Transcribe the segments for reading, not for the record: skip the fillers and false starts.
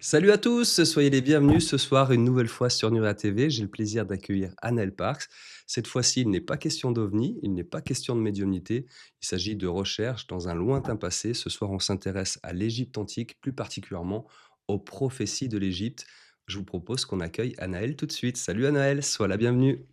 Salut à tous, soyez les bienvenus ce soir une nouvelle fois sur Nurea TV. J'ai le plaisir d'accueillir Anaël Parks. Cette fois-ci, il n'est pas question d'ovni, il n'est pas question de médiumnité, il s'agit de recherche dans un lointain passé. Ce soir, on s'intéresse à l'Égypte antique, plus particulièrement aux prophéties de l'Égypte. Je vous propose qu'on accueille Anaël tout de suite. Salut Anaël, sois la bienvenue.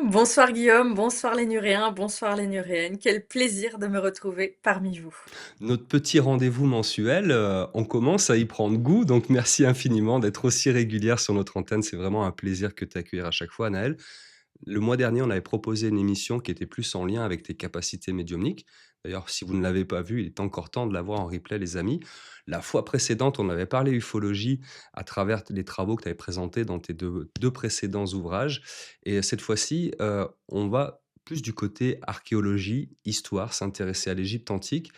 Bonsoir Guillaume, bonsoir les Nuréens, bonsoir les Nuréennes. Quel plaisir de me retrouver parmi vous. Notre petit rendez-vous mensuel, on commence à y prendre goût, donc merci infiniment d'être aussi régulière sur notre antenne. C'est vraiment un plaisir que de t'accueillir à chaque fois, Anaël. Le mois dernier, on avait proposé une émission qui était plus en lien avec tes capacités médiumniques. D'ailleurs, si vous ne l'avez pas vue, il est encore temps de la voir en replay, les amis. La fois précédente, on avait parlé ufologie à travers les travaux que tu avais présentés dans tes deux précédents ouvrages. Et cette fois-ci, on va plus du côté archéologie, histoire, s'intéresser à l'Égypte antique.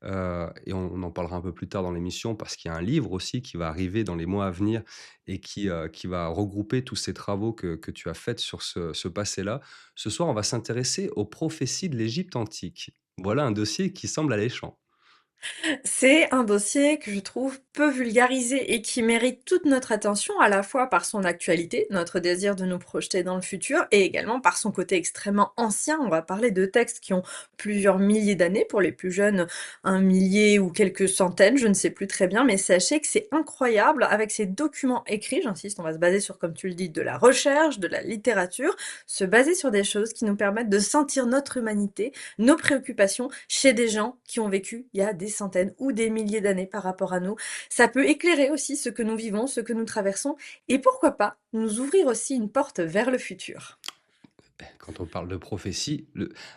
Et on en parlera un peu plus tard dans l'émission parce qu'il y a un livre aussi qui va arriver dans les mois à venir et qui va regrouper tous ces travaux que tu as faits sur ce passé-là. Ce soir, on va s'intéresser aux prophéties de l'Égypte antique. Voilà un dossier qui semble alléchant. C'est un dossier que je trouve peu vulgarisé et qui mérite toute notre attention à la fois par son actualité, notre désir de nous projeter dans le futur, et également par son côté extrêmement ancien. On va parler de textes qui ont plusieurs milliers d'années, pour les plus jeunes, un millier ou quelques centaines, je ne sais plus très bien, mais sachez que c'est incroyable avec ces documents écrits, j'insiste, on va se baser sur, comme tu le dis, de la recherche, de la littérature, se baser sur des choses qui nous permettent de sentir notre humanité, nos préoccupations chez des gens qui ont vécu il y a des centaines ou des milliers d'années par rapport à nous. Ça peut éclairer aussi ce que nous vivons, ce que nous traversons, et pourquoi pas nous ouvrir aussi une porte vers le futur. Quand on parle de prophétie,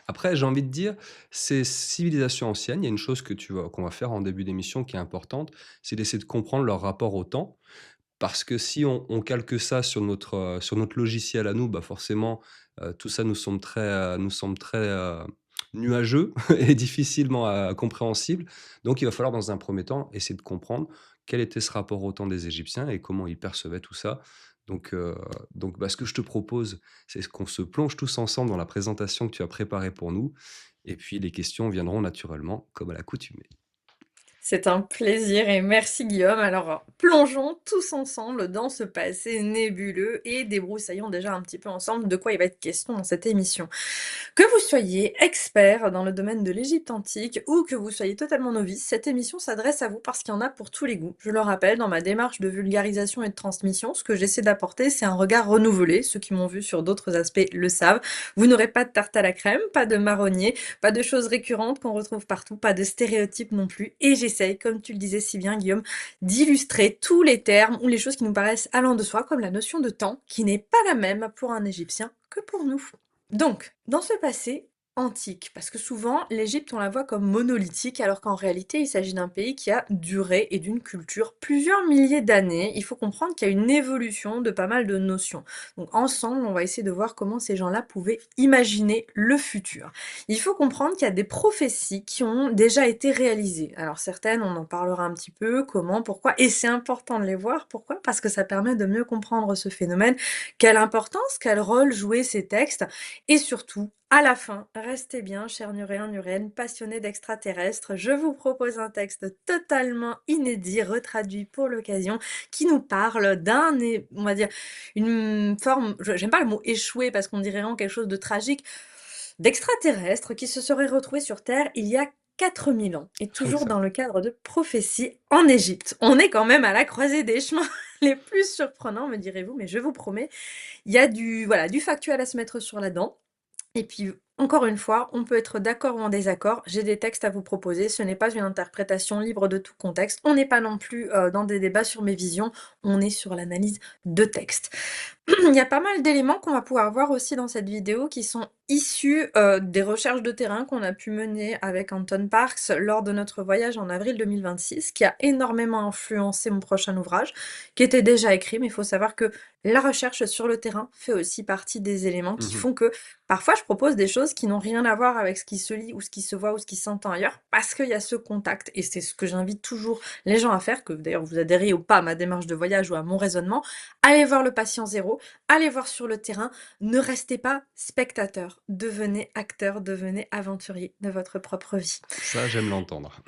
après, j'ai envie de dire, ces civilisations anciennes, il y a une chose qu'on va faire en début d'émission qui est importante, c'est d'essayer de comprendre leur rapport au temps. Parce que si on calque ça sur notre logiciel à nous, bah, forcément, tout ça nous semble très, nuageux et difficilement, compréhensible. Donc il va falloir dans un premier temps essayer de comprendre quel était ce rapport au temps des Égyptiens et comment ils percevaient tout ça. Donc heu, donc ce que je te propose, c'est qu'on se plonge tous ensemble dans la présentation que tu as préparée pour nous et puis les questions viendront naturellement comme à l'accoutumée. C'est un plaisir et merci Guillaume. Alors, plongeons tous ensemble dans ce passé nébuleux et débroussaillons déjà un petit peu ensemble de quoi il va être question dans cette émission. Que vous soyez expert dans le domaine de l'Égypte antique ou que vous soyez totalement novice, cette émission s'adresse à vous parce qu'il y en a pour tous les goûts. Je le rappelle, dans ma démarche de vulgarisation et de transmission, ce que j'essaie d'apporter, c'est un regard renouvelé. Ceux qui m'ont vu sur d'autres aspects le savent. Vous n'aurez pas de tarte à la crème, pas de marronnier, pas de choses récurrentes qu'on retrouve partout, pas de stéréotypes non plus. Et j'essaye, comme tu le disais si bien Guillaume, d'illustrer tous les termes ou les choses qui nous paraissent allant de soi, comme la notion de temps, qui n'est pas la même pour un Égyptien que pour nous. Donc, dans ce passé antique, parce que souvent l'Égypte on la voit comme monolithique, alors qu'en réalité il s'agit d'un pays qui a duré et d'une culture plusieurs milliers d'années. Il faut comprendre qu'il y a une évolution de pas mal de notions. Donc ensemble, on va essayer de voir comment ces gens-là pouvaient imaginer le futur. Il faut comprendre qu'il y a des prophéties qui ont déjà été réalisées. Alors certaines, on en parlera un petit peu, comment, pourquoi, et c'est important de les voir. Pourquoi? Parce que ça permet de mieux comprendre ce phénomène, quelle importance, quel rôle jouaient ces textes, et surtout, à la fin, restez bien, chers Nuréens, Nuréennes, passionnés d'extraterrestres, je vous propose un texte totalement inédit, retraduit pour l'occasion, qui nous parle on va dire, une forme, j'aime pas le mot échoué parce qu'on dirait vraiment quelque chose de tragique, d'extraterrestres qui se seraient retrouvés sur Terre il y a 4000 ans, et Rien que toujours ça. dans le cadre de prophéties en Égypte. On est quand même à la croisée des chemins les plus surprenants, me direz-vous, mais je vous promets, il y a voilà, du factuel à se mettre sur la dent. Et puis, encore une fois, on peut être d'accord ou en désaccord. J'ai des textes à vous proposer. Ce n'est pas une interprétation libre de tout contexte. On n'est pas non plus dans des débats sur mes visions. On est sur l'analyse de textes. Il y a pas mal d'éléments qu'on va pouvoir voir aussi dans cette vidéo qui sont issus des recherches de terrain qu'on a pu mener avec Anton Parks lors de notre voyage en avril 2026, qui a énormément influencé mon prochain ouvrage, qui était déjà écrit, mais il faut savoir que la recherche sur le terrain fait aussi partie des éléments qui Mmh. font que parfois je propose des choses qui n'ont rien à voir avec ce qui se lit ou ce qui se voit ou ce qui s'entend ailleurs, parce qu'il y a ce contact, et c'est ce que j'invite toujours les gens à faire, que d'ailleurs vous adhérez ou pas à ma démarche de voyage ou à mon raisonnement. Allez voir le patient zéro, allez voir sur le terrain, ne restez pas spectateur, devenez acteur, devenez aventurier de votre propre vie. Ça, j'aime l'entendre.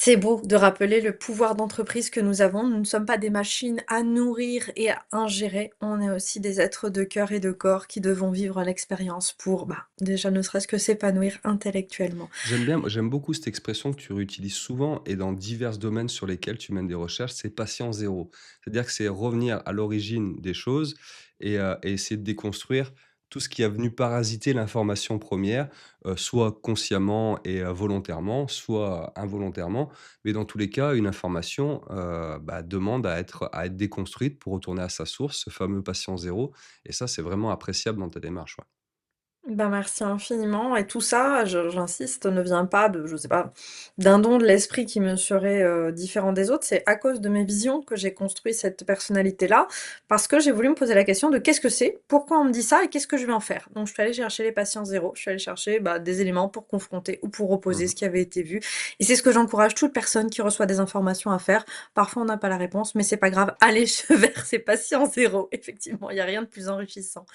C'est beau de rappeler le pouvoir d'entreprise que nous avons. Nous ne sommes pas des machines à nourrir et à ingérer. On est aussi des êtres de cœur et de corps qui devons vivre l'expérience pour, bah, déjà ne serait-ce que s'épanouir intellectuellement. J'aime beaucoup cette expression que tu réutilises souvent et dans divers domaines sur lesquels tu mènes des recherches, c'est patient zéro. C'est-à-dire que c'est revenir à l'origine des choses et essayer de déconstruire tout ce qui a venu parasiter l'information première, soit consciemment et volontairement, soit involontairement. Mais dans tous les cas, une information, bah, demande à être déconstruite pour retourner à sa source, ce fameux patient zéro et ça, c'est vraiment appréciable dans ta démarche, ouais. Ben, merci infiniment et tout ça, je j'insiste, ne vient pas de, je sais pas, d'un don de l'esprit qui me serait, différent des autres. C'est à cause de mes visions que j'ai construit cette personnalité-là, parce que j'ai voulu me poser la question de: «Qu'est-ce que c'est? Pourquoi on me dit ça et qu'est-ce que je vais en faire?» Donc je suis allée chercher les patients zéro, je suis allée chercher, bah, des éléments pour confronter ou pour opposer Mmh. ce qui avait été vu et c'est ce que j'encourage toute personne qui reçoit des informations à faire. Parfois on n'a pas la réponse, mais c'est pas grave, allez vers ces patients zéro. Effectivement, il y a rien de plus enrichissant.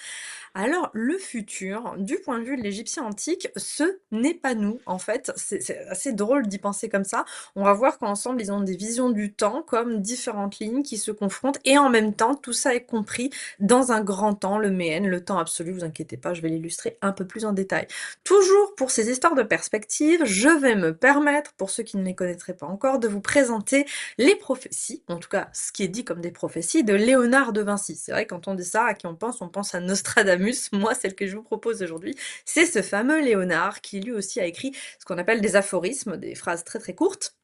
Alors, le futur, du point de vue de l'Égyptien antique, ce n'est pas nous, en fait. C'est assez drôle d'y penser comme ça. On va voir qu'ensemble, ils ont des visions du temps comme différentes lignes qui se confrontent et en même temps, tout ça est compris dans un grand temps, le Méen, le temps absolu. Vous inquiétez pas, je vais l'illustrer un peu plus en détail. Toujours pour ces histoires de perspective, je vais me permettre, pour ceux qui ne les connaîtraient pas encore, de vous présenter les prophéties, en tout cas ce qui est dit comme des prophéties, de Léonard de Vinci. C'est vrai, quand on dit ça, à qui on pense à Nostradamus. Moi, celle que je vous propose aujourd'hui, c'est ce fameux Léonard qui lui aussi a écrit ce qu'on appelle des aphorismes, des phrases très très courtes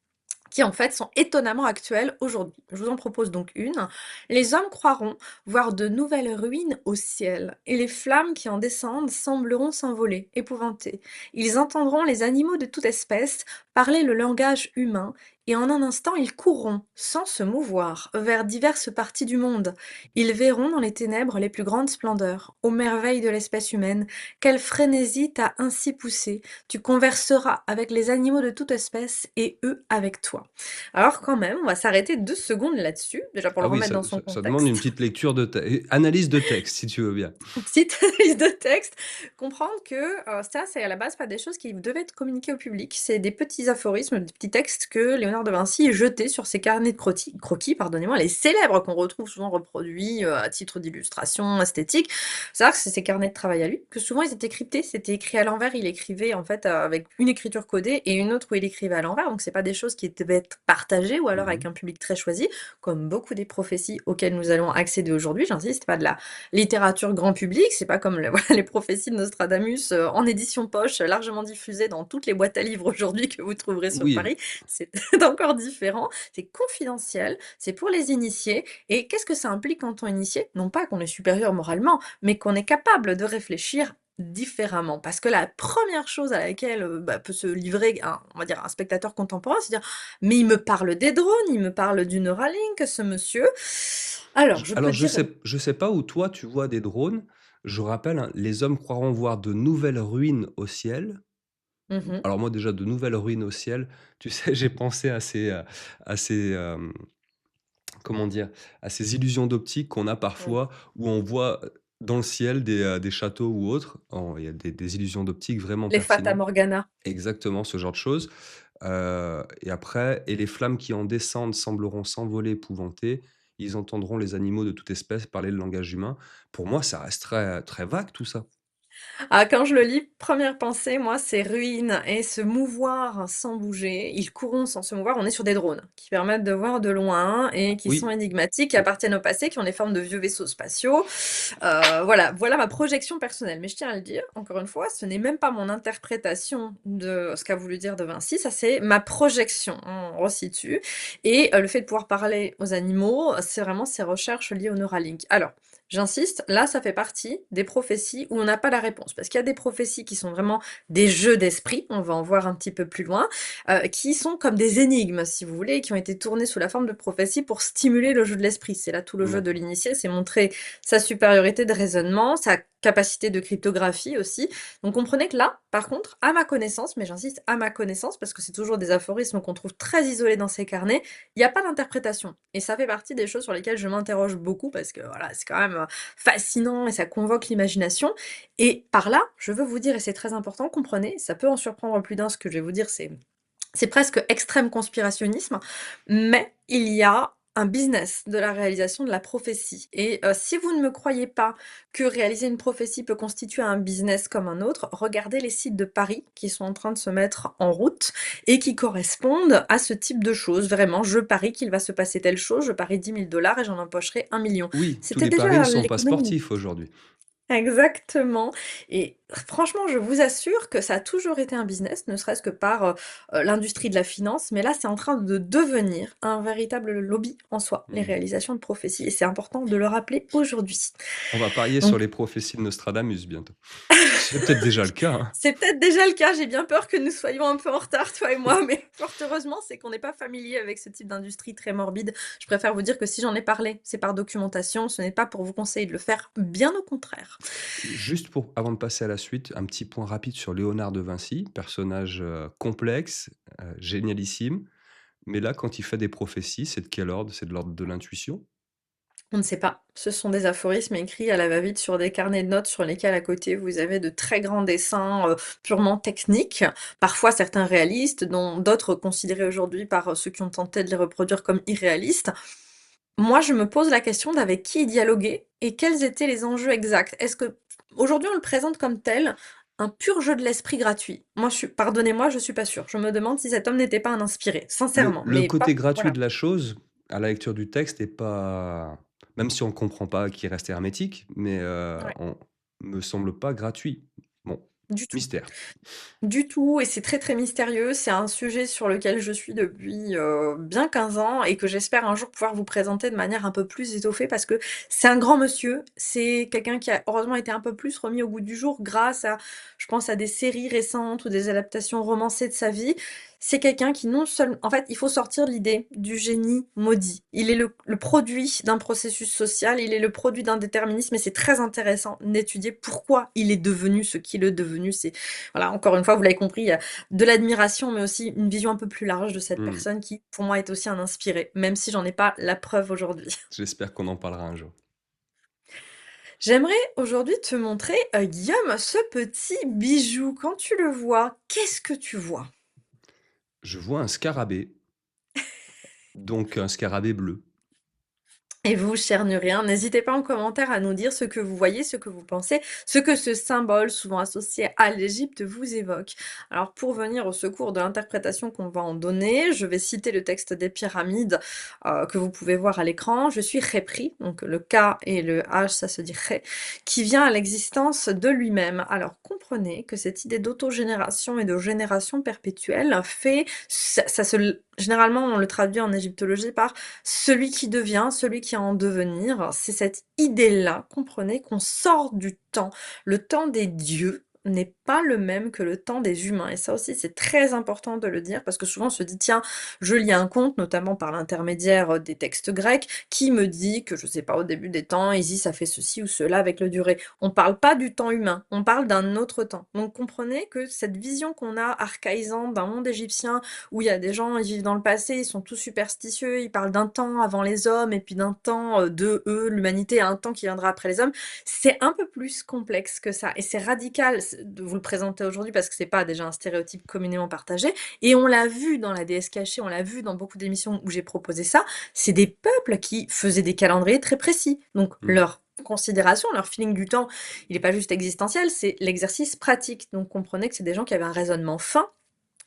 qui en fait sont étonnamment actuelles aujourd'hui. Je vous en propose donc une. Les hommes croiront voir de nouvelles ruines au ciel, et les flammes qui en descendent sembleront s'envoler, épouvantés. Ils entendront les animaux de toute espèce parler le langage humain, et en un instant ils courront, sans se mouvoir, vers diverses parties du monde. Ils verront dans les ténèbres les plus grandes splendeurs, aux merveilles de l'espèce humaine. Quelle frénésie t'a ainsi poussé! Tu converseras avec les animaux de toute espèce, et eux avec toi. Alors quand même, on va s'arrêter 2 secondes là-dessus, déjà pour Ah le oui, remettre ça dans son ça ça demande une contexte. petite lecture de analyse de texte, si tu veux bien. Une petite analyse de texte, comprendre que, ça, c'est à la base pas des choses qui devaient être communiquées au public. C'est des petits aphorismes, des petits textes que Léonard de Vinci jetait sur ses carnets de croquis, pardonnez-moi, les célèbres qu'on retrouve souvent reproduits, à titre d'illustration esthétique. C'est-à-dire que c'est ses carnets de travail à lui, que souvent ils étaient cryptés, c'était écrit à l'envers. Il écrivait en fait, avec une écriture codée et une autre où il écrivait à l'envers, donc c'est pas des choses qui devaient être partagées ou alors Mmh. avec un public très choisi, comme beaucoup des prophéties auxquelles nous allons accéder aujourd'hui. J'insiste, pas de la littérature grand public, c'est pas comme le voilà, les prophéties de Nostradamus, en édition poche, largement diffusées dans toutes les boîtes à livres aujourd'hui que vous trouverez sur Oui, Paris. C'est encore différent, c'est confidentiel, c'est pour les initiés et qu'est-ce que ça implique quand on est initié? Non pas qu'on est supérieur moralement, mais qu'on est capable de réfléchir différemment. Parce que la première chose à laquelle, bah, peut se livrer un on va dire un spectateur contemporain, c'est dire: «Mais il me parle des drones, il me parle du Neuralink ce monsieur». Alors je peux alors dire je sais pas où toi tu vois des drones. Je rappelle, hein, les hommes croiront voir de nouvelles ruines au ciel. mmh. Alors moi déjà de nouvelles ruines au ciel, tu sais, j'ai pensé à ces, comment dire? À ces illusions d'optique qu'on a Oui. parfois où on voit, dans le ciel des châteaux ou autres. Il y a des illusions d'optique vraiment Les Fata pertinentes. Morgana. Exactement, ce genre de choses. Et après et les flammes qui en descendent sembleront s'envoler épouvantés. Ils entendront les animaux de toute espèce parler le langage humain. Pour moi, ça reste très très vague tout ça. Ah, quand je le lis, première pensée, moi, c'est ruines et se mouvoir sans bouger. Ils courront sans se mouvoir. On est sur des drones qui permettent de voir de loin et qui sont Oui, énigmatiques, qui oui. appartiennent au passé, qui ont les formes de vieux vaisseaux spatiaux. Voilà ma projection personnelle. Mais je tiens à le dire, encore une fois, ce n'est même pas mon interprétation de ce qu'a voulu dire De Vinci, ça c'est ma projection. On resitue. Et le fait de pouvoir parler aux animaux, c'est vraiment ces recherches liées au Neuralink. Alors, j'insiste, là, ça fait partie des prophéties où on n'a pas la réponse. Parce qu'il y a des prophéties qui sont vraiment des jeux d'esprit, on va en voir un petit peu plus loin, qui sont comme des énigmes, si vous voulez, qui ont été tournées sous la forme de prophéties pour stimuler le jeu de l'esprit. C'est là tout le jeu de D'accord. l'initié, c'est montrer sa supériorité de raisonnement, sa capacité de cryptographie aussi. Donc comprenez que là, par contre, à ma connaissance, mais j'insiste à ma connaissance, parce que c'est toujours des aphorismes qu'on trouve très isolés dans ces carnets, il n'y a pas d'interprétation. Et ça fait partie des choses sur lesquelles je m'interroge beaucoup, parce que voilà, c'est quand même fascinant et ça convoque l'imagination. Et par là, je veux vous dire, et c'est très important, comprenez, ça peut en surprendre plus d'un, ce que je vais vous dire, c'est C'est presque extrême conspirationnisme, mais il y a un business de la réalisation de la prophétie et si vous ne me croyez pas que réaliser une prophétie peut constituer un business comme un autre, regardez les sites de paris qui sont en train de se mettre en route et qui correspondent à ce type de choses. Vraiment, je parie qu'il va se passer telle chose, je parie 10 000 $ et j'en empocherai 1 million. Oui, tous C'était les paris ne déjà sont pas l'économie. sportifs aujourd'hui. Exactement et franchement, je vous assure que ça a toujours été un business, ne serait-ce que par, l'industrie de la finance, mais là, c'est en train de devenir un véritable lobby en soi, les Mmh. réalisations de prophéties et c'est important de le rappeler aujourd'hui. On va parier sur Donc les prophéties de Nostradamus bientôt. C'est peut-être déjà le cas, hein. c'est peut-être déjà le cas, j'ai bien peur que nous soyons un peu en retard, toi et moi, mais fort heureusement, c'est qu'on n'est pas familier avec ce type d'industrie très morbide. Je préfère vous dire que si j'en ai parlé, c'est par documentation, ce n'est pas pour vous conseiller de le faire, bien au contraire. Juste pour avant de passer à la suite, un petit point rapide sur Léonard de Vinci, personnage, complexe, génialissime. Mais là, quand il fait des prophéties, c'est de quel ordre? C'est de l'ordre de l'intuition? On ne sait pas. Ce sont des aphorismes écrits à la va-vite sur des carnets de notes sur lesquels à côté vous avez de très grands dessins purement techniques, parfois certains réalistes, dont d'autres considérés aujourd'hui par ceux qui ont tenté de les reproduire comme irréalistes. Moi, je me pose la question d'avec qui il dialoguait et quels étaient les enjeux exacts. Est-ce que aujourd'hui on le présente comme tel, un pur jeu de l'esprit gratuit? Moi, pardonnez-moi, je suis pas sûre. Je me demande si cet homme n'était pas un inspiré, Le sincèrement, le mais côté pas, gratuit voilà. de la chose, à la lecture du texte est pas même si on ne comprend pas, qu'il reste hermétique, mais Ouais, on me semble pas gratuit. Bon, du tout. mystère. Du tout et c'est très, très mystérieux. C'est un sujet sur lequel je suis depuis, bien 15 ans et que j'espère un jour pouvoir vous présenter de manière un peu plus étoffée parce que c'est un grand monsieur. C'est quelqu'un qui a heureusement été un peu plus remis au goût du jour grâce à je pense à des séries récentes ou des adaptations romancées de sa vie. C'est quelqu'un qui non seulement en fait, il faut sortir de l'idée du génie maudit. Il est le produit d'un processus social, il est le produit d'un déterminisme et c'est très intéressant d'étudier pourquoi il est devenu ce qu'il est devenu. C'est voilà, encore une fois, vous l'avez compris, il y a de l'admiration, mais aussi une vision un peu plus large de cette Mmh. personne qui, pour moi, est aussi un inspiré, même si j'en ai pas la preuve aujourd'hui. J'espère qu'on en parlera un jour. J'aimerais aujourd'hui te montrer, Guillaume, ce petit bijou. Quand tu le vois, qu'est-ce que tu vois? Je vois un scarabée, donc un scarabée bleu. Et vous, chers Nuriens, n'hésitez pas en commentaire à nous dire ce que vous voyez, ce que vous pensez, ce que ce symbole, souvent associé à l'Égypte, vous évoque. Alors, pour venir au secours de l'interprétation qu'on va en donner, je vais citer le texte des pyramides que vous pouvez voir à l'écran. Je suis Khépri, donc le K et le H, ça se dit Khé, qui vient à l'existence de lui-même. Alors, comprenez que cette idée d'autogénération et de génération perpétuelle fait, généralement, on le traduit en égyptologie par celui qui devient, celui qui est en devenir, c'est cette idée-là, comprenez, qu'on sort du temps. Le temps des dieux n'est pas le même que le temps des humains. Et ça aussi, c'est très important de le dire, parce que souvent on se dit, tiens, je lis un conte, notamment par l'intermédiaire des textes grecs, qui me dit que, je sais pas, au début des temps, Isis a fait ceci ou cela avec le durée. On parle pas du temps humain, on parle d'un autre temps. Donc comprenez que cette vision qu'on a archaïsante d'un monde égyptien où il y a des gens, ils vivent dans le passé, ils sont tous superstitieux, ils parlent d'un temps avant les hommes et puis d'un temps de eux, l'humanité, à un temps qui viendra après les hommes. C'est un peu plus complexe que ça et c'est radical de vous le présenter aujourd'hui parce que c'est pas déjà un stéréotype communément partagé et on l'a vu dans la déesse cachée, on l'a vu dans beaucoup d'émissions où j'ai proposé ça, c'est des peuples qui faisaient des calendriers très précis. Donc Mmh. leur considération, leur feeling du temps, il n'est pas juste existentiel, c'est l'exercice pratique. Donc comprenez que c'est des gens qui avaient un raisonnement fin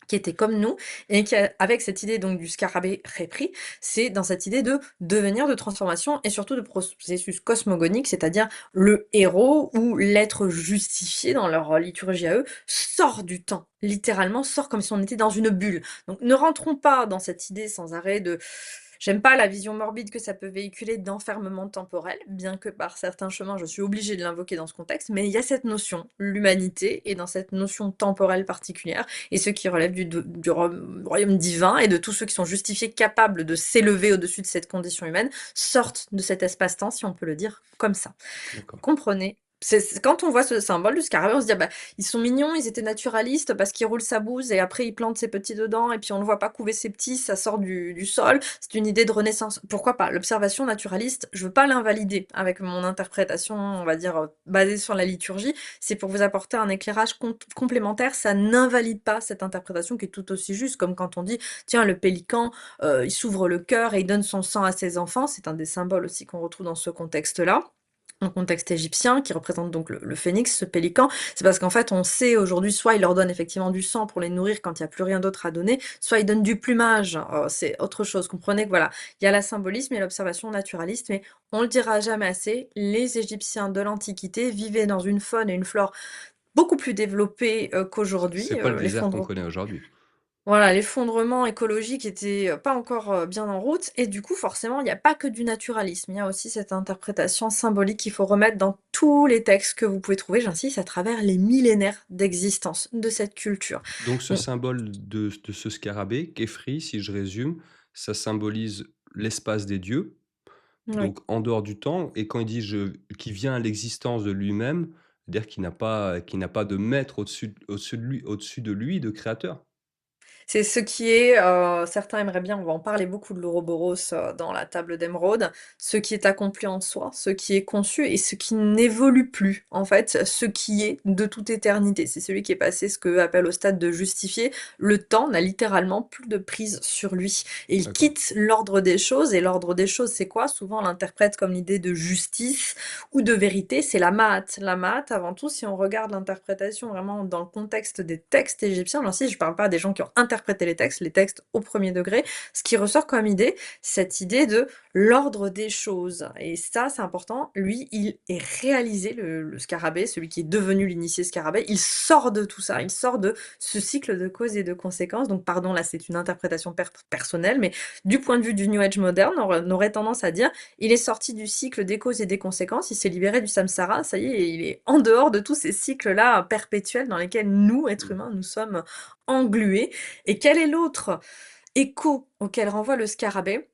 qui étaient comme nous et qui avec cette idée donc du scarabée repris, c'est dans cette idée de devenir, de transformation et surtout de processus cosmogonique, c'est-à-dire le héros ou l'être justifié dans leur liturgie à eux sort du temps, littéralement sort comme si on était dans une bulle. Donc ne rentrons pas dans cette idée sans arrêt de j'aime pas la vision morbide que ça peut véhiculer d'enfermement temporel, bien que par certains chemins je suis obligée de l'invoquer dans ce contexte, mais il y a cette notion, l'humanité est dans cette notion temporelle particulière et ceux qui relèvent du royaume divin et de tous ceux qui sont justifiés capables de s'élever au-dessus de cette condition humaine sortent de cet espace-temps, si on peut le dire comme ça. D'accord. Comprenez Quand on voit ce symbole du scarabée, on se dit: «Ah bah, ils sont mignons, ils étaient naturalistes parce qu'il roule sa bouse et après il plante ses petits dedans et puis on le voit pas couver ses petits, ça sort du sol. C'est une idée de renaissance». Pourquoi pas? L'observation naturaliste, je veux pas l'invalider avec mon interprétation, on va dire, basée sur la liturgie. C'est pour vous apporter un éclairage complémentaire, ça n'invalide pas cette interprétation qui est tout aussi juste, comme quand on dit: «Tiens, le pélican, il s'ouvre le cœur et il donne son sang à ses enfants». C'est un des symboles aussi qu'on retrouve dans ce contexte-là. Un contexte égyptien qui représente donc le phénix, ce pélican. C'est parce qu'en fait, on sait aujourd'hui, soit il leur donne effectivement du sang pour les nourrir quand il y a plus rien d'autre à donner, soit il donne du plumage, c'est autre chose. Comprenez que voilà, il y a la symbolisme et l'observation naturaliste, mais on le dira jamais assez, les Égyptiens de l'Antiquité vivaient dans une faune et une flore beaucoup plus développées, qu'aujourd'hui, C'est pas le désert qu'on l'effondre connaît aujourd'hui. voilà, l'effondrement écologique était, pas encore, bien en route et du coup, forcément, il n'y a pas que du naturalisme. Il y a aussi cette interprétation symbolique qu'il faut remettre dans tous les textes que vous pouvez trouver, j'insiste, à travers les millénaires d'existence de cette culture. Donc ce On symbole de ce scarabée, Khépri, si je résume, ça symbolise l'espace des dieux, oui. donc en dehors du temps, et quand il dit je qu'il vient à l'existence de lui-même, c'est-à-dire qu'il n'a pas de maître au-dessus de lui, de créateur? C'est ce qui est, certains aimeraient bien, on va en parler beaucoup de l'ouroboros, dans la table d'émeraude, ce qui est accompli en soi, ce qui est conçu et ce qui n'évolue plus. En fait, ce qui est de toute éternité. C'est celui qui est passé ce qu'eux appellent au stade de justifié. Le temps n'a littéralement plus de prise sur lui et il D'accord. quitte l'ordre des choses et l'ordre des choses, c'est quoi? Souvent, on l'interprète comme l'idée de justice ou de vérité, c'est la Ma'at. La Ma'at, avant tout, si on regarde l'interprétation vraiment dans le contexte des textes égyptiens, alors si je parle pas des gens qui ont interprété les textes au premier degré, ce qui ressort comme idée, cette idée de l'ordre des choses. Et ça, c'est important. Lui, il est réalisé, le scarabée, celui qui est devenu l'initié scarabée, il sort de tout ça, il sort de ce cycle de causes et de conséquences. Donc, pardon, là, c'est une interprétation personnelle, mais du point de vue du New Age moderne, on aurait tendance à dire il est sorti du cycle des causes et des conséquences, il s'est libéré du samsara, ça y est, il est en dehors de tous ces cycles-là perpétuels dans lesquels nous, êtres Mmh. humains, nous sommes englués. Et quel est l'autre écho auquel renvoie le scarabée?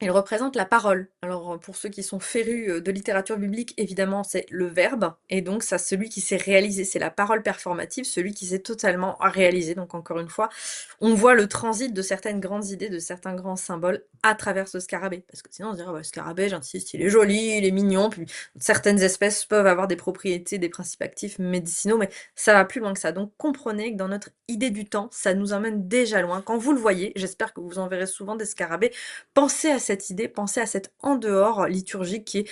Il représente la parole. Alors, pour ceux qui sont férus, de littérature biblique, évidemment, c'est le verbe et donc ça, celui qui s'est réalisé, c'est la parole performative, celui qui s'est totalement réalisé. Donc encore une fois, on voit le transit de certaines grandes idées, de certains grands symboles à travers ce scarabée. Parce que sinon on se dirait: «Bah, le scarabée, j'insiste, il est joli, il est mignon», puis certaines espèces peuvent avoir des propriétés, des principes actifs médicinaux, mais ça va plus loin que ça. Donc comprenez que dans notre idée du temps, ça nous emmène déjà loin. Quand vous le voyez, j'espère que vous en verrez souvent des scarabées, pensez à cette idée, pensez à cette en dehors liturgique qui est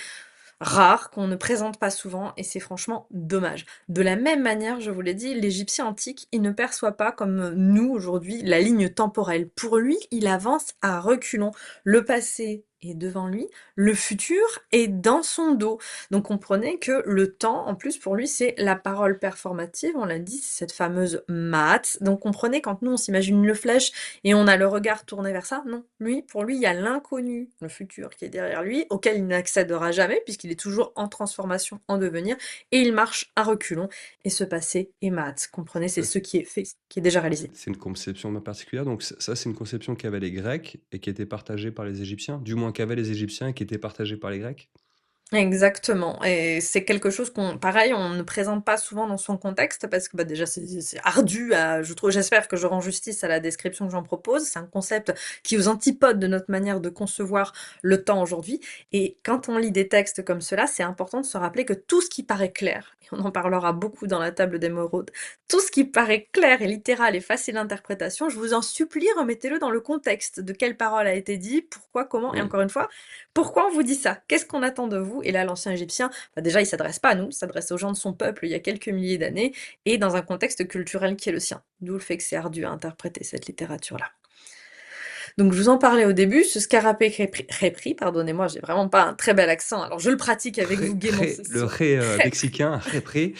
rare, qu'on ne présente pas souvent et c'est franchement dommage. De la même manière, je vous l'ai dit, l'Égyptien antique, il ne perçoit pas comme nous aujourd'hui la ligne temporelle. Pour lui, il avance à reculons. Le passé est devant lui, le futur est dans son dos. Donc comprenez que le temps, en plus pour lui, c'est la parole performative, on l'a dit, c'est cette fameuse mat. Donc comprenez quand nous on s'imagine une flèche et on a le regard tourné vers ça, non. Lui, pour lui, il y a l'inconnu, le futur qui est derrière lui, auquel il n'accédera jamais puisqu'il est toujours en transformation, en devenir, et il marche à reculons. Et ce passé est mat. Comprenez, c'est Ça, ce qui est fait, qui est déjà réalisé. c'est une conception bien particulière, donc ça, c'est une conception qu'avaient les Grecs et qui était partagée par les Égyptiens? Du moins qu'avaient les Égyptiens et qui était partagée par les Grecs? Exactement et c'est quelque chose qu'on pareil, on ne présente pas souvent dans son contexte parce que, bah, déjà c'est ardu à je trouve j'espère que je rends justice à la description que j'en propose. C'est un concept qui est aux antipodes de notre manière de concevoir le temps aujourd'hui et quand on lit des textes comme cela, c'est important de se rappeler que tout ce qui paraît clair, et on en parlera beaucoup dans la table d'émeraude, tout ce qui paraît clair et littéral et facile d'interprétation, je vous en supplie, remettez-le dans le contexte de quelle parole a été dit, pourquoi, comment et Mmh. encore une fois, pourquoi on vous dit ça? Qu'est-ce qu'on attend de vous? Et là, l'ancien Égyptien, bah, déjà, il s'adresse pas à nous, il s'adresse aux gens de son peuple il y a quelques milliers d'années et dans un contexte culturel qui est le sien. D'où le fait que c'est ardu à interpréter cette littérature-là. Donc je vous en parlais au début, ce scarabée crépri, pardonnez-moi, j'ai vraiment pas un très bel accent, alors je le pratique avec vous gaiement ce Le soir. ré, mexicain, repré.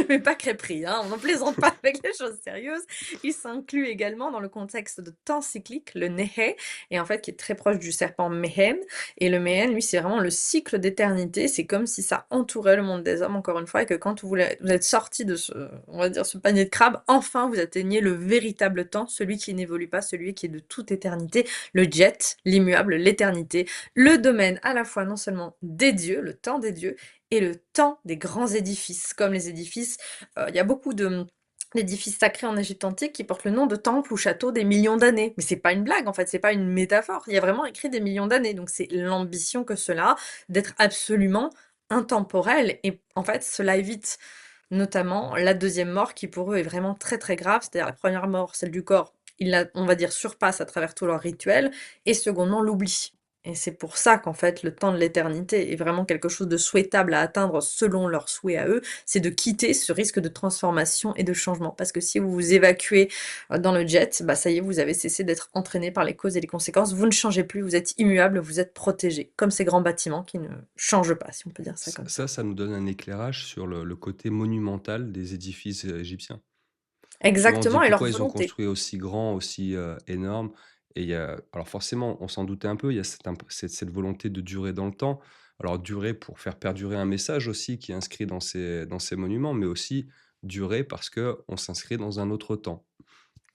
Mais pas crêperie, hein, on n'en plaisante pas avec les choses sérieuses. Il s'inclut également dans le contexte de temps cyclique, le Nehe, et en fait qui est très proche du serpent Mehen. Et le Mehen, lui, c'est vraiment le cycle d'éternité. C'est comme si ça entourait le monde des hommes, encore une fois, et que quand vous êtes sorti de ce, on va dire, ce panier de crabes, enfin vous atteignez le véritable temps, celui qui n'évolue pas, celui qui est de toute éternité, le jet, l'immuable, l'éternité, le domaine à la fois non seulement des dieux, le temps des dieux, et le temps des grands édifices. Comme les édifices, il y a beaucoup d'édifices sacrés en Égypte antique qui portent le nom de temples ou châteaux des millions d'années. Mais c'est pas une blague en fait, c'est pas une métaphore. Il y a vraiment écrit des millions d'années. Donc c'est l'ambition que cela a d'être absolument intemporel. Et en fait, cela évite notamment la deuxième mort qui pour eux est vraiment très très grave. C'est-à-dire la première mort, celle du corps, ils la, on va dire, surpassent à travers tout leur rituel. Et secondement, l'oubli. Et c'est pour ça qu'en fait, le temps de l'éternité est vraiment quelque chose de souhaitable à atteindre selon leurs souhaits à eux, c'est de quitter ce risque de transformation et de changement. Parce que si vous vous évacuez dans le jet, bah ça y est, vous avez cessé d'être entraîné par les causes et les conséquences, vous ne changez plus, vous êtes immuable, vous êtes protégé, comme ces grands bâtiments qui ne changent pas, si on peut dire ça comme ça. Ça nous donne un éclairage sur le côté monumental des édifices, égyptiens. Souvent on se dit: Exactement, et leur «Pourquoi ils ont volonté. construit aussi grand, aussi, énorme?» Et il y a alors forcément, on s'en doutait un peu, il y a cette volonté de durer dans le temps. Alors durer pour faire perdurer un message aussi qui est inscrit dans ces monuments, mais aussi durer parce qu'on s'inscrit dans un autre temps.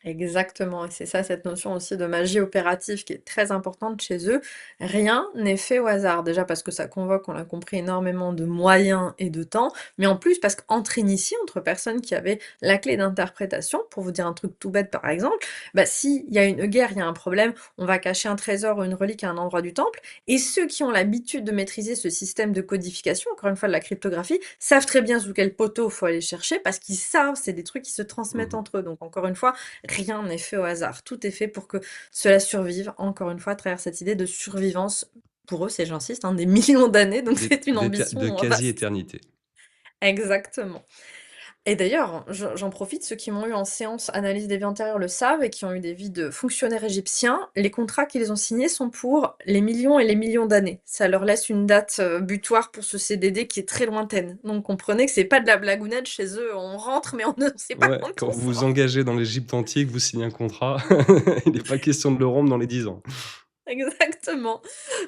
Exactement, et c'est ça, cette notion aussi de magie opérative qui est très importante chez eux. Rien n'est fait au hasard. Déjà parce que ça convoque, on l'a compris, énormément de moyens et de temps, mais en plus parce qu'entre initiés, entre personnes qui avaient la clé d'interprétation, pour vous dire un truc tout bête par exemple, bah s'il y a une guerre, il y a un problème, on va cacher un trésor ou une relique à un endroit du temple, et ceux qui ont l'habitude de maîtriser ce système de codification, encore une fois de la cryptographie, savent très bien sous quel poteau faut aller chercher parce qu'ils savent, c'est des trucs qui se transmettent Mmh. entre eux. Donc encore une fois, rien n'est fait au hasard. Tout est fait pour que cela survive, encore une fois, à travers cette idée de survivance. Pour eux, c'est, j'insiste, hein, des millions d'années, donc c'est une De ambition vaste. quasi-éternité. Exactement. Et d'ailleurs, j'en profite, ceux qui m'ont eu en séance analyse des vies antérieures le savent et qui ont eu des vies de fonctionnaires égyptiens, les contrats qu'ils ont signés sont pour les millions et les millions d'années. Ça leur laisse une date butoir pour ce CDD qui est très lointaine. Donc comprenez que c'est pas de la blagounette chez eux, on rentre mais on ne sait pas Ouais, quand quand on vous vous sort. engagez dans l'Égypte antique, vous signez un contrat, il n'est pas question de le rompre dans les 10 ans. Exactement.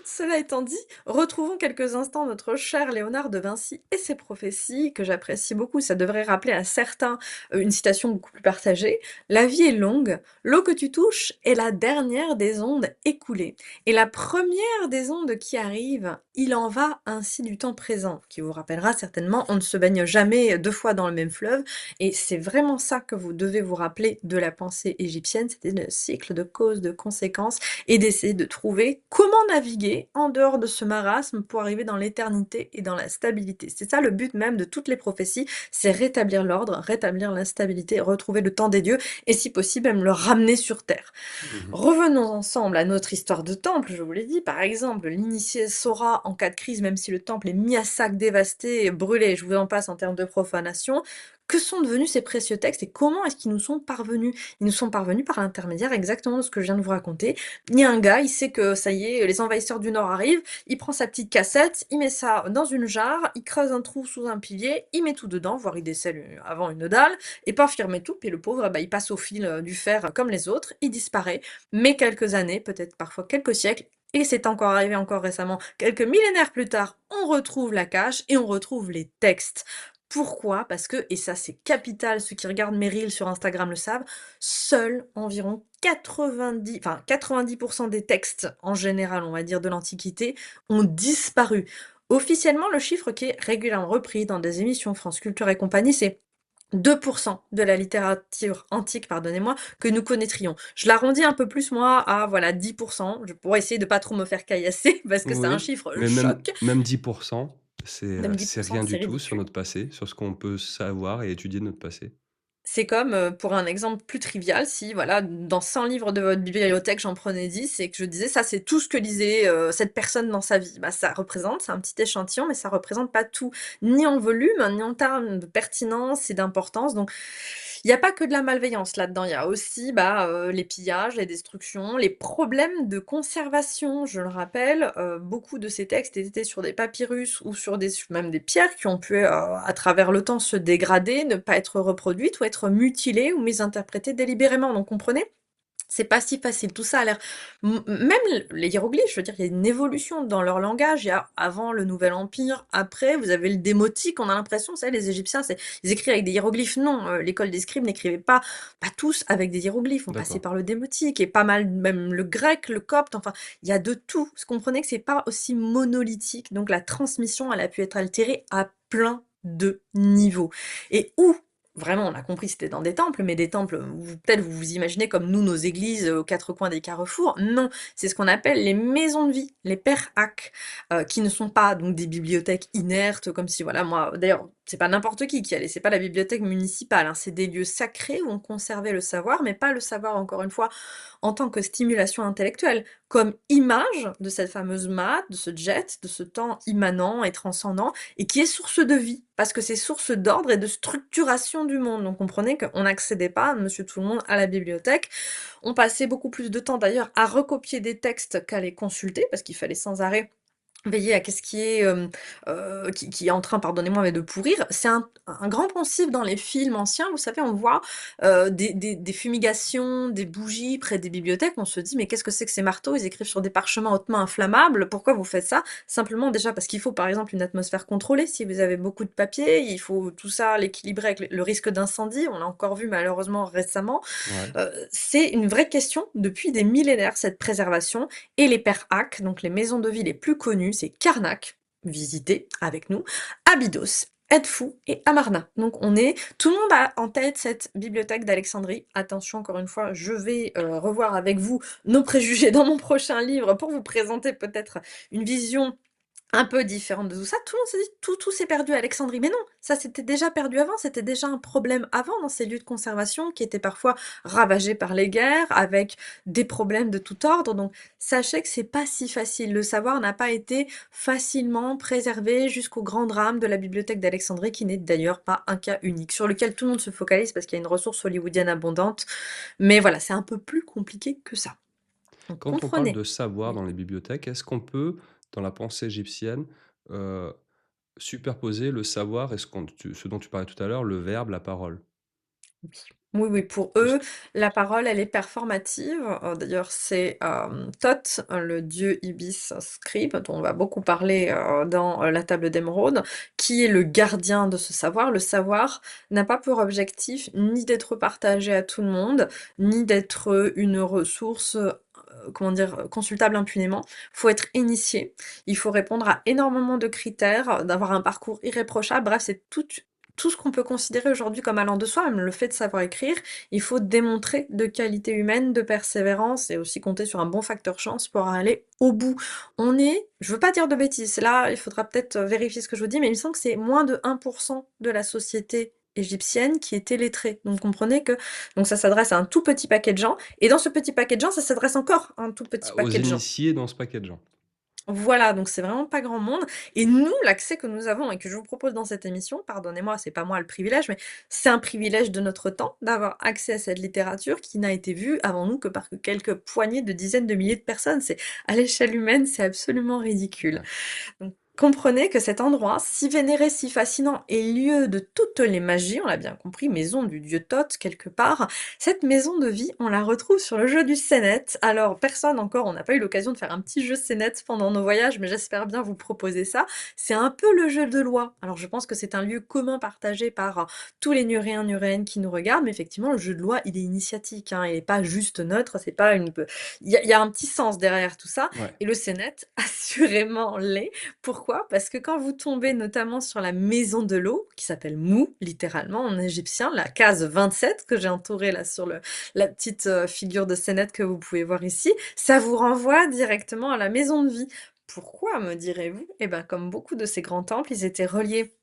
Cela étant dit, retrouvons quelques instants notre cher Léonard de Vinci et ses prophéties, que j'apprécie beaucoup. Ça devrait rappeler à certains une citation beaucoup plus partagée. La vie est longue, l'eau que tu touches est la dernière des ondes écoulées. Et la première des ondes qui arrive, il en va ainsi du temps présent, qui vous rappellera certainement, on ne se baigne jamais deux fois dans le même fleuve. Et c'est vraiment ça que vous devez vous rappeler de la pensée égyptienne, c'était le cycle de causes, de conséquences et d'essayer de trouver comment naviguer en dehors de ce marasme pour arriver dans l'éternité et dans la stabilité. C'est ça le but même de toutes les prophéties, c'est rétablir l'ordre, rétablir la stabilité, retrouver le temps des dieux et si possible même le ramener sur terre. Mmh. Revenons ensemble à notre histoire de temple, je vous l'ai dit, par exemple, l'initié saura en cas de crise, même si le temple est mis à sac, dévasté, brûlé, je vous en passe en termes de profanation, que sont devenus ces précieux textes et comment est-ce qu'ils nous sont parvenus? Ils nous sont parvenus par l'intermédiaire exactement de ce que je viens de vous raconter. Il y a un gars, il sait que ça y est, les envahisseurs du Nord arrivent, il prend sa petite cassette, il met ça dans une jarre, il creuse un trou sous un pilier, il met tout dedans, voire il décèle avant une dalle, et paf, il remet tout, puis le pauvre, bah, il passe au fil du fer comme les autres, il disparaît, mais quelques années, peut-être parfois quelques siècles, et c'est encore arrivé encore récemment, quelques millénaires plus tard, on retrouve la cache et on retrouve les textes. Pourquoi? Parce que, et ça c'est capital, ceux qui regardent mes reels sur Instagram le savent, seuls environ 90% des textes en général, on va dire, de l'Antiquité ont disparu. Officiellement, le chiffre qui est régulièrement repris dans des émissions France Culture et compagnie, c'est 2% de la littérature antique, pardonnez-moi, que nous connaîtrions. Je l'arrondis un peu plus, moi, à voilà 10%, pour essayer de pas trop me faire caillasser, parce que c'est un Oui, chiffre mais choc. même 10, Même c'est 10%, rien c'est du tout sur ridicule. notre passé, sur ce qu'on peut savoir et étudier de notre passé. C'est comme, pour un exemple plus trivial, si voilà, dans 100 livres de votre bibliothèque, j'en prenais 10 et que je disais: «Ça, c'est tout ce que lisait, cette personne dans sa vie». Bah, ça représente, c'est un petit échantillon, mais ça représente pas tout, ni en volume, ni en termes de pertinence et d'importance, donc il y a pas que de la malveillance là-dedans, il y a aussi, bah, les pillages, les destructions, les problèmes de conservation. Je le rappelle, beaucoup de ces textes étaient sur des papyrus ou sur des même des pierres qui ont pu, à travers le temps se dégrader, ne pas être reproduites ou être mutilées ou misinterprétées délibérément, donc comprenez? C'est pas si facile. Tout ça a l'air même les hiéroglyphes, je veux dire, il y a une évolution dans leur langage. Il y a avant le Nouvel Empire, après, vous avez le démotique, on a l'impression, vous savez, les Égyptiens, ils écrivent avec des hiéroglyphes. Non, l'école des scribes n'écrivait pas tous avec des hiéroglyphes. On passait D'accord. par le démotique et pas mal, même le grec, le copte, enfin, il y a de tout. Vous comprenez que c'est pas aussi monolithique. Donc la transmission, elle a pu être altérée à plein de niveaux. Et où vraiment, on a compris, c'était dans des temples, mais des temples, peut-être vous vous imaginez comme nous, nos églises aux quatre coins des carrefours. Non, c'est ce qu'on appelle les maisons de vie, les perhacs, qui ne sont pas donc des bibliothèques inertes, comme si, voilà, moi, d'ailleurs, c'est pas n'importe qui y allait, c'est pas la bibliothèque municipale, hein, c'est des lieux sacrés où on conservait le savoir, mais pas le savoir, encore une fois, en tant que stimulation intellectuelle, comme image de cette fameuse mat, de ce jet, de ce temps immanent et transcendant, et qui est source de vie, parce que c'est source d'ordre et de structuration du monde. Donc comprenez qu'on n'accédait pas, monsieur tout le monde, à la bibliothèque. On passait beaucoup plus de temps d'ailleurs à recopier des textes qu'à les consulter, parce qu'il fallait sans arrêt veiller à qu'est-ce qui est, qui est en train, pardonnez-moi, mais de pourrir. C'est un grand poncif dans les films anciens, vous savez, on voit, des fumigations, des bougies près des bibliothèques. On se dit: «Mais qu'est-ce que c'est que ces marteaux? Ils écrivent sur des parchemins hautement inflammables. Pourquoi vous faites ça?» Simplement déjà parce qu'il faut, par exemple, une atmosphère contrôlée. Si vous avez beaucoup de papier, il faut tout ça l'équilibrer avec le risque d'incendie. On l'a encore vu malheureusement récemment. Ouais. C'est une vraie question depuis des millénaires, cette préservation. Et les perhacs, donc les maisons de vie les plus connues, c'est Karnak, visité avec nous, Abydos, Edfou et Amarna. Donc tout le monde a en tête cette bibliothèque d'Alexandrie. Attention, encore une fois, je vais revoir avec vous nos préjugés dans mon prochain livre pour vous présenter peut-être une vision un peu différente de tout ça. Tout le monde s'est dit: «Tout s'est perdu à Alexandrie». Mais non, ça s'était déjà perdu avant, c'était déjà un problème avant dans ces lieux de conservation qui étaient parfois ravagés par les guerres, avec des problèmes de tout ordre. Donc sachez que c'est pas si facile. Le savoir n'a pas été facilement préservé jusqu'au grand drame de la bibliothèque d'Alexandrie, qui n'est d'ailleurs pas un cas unique, sur lequel tout le monde se focalise parce qu'il y a une ressource hollywoodienne abondante. Mais voilà, c'est un peu plus compliqué que ça. Donc Quand on parle comprenez. de savoir Oui. dans les bibliothèques, est-ce qu'on peut, dans la pensée égyptienne, heu, superposer le savoir et ce dont tu parlais tout à l'heure, le verbe, la parole? Oui. Oui, oui, pour Juste eux, la parole, elle est performative. D'ailleurs, c'est, Thoth, le dieu Ibis scribe, dont on va beaucoup parler, dans, la table d'émeraude, qui est le gardien de ce savoir. Le savoir n'a pas pour objectif ni d'être partagé à tout le monde, ni d'être, une ressource, comment dire? Consultable impunément. Faut être initié, il faut répondre à énormément de critères, d'avoir un parcours irréprochable. Bref, c'est tout ce qu'on peut considérer aujourd'hui comme allant de soi, même le fait de savoir écrire, il faut démontrer de qualité humaine, de persévérance et aussi compter sur un bon facteur chance pour aller au bout. Je veux pas dire de bêtises, là, il faudra peut-être vérifier ce que je vous dis, mais il me semble que c'est moins de 1% de la société égyptienne qui est illettrée. Donc comprenez que donc ça s'adresse à un tout petit paquet de gens, et dans ce petit paquet de gens, ça s'adresse encore à un tout petit Aux paquet de gens. initiés dans ce paquet de gens. Voilà, donc c'est vraiment pas grand monde, et nous, l'accès que nous avons et que je vous propose dans cette émission, pardonnez-moi, c'est pas moi le privilège, mais c'est un privilège de notre temps d'avoir accès à cette littérature qui n'a été vue avant nous que par quelques poignées de dizaines de milliers de personnes. C'est à l'échelle humaine, c'est absolument ridicule. Ouais. Donc comprenez que cet endroit, si vénéré, si fascinant, est lieu de toutes les magies, on l'a bien compris, maison du dieu Thoth quelque part. Cette maison de vie, on la retrouve sur le jeu du Sénet. Alors personne encore, on n'a pas eu l'occasion de faire un petit jeu Sénet pendant nos voyages, mais j'espère bien vous proposer ça. C'est un peu le jeu de loi. Alors je pense que c'est un lieu commun partagé par tous les Nuréens, Nuréennes qui nous regardent, mais effectivement le jeu de loi, il est initiatique, hein, il n'est pas juste neutre, c'est pas une... Il y a un petit sens derrière tout ça, Ouais. et le Sénet, assurément l'est. Pourquoi? Parce que quand vous tombez notamment sur la maison de l'eau, qui s'appelle Mou, littéralement en égyptien, la case 27 que j'ai entourée là sur la petite figure de Sénète que vous pouvez voir ici, ça vous renvoie directement à la maison de vie. Pourquoi, me direz-vous? Eh ben, comme beaucoup de ces grands temples, ils étaient reliés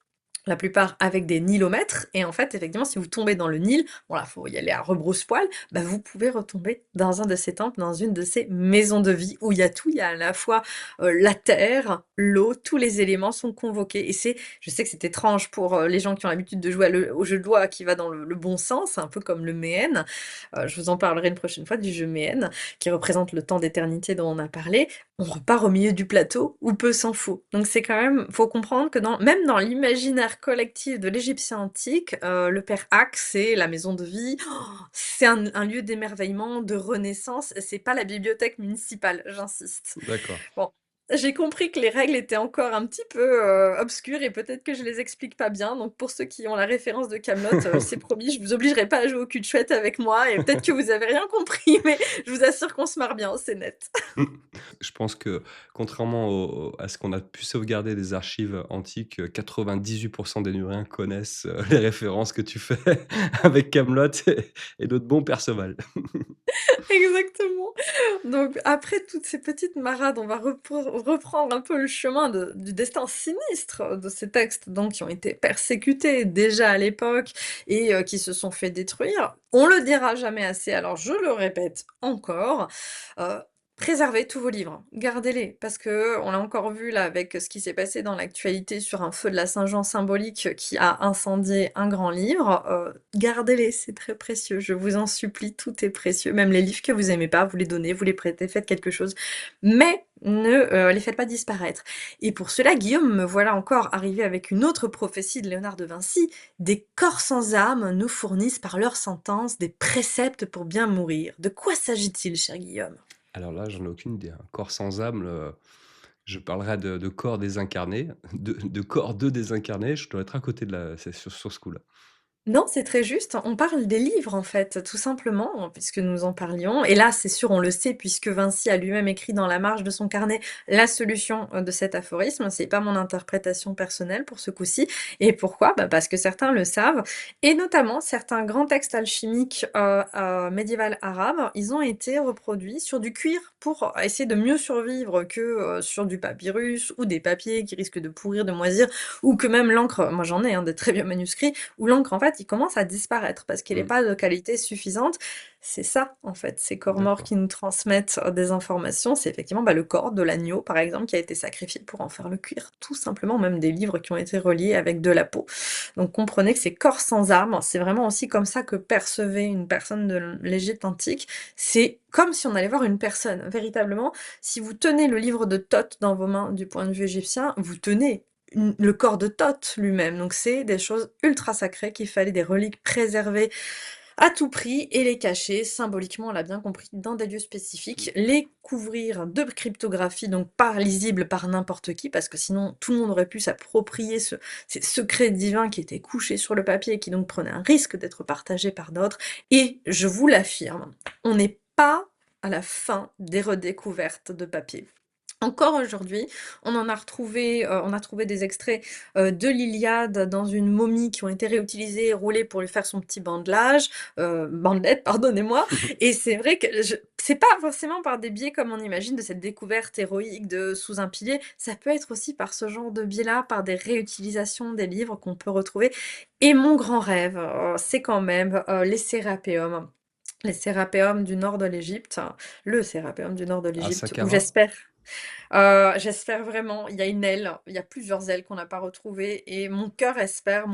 la plupart avec des nilomètres, et en fait, effectivement, si vous tombez dans le Nil, voilà, faut y aller à rebrousse-poil, bah, vous pouvez retomber dans un de ces temples, dans une de ces maisons de vie où il y a tout, il y a à la fois la terre, l'eau, tous les éléments sont convoqués. Et je sais que c'est étrange pour les gens qui ont l'habitude de jouer au jeu de loi qui va dans le bon sens, un peu comme le Méhen. Je vous en parlerai une prochaine fois du jeu Méhen, qui représente le temps d'éternité dont on a parlé. On repart au milieu du plateau où peu s'en faut. Donc c'est quand même, faut comprendre que même dans l'imaginaire l'imaginaire collectif de l'Égyptien antique, le père Hack, c'est la maison de vie, c'est un lieu d'émerveillement, de renaissance, c'est pas la bibliothèque municipale, j'insiste. D'accord. Bon, j'ai compris que les règles étaient encore un petit peu, obscures et peut-être que je les explique pas bien, donc pour ceux qui ont la référence de Kaamelott, c'est promis, je vous obligerai pas à jouer au cul de chouette avec moi et peut-être que vous avez rien compris, mais je vous assure qu'on se marre bien, c'est net. Je pense que contrairement à ce qu'on a pu sauvegarder des archives antiques, 98 des Nuriens connaissent, les références que tu fais avec Kaamelott et notre bon Perceval. Exactement. Donc après toutes ces petites marades, on va reprendre un peu le chemin du destin sinistre de ces textes donc qui ont été persécutés déjà à l'époque et qui se sont fait détruire. On le dira jamais assez, alors je le répète encore, heu, préservez tous vos livres, gardez-les parce qu'on l'a encore vu là avec ce qui s'est passé dans l'actualité sur un feu de la Saint-Jean symbolique qui a incendié un grand livre, gardez-les, c'est très précieux, je vous en supplie, tout est précieux. Même les livres que vous aimez pas, vous les donnez, vous les prêtez, faites quelque chose, mais ne, les faites pas disparaître. Et pour cela, Guillaume, me voilà encore arrivé avec une autre prophétie de Léonard de Vinci: «Des corps sans âme nous fournissent par leur sentence des préceptes pour bien mourir». De quoi s'agit-il, cher Guillaume? Alors là, j'en ai aucune idée, un corps sans âme, je parlerais de corps désincarnés, de corps de désincarnés, je dois être à côté de la c'est sur ce coup-là. Non, c'est très juste. On parle des livres, en fait, tout simplement, puisque nous en parlions. Et là, c'est sûr, on le sait, puisque Vinci a lui-même écrit dans la marge de son carnet la solution de cet aphorisme. C'est pas mon interprétation personnelle pour ce coup-ci. Et pourquoi? Bah, parce que certains le savent. Et notamment, certains grands textes alchimiques médiévals arabes, ils ont été reproduits sur du cuir pour essayer de mieux survivre que sur du papyrus ou des papiers qui risquent de pourrir, de moisir, ou que même l'encre, moi j'en ai hein, des très vieux manuscrits, où l'encre, en fait, il commence à disparaître parce qu'il est Mmh, pas de qualité suffisante. C'est ça, en fait, ces corps morts d'accord. qui nous transmettent, des informations. C'est effectivement, bah, le corps de l'agneau, par exemple, qui a été sacrifié pour en faire le cuir, tout simplement, même des livres qui ont été reliés avec de la peau. Donc comprenez que ces corps sans âme, c'est vraiment aussi comme ça que percevait une personne de l'Égypte antique. C'est comme si on allait voir une personne, véritablement. Si vous tenez le livre de Thoth dans vos mains du point de vue égyptien, vous tenez le corps de Thoth lui-même. Donc c'est des choses ultra sacrées qu'il fallait des reliques préservées à tout prix et les cacher symboliquement, on l'a bien compris, dans des lieux spécifiques, les couvrir de cryptographie, donc pas lisible par n'importe qui, parce que sinon tout le monde aurait pu s'approprier ces secrets divins qui étaient couchés sur le papier et qui donc prenaient un risque d'être partagés par d'autres. Et je vous l'affirme, on n'est pas à la fin des redécouvertes de papier. Encore aujourd'hui, on a trouvé des extraits, de l'Iliade dans une momie qui ont été réutilisés et roulés pour lui faire son petit bandelette, pardonnez-moi. Et c'est vrai que c'est pas forcément par des biais comme on imagine de cette découverte héroïque de sous un pilier, ça peut être aussi par ce genre de biais-là, par des réutilisations des livres qu'on peut retrouver. Et mon grand rêve, c'est quand même, les sérapéums. Les sérapéums du nord de l'Égypte, le sérapéum du nord de À l'Égypte où Saqqara? j'espère vraiment, il y a une aile, il y a plusieurs ailes qu'on n'a pas retrouvées et mon cœur espère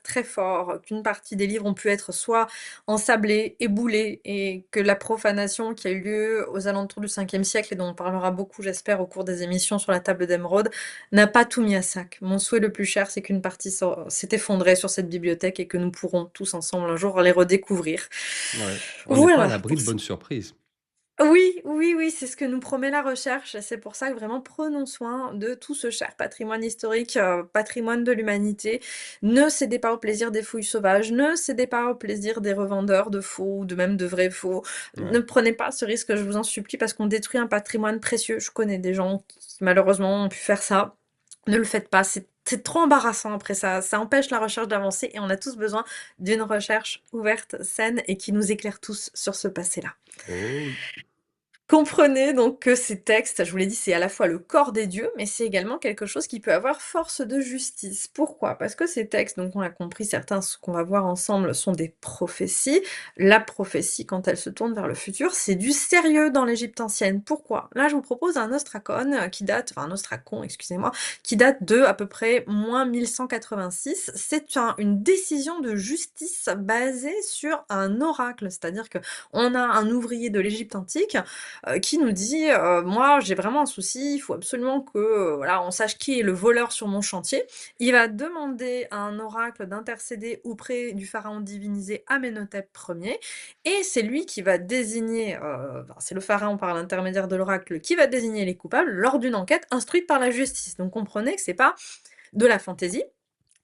très fort qu'une partie des livres ont pu être soit ensablés, éboulés et que la profanation qui a eu lieu aux alentours du 5e siècle et dont on parlera beaucoup, j'espère, au cours des émissions sur la table d'émeraude, n'a pas tout mis à sac. Mon souhait le plus cher, c'est qu'une partie s'est effondrée sur cette bibliothèque et que nous pourrons tous ensemble un jour les redécouvrir. Ouais, on n'est pas à Voilà, l'abri pour de bonnes surprises. oui, oui, oui, c'est ce que nous promet la recherche et c'est pour ça que vraiment prenons soin de tout ce cher patrimoine historique, patrimoine de l'humanité. Ne cédez pas au plaisir des fouilles sauvages, ne cédez pas au plaisir des revendeurs de faux ou de même de vrais faux. Ne Ouais. prenez pas ce risque, je vous en supplie, parce qu'on détruit un patrimoine précieux. Je connais des gens qui malheureusement ont pu faire ça. Ne le faites pas, c'est trop embarrassant après ça empêche la recherche d'avancer et on a tous besoin d'une recherche ouverte, saine et qui nous éclaire tous sur ce passé-là. Oh oui. Comprenez donc que ces textes, je vous l'ai dit, c'est à la fois le corps des dieux, mais c'est également quelque chose qui peut avoir force de justice. Pourquoi? Parce que ces textes, donc on l'a compris, certains, ce qu'on va voir ensemble, sont des prophéties. La prophétie, quand elle se tourne vers le futur, c'est du sérieux dans l'Égypte ancienne. Pourquoi? Là, je vous propose un ostracon qui date, enfin un ostracon, excusez-moi, qui date de à peu près moins 1186. C'est une décision de justice basée sur un oracle, c'est-à-dire que on a un ouvrier de l'Égypte antique qui nous dit, «Moi, j'ai vraiment un souci, il faut absolument que, voilà, on sache qui est le voleur sur mon chantier». Il va demander à un oracle d'intercéder auprès du pharaon divinisé Amenhotep Ier et c'est lui qui va désigner, c'est le pharaon par l'intermédiaire de l'oracle qui va désigner les coupables lors d'une enquête instruite par la justice. Donc comprenez que c'est pas de la fantaisie.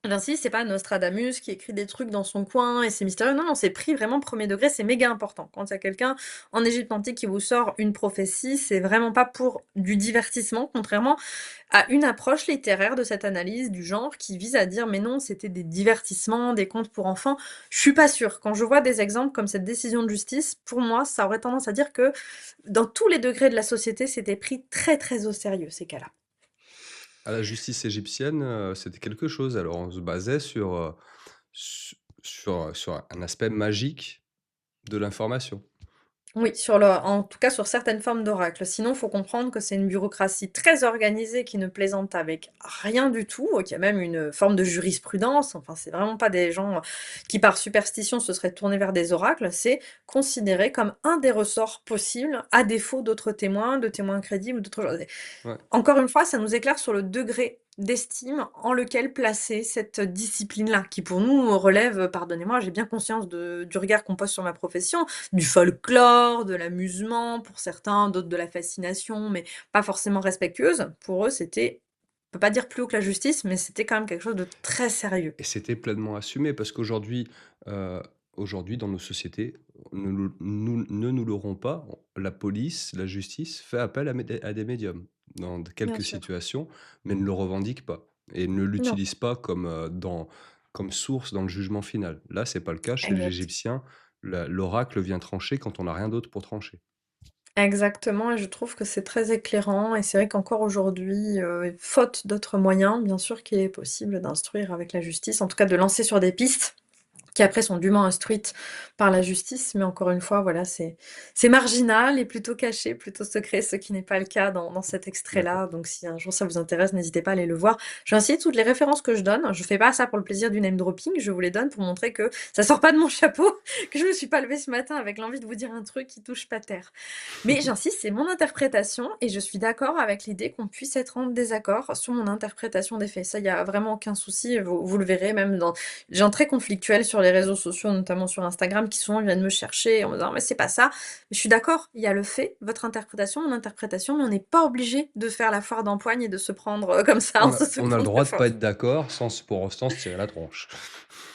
J'insiste, c'est pas Nostradamus qui écrit des trucs dans son coin et c'est mystérieux. Non, non, c'est pris vraiment premier degré, c'est méga important. Quand il y a quelqu'un en Égypte antique qui vous sort une prophétie, c'est vraiment pas pour du divertissement, contrairement à une approche littéraire de cette analyse du genre qui vise à dire mais non, c'était des divertissements, des contes pour enfants. Je suis pas sûre. Quand je vois des exemples comme cette décision de justice, pour moi, ça aurait tendance à dire que dans tous les degrés de la société, c'était pris très très au sérieux ces cas-là. À la justice égyptienne, c'était quelque chose. Alors on se basait sur un aspect magique de l'information. Oui, en tout cas sur certaines formes d'oracles. Sinon, il faut comprendre que c'est une bureaucratie très organisée qui ne plaisante avec rien du tout, qui a même une forme de jurisprudence. Enfin, c'est vraiment pas des gens qui, par superstition, se seraient tournés vers des oracles. C'est considéré comme un des ressorts possibles, à défaut d'autres témoins, de témoins crédibles, d'autres choses. Ouais. Encore une fois, ça nous éclaire sur le degré d'estime en lequel placer cette discipline-là, qui pour nous relève, pardonnez-moi, j'ai bien conscience du regard qu'on pose sur ma profession, du folklore, de l'amusement pour certains, d'autres de la fascination, mais pas forcément respectueuse. Pour eux, c'était, on peut pas dire plus haut que la justice, mais c'était quand même quelque chose de très sérieux. Et c'était pleinement assumé parce qu'aujourd'hui, heu, aujourd'hui dans nos sociétés, ne nous l'aurons pas, la police, la justice fait appel à des médiums dans Bien quelques sûr. situations, mais ne le revendique pas et ne Non, l'utilise pas comme source dans le jugement final. Là, c'est pas le cas chez les exact. Égyptiens, l'oracle vient trancher quand on n'a rien d'autre pour trancher. Exactement et je trouve que c'est très éclairant et c'est vrai qu'encore aujourd'hui, faute d'autres moyens, bien sûr qu'il est possible d'instruire avec la justice, en tout cas de lancer sur des pistes qui après sont dûment instruites par la justice, mais encore une fois, voilà, c'est marginal et plutôt caché, plutôt secret, ce qui n'est pas le cas dans cet D'accord. extrait-là. Donc si un jour ça vous intéresse, n'hésitez pas à aller le voir. J'insiste, toutes les références que je donne, je fais pas ça pour le plaisir du name dropping, je vous les donne pour montrer que ça sort pas de mon chapeau, que je me suis pas levée ce matin avec l'envie de vous dire un truc qui touche pas terre. Mais j'insiste, c'est mon interprétation et je suis d'accord avec l'idée qu'on puisse être en désaccord sur mon interprétation des faits. Ça, il y a vraiment aucun souci, vous le verrez même dans les gens très conflictuels sur les réseaux sociaux, notamment sur Instagram, qui souvent viennent me chercher en me disant: «Mais c'est pas ça». Je suis d'accord, il y a le fait, votre interprétation, mon interprétation, mais on n'est pas obligé de faire la foire d'empoigne et de se prendre, comme ça en se On a le secouant très droit de pas fort. être d'accord pour autant se tirer la tronche.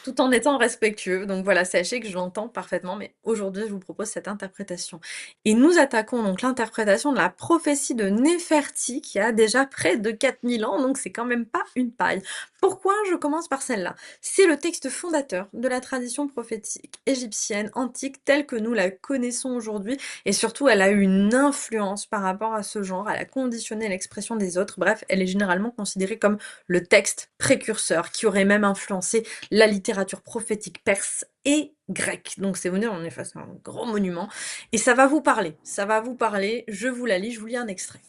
Tout en étant respectueux. Donc voilà, sachez que je l'entends parfaitement, mais aujourd'hui, je vous propose cette interprétation. Et nous attaquons donc l'interprétation de la prophétie de Néferti, qui a déjà près de 4000 ans, donc c'est quand même pas une paille. Pourquoi je commence par celle-là? C'est le texte fondateur de la tradition prophétique égyptienne antique telle que nous la connaissons aujourd'hui, et surtout, elle a eu une influence par rapport à ce genre, elle a conditionné l'expression des autres, bref, elle est généralement considérée comme le texte précurseur, qui aurait même influencé la littérature prophétique perse et grecque. Donc c'est venu, on est face à un gros monument. Et ça va vous parler, je vous la lis, je vous lis un extrait.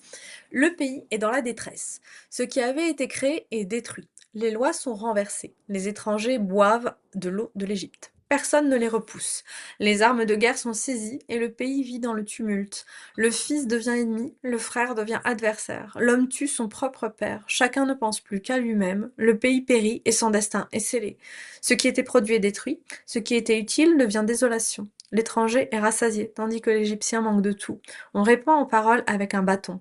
Le pays est dans la détresse. Ce qui avait été créé est détruit. Les lois sont renversées. Les étrangers boivent de l'eau de l'Égypte. Personne ne les repousse. Les armes de guerre sont saisies et le pays vit dans le tumulte. Le fils devient ennemi, le frère devient adversaire. L'homme tue son propre père. Chacun ne pense plus qu'à lui-même. Le pays périt et son destin est scellé. Ce qui était produit est détruit. Ce qui était utile devient désolation. L'étranger est rassasié, tandis que l'Égyptien manque de tout. On répond en paroles avec un bâton.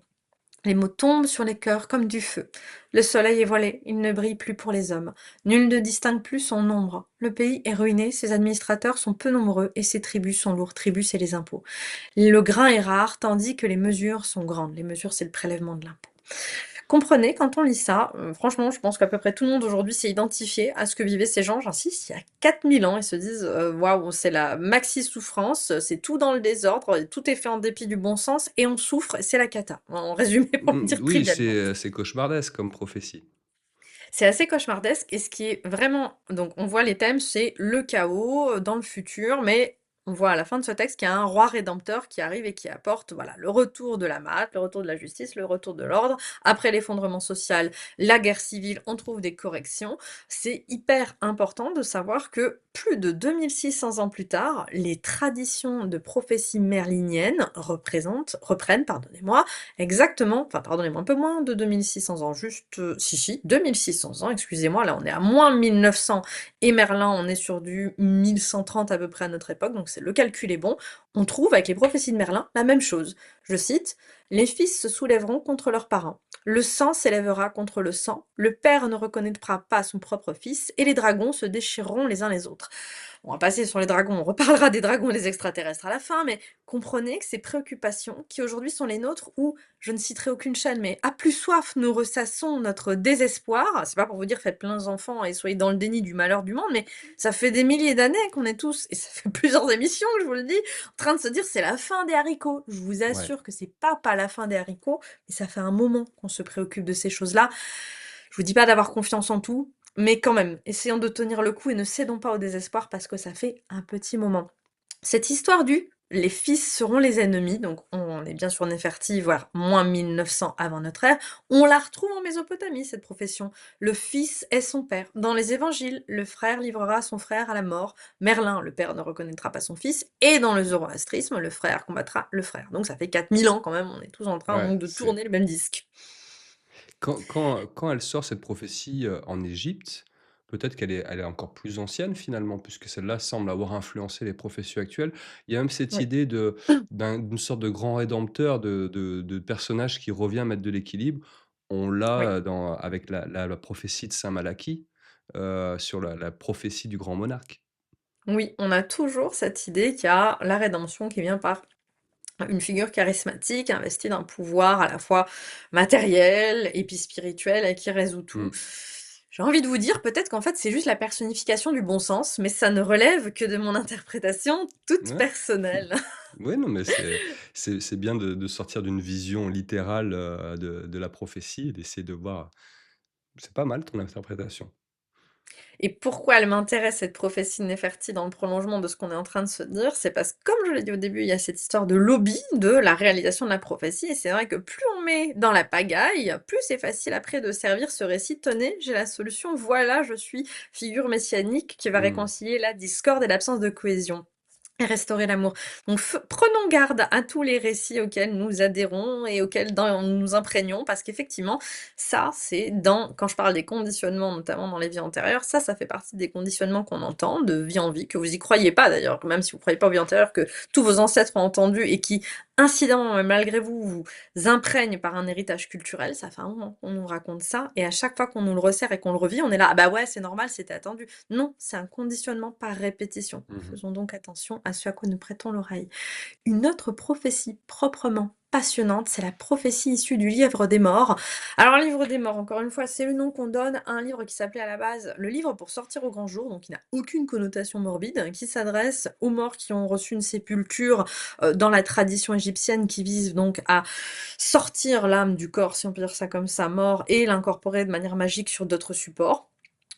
Les mots tombent sur les cœurs comme du feu. Le soleil est voilé, il ne brille plus pour les hommes. Nul ne distingue plus son ombre. Le pays est ruiné, ses administrateurs sont peu nombreux et ses tribus sont lourds. Tribus, c'est les impôts. Le grain est rare, tandis que les mesures sont grandes. Les mesures, c'est le prélèvement de l'impôt. Comprenez, quand on lit ça, franchement, je pense qu'à peu près tout le monde aujourd'hui s'est identifié à ce que vivaient ces gens, j'insiste, il y a 4000 ans et se disent, «Waouh, c'est la maxi souffrance, c'est tout dans le désordre et tout est fait en dépit du bon sens et on souffre et c'est la cata». En résumé, pour le dire Oui, trivialement. c'est cauchemardesque comme prophétie. C'est assez cauchemardesque et ce qui est vraiment donc on voit les thèmes, c'est le chaos, dans le futur, mais on voit à la fin de ce texte qu'il y a un roi rédempteur qui arrive et qui apporte, voilà, le retour de la maths, le retour de la justice, le retour de l'ordre. Après l'effondrement social, la guerre civile, on trouve des corrections. C'est hyper important de savoir que plus de 2600 ans plus tard, les traditions de prophétie merlinienne reprennent, pardonnez-moi, exactement, enfin pardonnez-moi, un peu moins de 2600 ans, juste, si, 2600 ans, excusez-moi, là on est à moins 1900 et Merlin, on est sur du 1130 à peu près à notre époque, donc le calcul est bon. On trouve avec les prophéties de Merlin la même chose. Je cite: «Les fils se soulèveront contre leurs parents. Le sang s'élèvera contre le sang. Le père ne reconnaîtra pas son propre fils, et les dragons se déchireront les uns les autres.» On va passer sur les dragons, on reparlera des dragons et des extraterrestres à la fin, mais comprenez que ces préoccupations, qui aujourd'hui sont les nôtres, où, je ne citerai aucune chaîne, mais à plus soif, nous ressassons notre désespoir. C'est pas pour vous dire faites plein d'enfants et soyez dans le déni du malheur du monde, mais ça fait des milliers d'années qu'on est tous, et ça fait plusieurs émissions, je vous le dis, en train de se dire c'est la fin des haricots. Je vous Ouais. assure que c'est pas la fin des haricots, mais ça fait un moment qu'on se préoccupe de ces choses-là. Je vous dis pas d'avoir confiance en tout, mais quand même, essayons de tenir le coup et ne cédons pas au désespoir parce que ça fait un petit moment. Cette histoire du «les fils seront les ennemis», donc on est bien sur Néferti, voire moins 1900 avant notre ère, on la retrouve en Mésopotamie, cette profession. Le fils est son père. Dans les évangiles, le frère livrera son frère à la mort. Merlin, le père ne reconnaîtra pas son fils. Et dans le zoroastrisme, le frère combattra le frère. Donc ça fait 4000 ans quand même, on est tous en train Ouais, donc de c'est tourner le même disque. quand elle sort cette prophétie, en Égypte, peut-être elle est encore plus ancienne finalement, puisque celle-là semble avoir influencé les prophéties actuelles. Il y a même cette Oui. idée d'une sorte de grand rédempteur, de personnage qui revient mettre de l'équilibre. On Oui. l'a, avec la prophétie de Saint Malachie, sur la prophétie du grand monarque. Oui, on a toujours cette idée qu'il y a la rédemption qui vient par une figure charismatique, investie d'un pouvoir à la fois matériel et puis spirituel et qui résout tout. Mmh. J'ai envie de vous dire peut-être qu'en fait c'est juste la personnification du bon sens, mais ça ne relève que de mon interprétation toute Ouais. personnelle. Ouais, non, mais c'est bien de sortir d'une vision littérale, de la prophétie et d'essayer de voir. C'est pas mal ton interprétation. Et pourquoi elle m'intéresse cette prophétie de Néferti dans le prolongement de ce qu'on est en train de se dire? C'est parce que, comme je l'ai dit au début, il y a cette histoire de lobby de la réalisation de la prophétie et c'est vrai que plus on met dans la pagaille, plus c'est facile après de servir ce récit: «Tenez, j'ai la solution, voilà, je suis figure messianique qui va Mmh. réconcilier la discorde et l'absence de cohésion». Et restaurer l'amour. Donc prenons garde à tous les récits auxquels nous adhérons et auxquels nous nous imprégnons, parce qu'effectivement, ça, c'est dans, quand je parle des conditionnements, notamment dans les vies antérieures, ça fait partie des conditionnements qu'on entend, de vie en vie, que vous y croyez pas d'ailleurs, même si vous croyez pas aux vies antérieures, que tous vos ancêtres ont entendu et qui, incidemment, mais malgré vous, vous imprègnent par un héritage culturel. Ça fait un moment qu'on nous raconte ça, et à chaque fois qu'on nous le resserre et qu'on le revit, on est là, ah bah ouais, c'est normal, c'était attendu. Non, c'est un conditionnement par répétition. Mmh. Faisons donc attention à ce à quoi nous prêtons l'oreille. Une autre prophétie proprement passionnante, c'est la prophétie issue du Livre des Morts. Alors, le Livre des Morts, encore une fois, c'est le nom qu'on donne à un livre qui s'appelait à la base le livre pour sortir au grand jour, donc qui n'a aucune connotation morbide, qui s'adresse aux morts qui ont reçu une sépulture dans la tradition égyptienne, qui vise donc à sortir l'âme du corps, si on peut dire ça comme ça, mort, et l'incorporer de manière magique sur d'autres supports.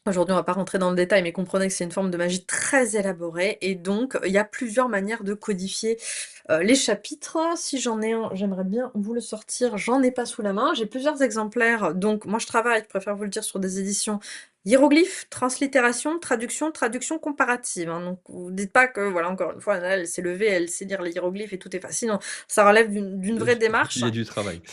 Aujourd'hui, on va pas rentrer dans le détail, mais comprenez que c'est une forme de magie très élaborée et donc il y a plusieurs manières de codifier, les chapitres. Si j'en ai un, j'aimerais bien vous le sortir, j'en ai pas sous la main. J'ai plusieurs exemplaires, donc moi je travaille, je préfère vous le dire, sur des éditions hiéroglyphes, translittération, traduction, traduction comparative, hein, donc vous dites pas que, voilà, encore une fois, elle s'est levée, elle sait lire les hiéroglyphes et tout est facile, non, ça relève d'une Il y a vraie du démarche. il y a du travail.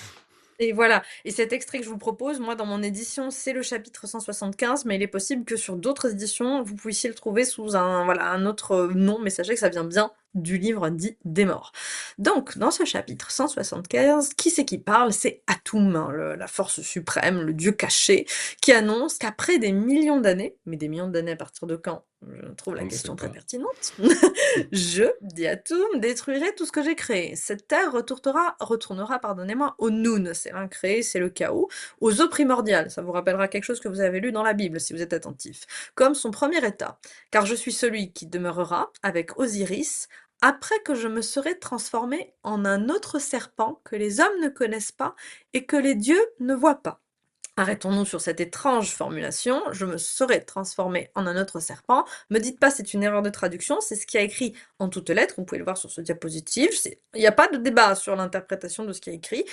Et voilà, et cet extrait que je vous propose, moi, dans mon édition, c'est le chapitre 175, mais il est possible que sur d'autres éditions, vous puissiez le trouver sous un, voilà, un autre, nom, mais sachez que ça vient bien du livre dit des morts. Donc, dans ce chapitre 175, qui c'est qui parle? C'est Atum, hein, la force suprême, le dieu caché, qui annonce qu'après des millions d'années, mais des millions d'années à partir de quand? Je trouve la On ne sait question très pas. pertinente. Je, dit Atum, détruirai tout ce que j'ai créé. Cette terre retournera, pardonnez-moi, au Noun, c'est l'incréé, c'est le chaos, aux eaux primordiales, ça vous rappellera quelque chose que vous avez lu dans la Bible si vous êtes attentif, comme son premier état, car je suis celui qui demeurera avec Osiris, après que je me serai transformé en un autre serpent que les hommes ne connaissent pas et que les dieux ne voient pas. Arrêtons-nous sur cette étrange formulation. Je me serais transformé en un autre serpent. Me dites pas c'est une erreur de traduction, c'est ce qui a écrit en toutes lettres. Vous pouvez le voir sur ce diapositive. Il n'y a pas de débat sur l'interprétation de ce qui est écrit.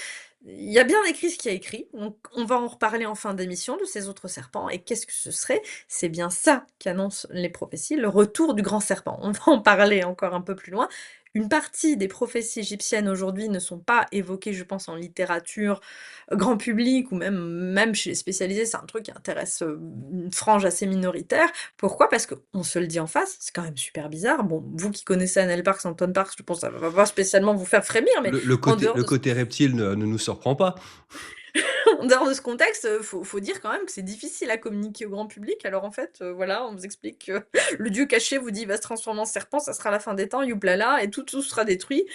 Il y a bien écrit ce qui a écrit. Donc on va en reparler en fin d'émission de ces autres serpents. Et qu'est-ce que ce serait? C'est bien ça qu'annoncent les prophéties, le retour du grand serpent. On va en parler encore un peu plus loin. Une partie des prophéties égyptiennes aujourd'hui ne sont pas évoquées, je pense, en littérature grand public ou même chez les spécialisés, c'est un truc qui intéresse, une frange assez minoritaire. Pourquoi? Parce qu'on se le dit en face, c'est quand même super bizarre. Bon, vous qui connaissez Annelle Parks, Anton Parks, je pense que ça va pas spécialement vous faire frémir, mais Le en côté dehors le de ce côté reptile ne nous surprend pas. en dehors de ce contexte, faut dire quand même que c'est difficile à communiquer au grand public. Alors en fait, voilà, on vous explique que le dieu caché vous dit: «Il va se transformer en serpent, ça sera la fin des temps, youplala et tout sera détruit».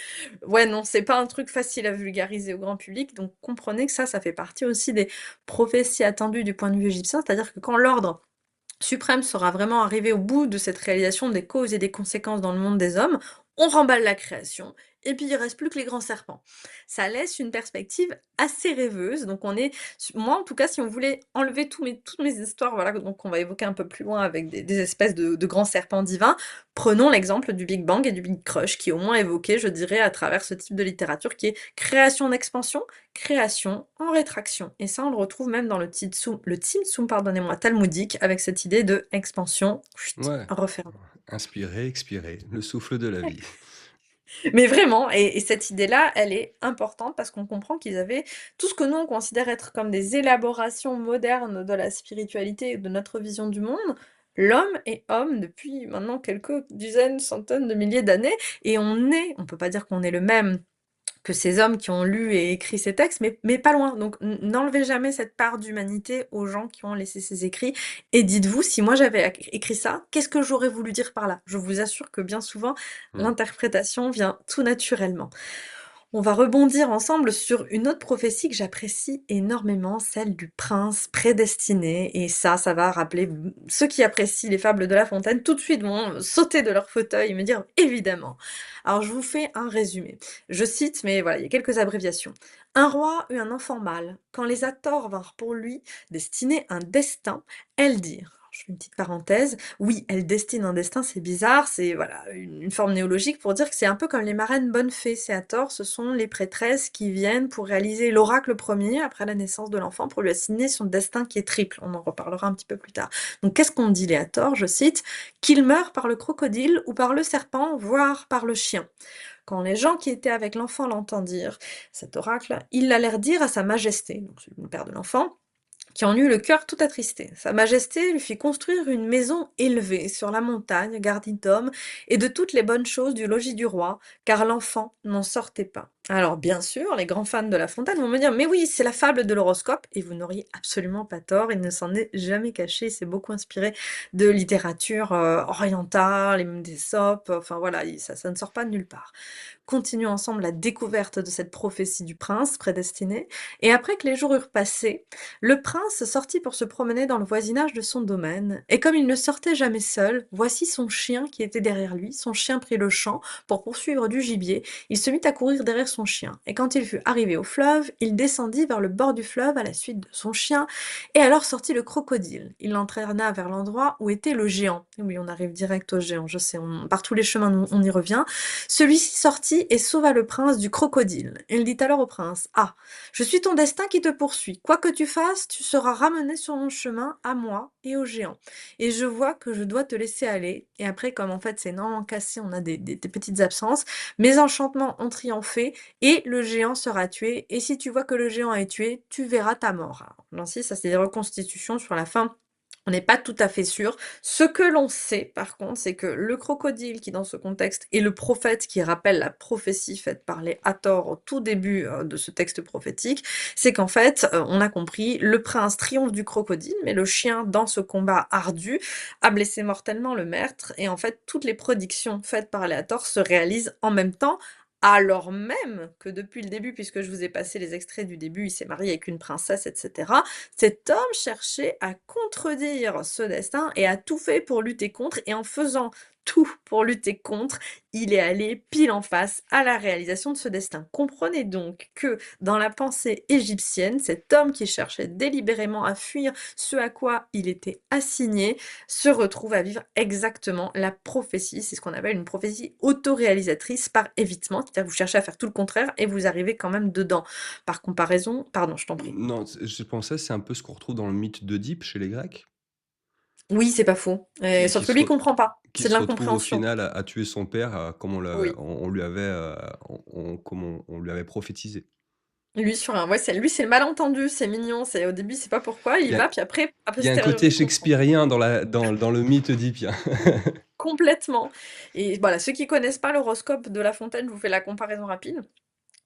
Ouais, non, c'est pas un truc facile à vulgariser au grand public, donc comprenez que ça fait partie aussi des prophéties attendues du point de vue égyptien. C'est-à-dire que quand l'ordre suprême sera vraiment arrivé au bout de cette réalisation des causes et des conséquences dans le monde des hommes, on remballe la création, et puis il reste plus que les grands serpents. Ça laisse une perspective assez rêveuse, donc on est, moi en tout cas, si on voulait enlever toutes mes histoires, voilà, donc on va évoquer un peu plus loin avec des espèces de grands serpents divins, prenons l'exemple du Big Bang et du Big Crush, qui est au moins évoqué, je dirais, à travers ce type de littérature, qui est création en expansion, création en rétraction. Et ça, on le retrouve même dans le Tzimtzum, pardonnez-moi, talmudique, avec cette idée de expansion, chut, Ouais, referme. inspirer, expirer, le souffle de la vie. Mais vraiment, et cette idée-là, elle est importante parce qu'on comprend qu'ils avaient tout ce que nous, on considère être comme des élaborations modernes de la spiritualité et de notre vision du monde. L'homme est homme depuis maintenant quelques dizaines, centaines de milliers d'années, et on peut pas dire qu'on est le même que ces hommes qui ont lu et écrit ces textes, mais pas loin. Donc n'enlevez jamais cette part d'humanité aux gens qui ont laissé ces écrits, et dites-vous, si moi j'avais écrit ça, qu'est-ce que j'aurais voulu dire par là? Je vous assure que bien souvent, Mmh. l'interprétation vient tout naturellement. On va rebondir ensemble sur une autre prophétie que j'apprécie énormément, celle du prince prédestiné. Et ça va rappeler ceux qui apprécient les fables de La Fontaine, tout de suite vont sauter de leur fauteuil et me dire évidemment. Alors je vous fais un résumé. Je cite, mais voilà, il y a quelques abréviations. Un roi eut un enfant mâle. Quand les Hathors vinrent pour lui destiner un destin, elles dirent. Alors, je fais une petite parenthèse. Oui, elle destine un destin, c'est bizarre, c'est voilà une forme néologique pour dire que c'est un peu comme les marraines bonnes fées, c'est à tort, ce sont les prêtresses qui viennent pour réaliser l'oracle premier après la naissance de l'enfant pour lui assigner son destin qui est triple. On en reparlera un petit peu plus tard. Donc qu'est-ce qu'on dit les Hathors? Je cite, qu'il meurt par le crocodile ou par le serpent, voire par le chien. Quand les gens qui étaient avec l'enfant l'entendirent, cet oracle, ils l'allèrent dire à sa majesté, donc c'est le père de l'enfant, qui en eut le cœur tout attristé. Sa Majesté lui fit construire une maison élevée sur la montagne, gardie d'hommes et de toutes les bonnes choses du logis du roi, car l'enfant n'en sortait pas. Alors bien sûr, les grands fans de La Fontaine vont me dire, mais oui, c'est la fable de l'horoscope, et vous n'auriez absolument pas tort, il ne s'en est jamais caché, c'est beaucoup inspiré de littérature orientale, et même d'Ésope, enfin voilà, ça ne sort pas de nulle part. Continuons ensemble la découverte de cette prophétie du prince prédestiné, et après que les jours eurent passé, le prince sortit pour se promener dans le voisinage de son domaine, et comme il ne sortait jamais seul, voici son chien qui était derrière lui. Son chien prit le champ pour poursuivre du gibier. Il se mit à courir derrière son chien, et quand il fut arrivé au fleuve, il descendit vers le bord du fleuve à la suite de son chien, et alors sortit le crocodile. Il l'entraîna vers l'endroit où était le géant. Et oui, on arrive direct au géant, je sais, par tous les chemins on y revient. Celui-ci sortit et sauva le prince du crocodile. Il dit alors au prince, ah, je suis ton destin qui te poursuit. Quoi que tu fasses, tu seras ramené sur mon chemin, à moi et au géant. Et je vois que je dois te laisser aller. Et après, comme en fait c'est énormément cassé, on a des petites absences. Mes enchantements ont triomphé et le géant sera tué. Et si tu vois que le géant est tué, tu verras ta mort. Alors, Nancy, ça c'est des reconstitutions sur la fin. On n'est pas tout à fait sûr. Ce que l'on sait, par contre, c'est que le crocodile, qui dans ce contexte est le prophète qui rappelle la prophétie faite par les Hathors au tout début de ce texte prophétique, c'est qu'en fait, on a compris, le prince triomphe du crocodile, mais le chien, dans ce combat ardu, a blessé mortellement le maître, et en fait, toutes les prédictions faites par les Hathors se réalisent en même temps, alors même que depuis le début, puisque je vous ai passé les extraits du début, il s'est marié avec une princesse, etc., cet homme cherchait à contredire ce destin et a tout fait pour lutter contre, et en faisant tout pour lutter contre, il est allé pile en face à la réalisation de ce destin. Comprenez donc que dans la pensée égyptienne, cet homme qui cherchait délibérément à fuir ce à quoi il était assigné se retrouve à vivre exactement la prophétie. C'est ce qu'on appelle une prophétie autoréalisatrice par évitement, c'est-à-dire que vous cherchez à faire tout le contraire et vous arrivez quand même dedans. Par comparaison, pardon, je t'en prie. Non, je pensais, c'est un peu ce qu'on retrouve dans le mythe d'Oedipe chez les Grecs, Oui, c'est pas faux, qui sauf qui que se lui, il re comprend pas. qui C'est de se retrouve au l'incompréhension. final à tuer son père, comme Oui. on lui avait, comme on lui avait prophétisé. Lui sur un ouais, c'est le malentendu, c'est mignon, c'est au début, il sait pas pourquoi, il Il y a va, puis après, a il y a un posteriori, côté il comprend. shakespearien dans le mythe oedipien. Complètement et voilà, ceux qui connaissent pas l'horoscope de La Fontaine, je vous fais la comparaison rapide.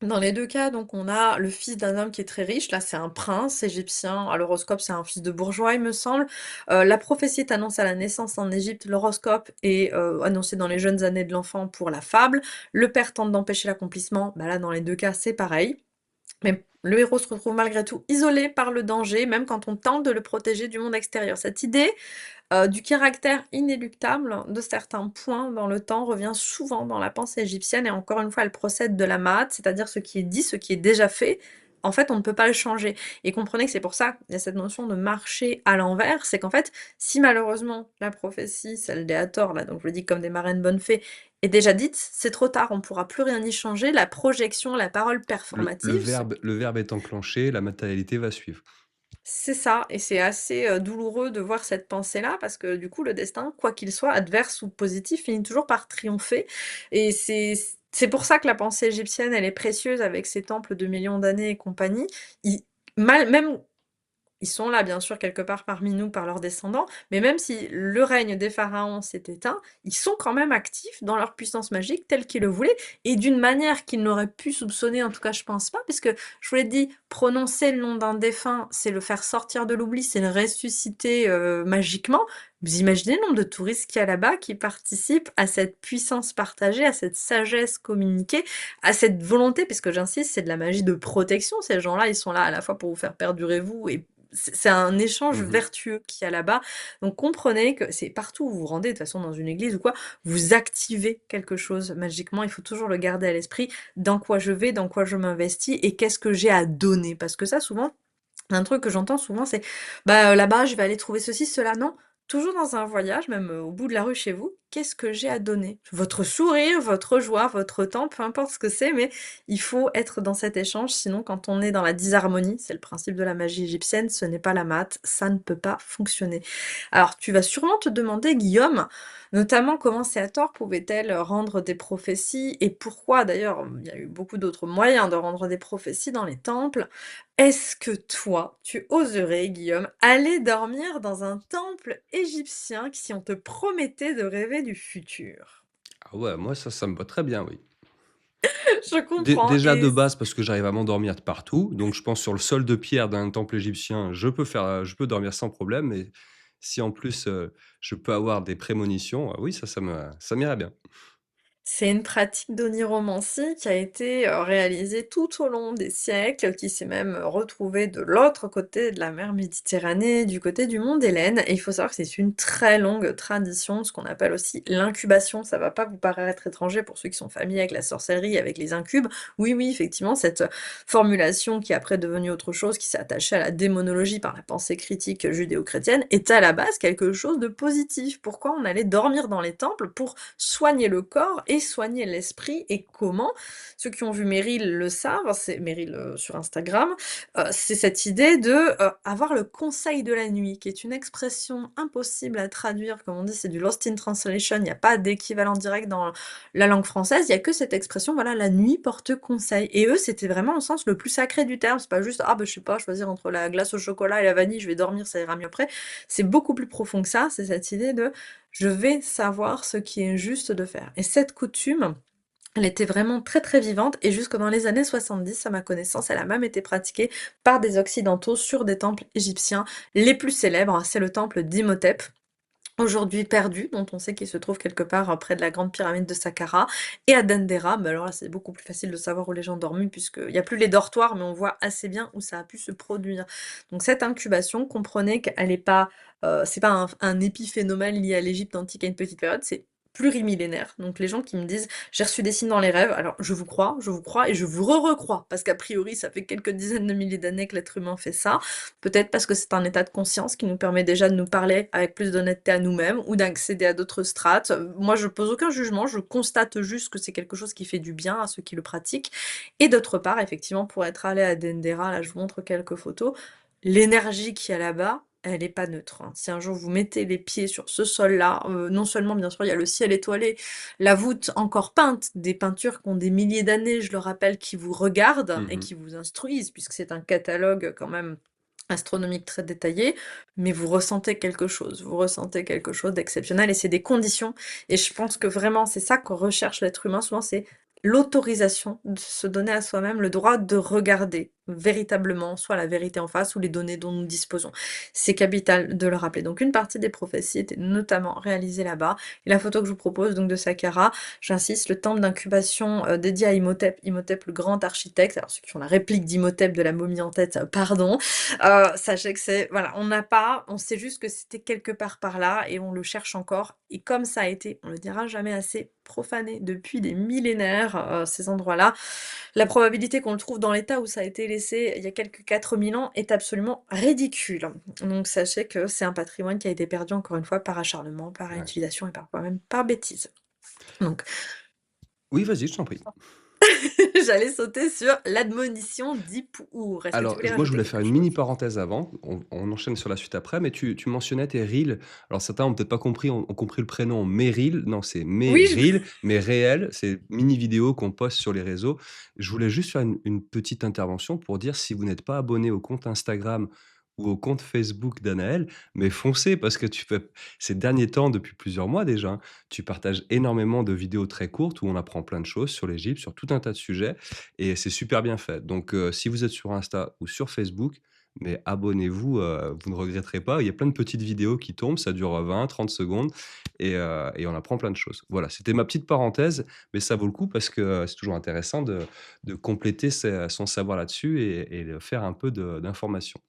Dans les 2 cas, donc on a le fils d'un homme qui est très riche, là c'est un prince égyptien, à l'horoscope c'est un fils de bourgeois il me semble. La prophétie est annoncée à la naissance en Égypte, l'horoscope est, annoncé dans les jeunes années de l'enfant pour la fable. Le père tente d'empêcher l'accomplissement, bah là dans les 2 cas c'est pareil. Mais le héros se retrouve malgré tout isolé par le danger, même quand on tente de le protéger du monde extérieur. Cette idée, du caractère inéluctable de certains points dans le temps revient souvent dans la pensée égyptienne et encore une fois, elle procède de la Ma'at, c'est-à-dire ce qui est dit, ce qui est déjà fait, en fait, on ne peut pas le changer et comprenez que c'est pour ça qu'il y a cette notion de marcher à l'envers, c'est qu'en fait, si malheureusement la prophétie, celle des Hathor là, donc je le dis comme des marraines bonnes fées, est déjà dite, c'est trop tard, on ne pourra plus rien y changer, la projection, la parole performative, Le verbe est enclenché, la matérialité va suivre. c'est ça et c'est assez, douloureux de voir cette pensée-là parce que du coup le destin, quoi qu'il soit, adverse ou positif, finit toujours par triompher et c'est pour ça que la pensée égyptienne, elle est précieuse avec ses temples de millions d'années et compagnie. Ils même ils sont là, bien sûr, quelque part parmi nous par leurs descendants, mais même si le règne des pharaons s'est éteint, ils sont quand même actifs dans leur puissance magique telle qu'ils le voulaient et d'une manière qu'ils n'auraient pu soupçonner, en tout cas je pense pas, puisque je vous l'ai dit, prononcer le nom d'un défunt, c'est le faire sortir de l'oubli, c'est le ressusciter magiquement. Vous imaginez le nombre de touristes qu'il y a là-bas qui participent à cette puissance partagée, à cette sagesse communiquée, à cette volonté, parce que j'insiste, c'est de la magie de protection. Ces gens-là, ils sont là à la fois pour vous faire perdurer vous et c'est un échange Mmh. vertueux qu'il y a là-bas. Donc comprenez que c'est partout où vous vous rendez, de toute façon dans une église ou quoi, vous activez quelque chose magiquement. Il faut toujours le garder à l'esprit. Dans quoi je vais, dans quoi je m'investis et qu'est-ce que j'ai à donner. Parce que ça, souvent, un truc que j'entends souvent, c'est: «Bah, là-bas, je vais aller trouver ceci, cela». Non, toujours dans un voyage, même, au bout de la rue chez vous, qu'est-ce que j'ai à donner? Votre sourire, votre joie, votre temps, peu importe ce que c'est, mais il faut être dans cet échange, sinon quand on est dans la disharmonie, c'est le principe de la magie égyptienne, ce n'est pas la maths, ça ne peut pas fonctionner. Alors, tu vas sûrement te demander, Guillaume, notamment comment Céator pouvait-elle rendre des prophéties et pourquoi d'ailleurs, il y a eu beaucoup d'autres moyens de rendre des prophéties dans les temples. Est-ce que toi, tu oserais, Guillaume, aller dormir dans un temple égyptien si on te promettait de rêver du futur? Ah ouais, moi ça me va très bien, oui. Je comprends Déjà de et base parce que j'arrive à m'endormir de partout, donc je pense sur le sol de pierre d'un temple égyptien, je peux dormir sans problème et si en plus, je peux avoir des prémonitions, oui ça m'irait bien. c'est une pratique d'oniromancie qui a été, réalisée tout au long des siècles, qui s'est même retrouvée de l'autre côté de la mer Méditerranée, du côté du mont d'Hélène et il faut savoir que c'est une très longue tradition, ce qu'on appelle aussi l'incubation. Ça va pas vous paraître étranger pour ceux qui sont familiers avec la sorcellerie, avec les incubes. Oui, oui, effectivement, cette formulation qui est après devenue autre chose, qui s'est attachée à la démonologie par la pensée critique judéo-chrétienne, est à la base quelque chose de positif. Pourquoi on allait dormir dans les temples? Pour soigner le corps et soigner l'esprit et comment? Ceux qui ont vu Meryl le savent, c'est Meryl, sur Instagram, c'est cette idée de, avoir le conseil de la nuit, qui est une expression impossible à traduire. Comme on dit, c'est du lost in translation, il n'y a pas d'équivalent direct dans la langue française, il y a que cette expression, voilà: «La nuit porte conseil» et eux, c'était vraiment au sens le plus sacré du terme. C'est pas juste: «Ah bah, je sais pas, choisir entre la glace au chocolat et la vanille, je vais dormir, ça ira mieux après». C'est beaucoup plus profond que ça, c'est cette idée de: «Je vais savoir ce qui est juste de faire» et cette coutume, elle était vraiment très, très vivante et jusque dans les années 70, à ma connaissance, elle a même été pratiquée par des occidentaux sur des temples égyptiens. Les plus célèbres, c'est le temple d'Imhotep, aujourd'hui perdu, dont on sait qu'il se trouve quelque part, près de la grande pyramide de Saqqara et à Dendera, mais alors là, c'est beaucoup plus facile de savoir où les gens dorment puisqu'il y a plus les dortoirs, mais on voit assez bien où ça a pu se produire. Donc cette incubation, comprenez qu'elle est pas, c'est pas un épiphénomène lié à l'Égypte antique à une petite période, c'est plurimillénaire. Donc les gens qui me disent: «J'ai reçu des signes dans les rêves», alors je vous crois et je vous recrois parce qu'a priori, ça fait quelques dizaines de milliers d'années que l'être humain fait ça. Peut-être parce que c'est un état de conscience qui nous permet déjà de nous parler avec plus d'honnêteté à nous-mêmes ou d'accéder à d'autres strates. Moi, je pose aucun jugement, je constate juste que c'est quelque chose qui fait du bien à ceux qui le pratiquent et d'autre part, effectivement, pour être allée à Dendera, là, je vous montre quelques photos, l'énergie qu'il y a là-bas, elle est pas neutre, hein. Si un jour vous mettez les pieds sur ce sol-là, non seulement, bien sûr, il y a le ciel étoilé, la voûte encore peinte, des peintures qui ont des milliers d'années, je le rappelle, qui vous regardent et Mmh. qui vous instruisent puisque c'est un catalogue quand même astronomique très détaillé, mais vous ressentez quelque chose d'exceptionnel et c'est des conditions et je pense que vraiment c'est ça que recherche l'être humain souvent, c'est l'autorisation de se donner à soi-même le droit de regarder véritablement soit la vérité en face ou les données dont nous disposons. C'est capital de le rappeler. Donc une partie des prophéties était notamment réalisée là-bas et la photo que je vous propose donc de Saqqara, j'insiste, le temple d'incubation, dédié à Imhotep, Imhotep le grand architecte. Alors ceux qui ont la réplique d'Imhotep de la momie en tête, pardon. Sachez que c'est voilà, on sait juste que c'était quelque part par là et on le cherche encore et comme ça a été, on le dira jamais assez, profané depuis des millénaires, ces endroits-là, la probabilité qu'on le trouve dans l'état où ça a été laissé il y a quelques 4000 ans est absolument ridicule. Donc sachez que c'est un patrimoine qui a été perdu encore une fois par acharnement, par Ouais. inutilisation et parfois même par bêtise. Donc Oui, vas-y, je t'en prie. j'allais sauter sur l'admonition d'Ipour. Est-ce que tu Alors, voulais moi, je rajouter voulais faire quelque une chose? mini parenthèse avant. On enchaîne sur la suite après, mais tu mentionnais tes reels. Alors, certains ont peut-être pas compris, ont compris le prénom Meryl. Non, c'est Oui, je Meryl, mais réel. C'est mini vidéo qu'on poste sur les réseaux. Je voulais juste faire une petite intervention pour dire si vous n'êtes pas abonné au compte Instagram ou au compte Facebook d'Anaël, mais foncez parce que tu fais ces derniers temps, depuis plusieurs mois déjà, hein, tu partages énormément de vidéos très courtes où on apprend plein de choses sur l'Égypte, sur tout un tas de sujets et c'est super bien fait. Donc, si vous êtes sur Insta ou sur Facebook, mais abonnez-vous, vous ne regretterez pas. Il y a plein de petites vidéos qui tombent, ça dure 20-30 secondes et on apprend plein de choses. Voilà, c'était ma petite parenthèse, mais ça vaut le coup parce que, c'est toujours intéressant de compléter son savoir là-dessus et de faire un peu d'information.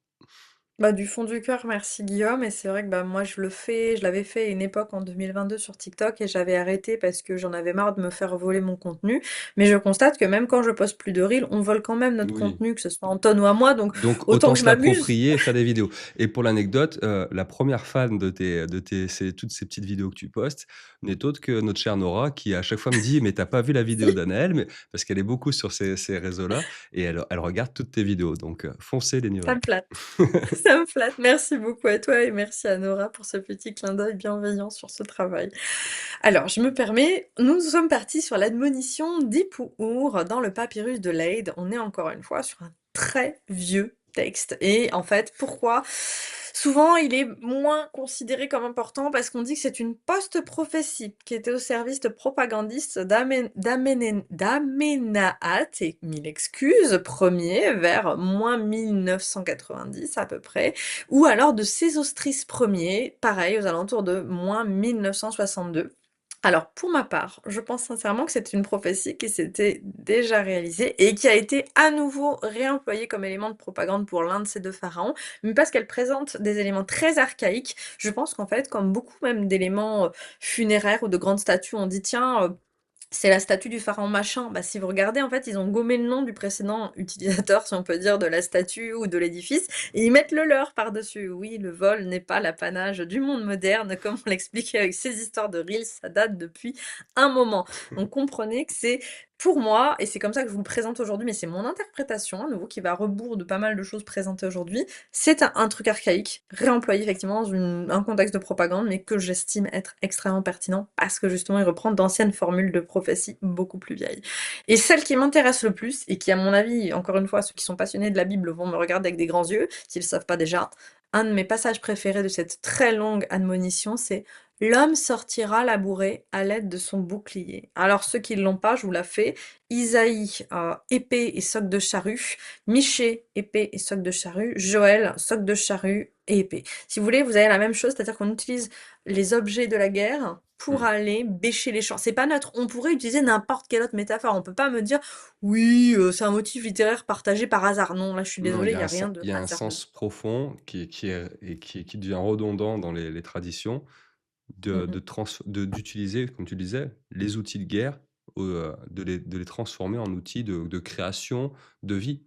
bah, du fond du cœur, merci Guillaume. Et c'est vrai que bah, moi je l'avais fait à une époque en 2022 sur TikTok et j'avais arrêté parce que j'en avais marre de me faire voler mon contenu. Mais je constate que même quand je poste plus de reels, on vole quand même notre Oui. contenu, que ce soit Anton ou à moi. Donc Donc autant autant que je se m'amuse. l'approprier et faire des vidéos. Et pour l'anecdote, la première fan de toutes ces petites vidéos que tu postes n'est autre que notre chère Nora qui à chaque fois me dit: «Mais tu as pas vu la vidéo Si, d'Anaël?» mais parce qu'elle est beaucoup sur ces réseaux-là et elle regarde toutes tes vidéos donc foncez les ça Nurés. me flatte. Ça me flatte. Merci beaucoup à toi et merci à Nora pour ce petit clin d'œil bienveillant sur ce travail. Alors, je me permets, nous sommes partis sur l'admonition d'Ipuur dans le papyrus de Leyde. On est encore une fois sur un très vieux texte. Et en fait, pourquoi? Souvent, il est moins considéré comme important parce qu'on dit que c'est une post-prophétie qui était au service de propagandistes d'Amenahat, et mille excuses, premier, vers moins 1990 à peu près, ou alors de Sésostris Ier, pareil, aux alentours de moins 1962. Alors, pour ma part, je pense sincèrement que c'est une prophétie qui s'était déjà réalisée et qui a été à nouveau réemployée comme élément de propagande pour l'un de ces deux pharaons, mais parce qu'elle présente des éléments très archaïques. Je pense qu'en fait, comme beaucoup même d'éléments funéraires ou de grandes statues, on dit tiens, c'est la statue du pharaon machin. Bah, si vous regardez, en fait, ils ont gommé le nom du précédent utilisateur, si on peut dire, de la statue ou de l'édifice, et ils mettent le leur par-dessus. Oui, le vol n'est pas l'apanage du monde moderne, comme on l'expliquait avec ces histoires de Reels, ça date depuis un moment. Donc comprenez que c'est, pour moi, et c'est comme ça que je vous le présente aujourd'hui, mais c'est mon interprétation, à nouveau, qui va à rebours de pas mal de choses présentées aujourd'hui, c'est un truc archaïque, réemployé effectivement dans un contexte de propagande, mais que j'estime être extrêmement pertinent parce que justement il reprend d'anciennes formules de prophétie beaucoup plus vieilles. Et celle qui m'intéresse le plus, et qui à mon avis, encore une fois, ceux qui sont passionnés de la Bible vont me regarder avec des grands yeux, s'ils ne le savent pas déjà, un de mes passages préférés de cette très longue admonition, c'est l'homme sortira labouré à l'aide de son bouclier. Alors ceux qui ne l'ont pas, je vous la fais. Isaïe, épée et soc de charrue. Michée, épée et soc de charrue. Joël, soc de charrue et épée. Si vous voulez, vous avez la même chose, c'est-à-dire qu'on utilise les objets de la guerre pour Mmh. aller bêcher les champs. C'est pas neutre. On pourrait utiliser n'importe quelle autre métaphore. On peut pas me dire, oui, c'est un motif littéraire partagé par hasard. Non, là, je suis Non, désolée, il y a rien de il y a un hasardeux. sens profond qui devient redondant dans les traditions. Mmh de mh. trans d'utiliser, comme tu le disais, les outils de guerre, de les transformer en outils de création de vie.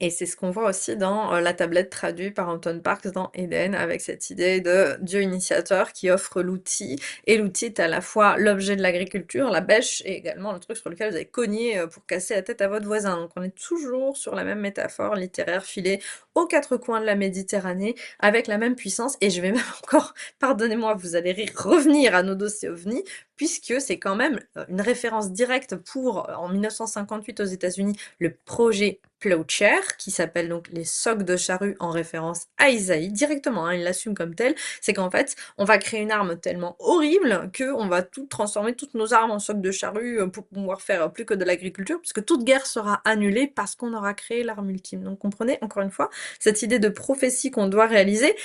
Et c'est ce qu'on voit aussi dans, La Tablette traduit par Anton Parks dans Éden, avec cette idée de Dieu initiateur qui offre l'outil et l'outil est à la fois l'objet de l'agriculture, la bêche et également le truc sur lequel vous allez cogner, pour casser la tête à votre voisin. Donc on est toujours sur la même métaphore littéraire filée aux 4 coins de la Méditerranée avec la même puissance et je vais même encore, pardonnez-moi, vous allez rire, revenir à nos dossiers OVNI puisque c'est quand même, une référence directe pour, en 1958 aux États-Unis, le projet Plowshare, qui s'appelle donc les socs de charrue en référence à Isaïe, directement, hein, il l'assume comme tel. C'est qu'en fait, on va créer une arme tellement horrible qu'on va tout transformer, toutes nos armes en socs de charrue pour pouvoir faire plus que de l'agriculture, puisque toute guerre sera annulée parce qu'on aura créé l'arme ultime. Donc comprenez, encore une fois, cette idée de prophétie qu'on doit réaliser,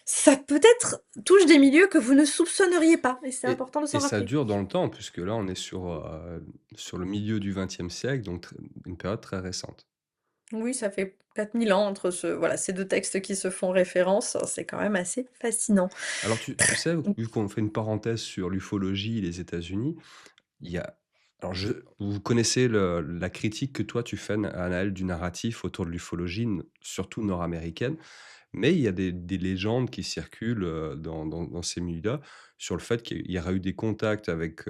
ça peut-être touche des milieux que vous ne soupçonneriez pas, et c'est Et important de et s'en ça rappeler. dure dans le temps puisque là, on est sur le milieu du XXe siècle, donc une période très récente. Oui, ça fait 4000 ans entre voilà, ces 2 textes qui se font référence, c'est quand même assez fascinant. Alors tu sais, vu qu'on fait une parenthèse sur l'ufologie et les États-Unis, il y a alors vous connaissez la critique que toi tu fais, Anaël, du narratif autour de l'ufologie, surtout nord-américaine. Mais il y a des légendes qui circulent, dans ces milieux-là, sur le fait qu'il y aurait eu des contacts avec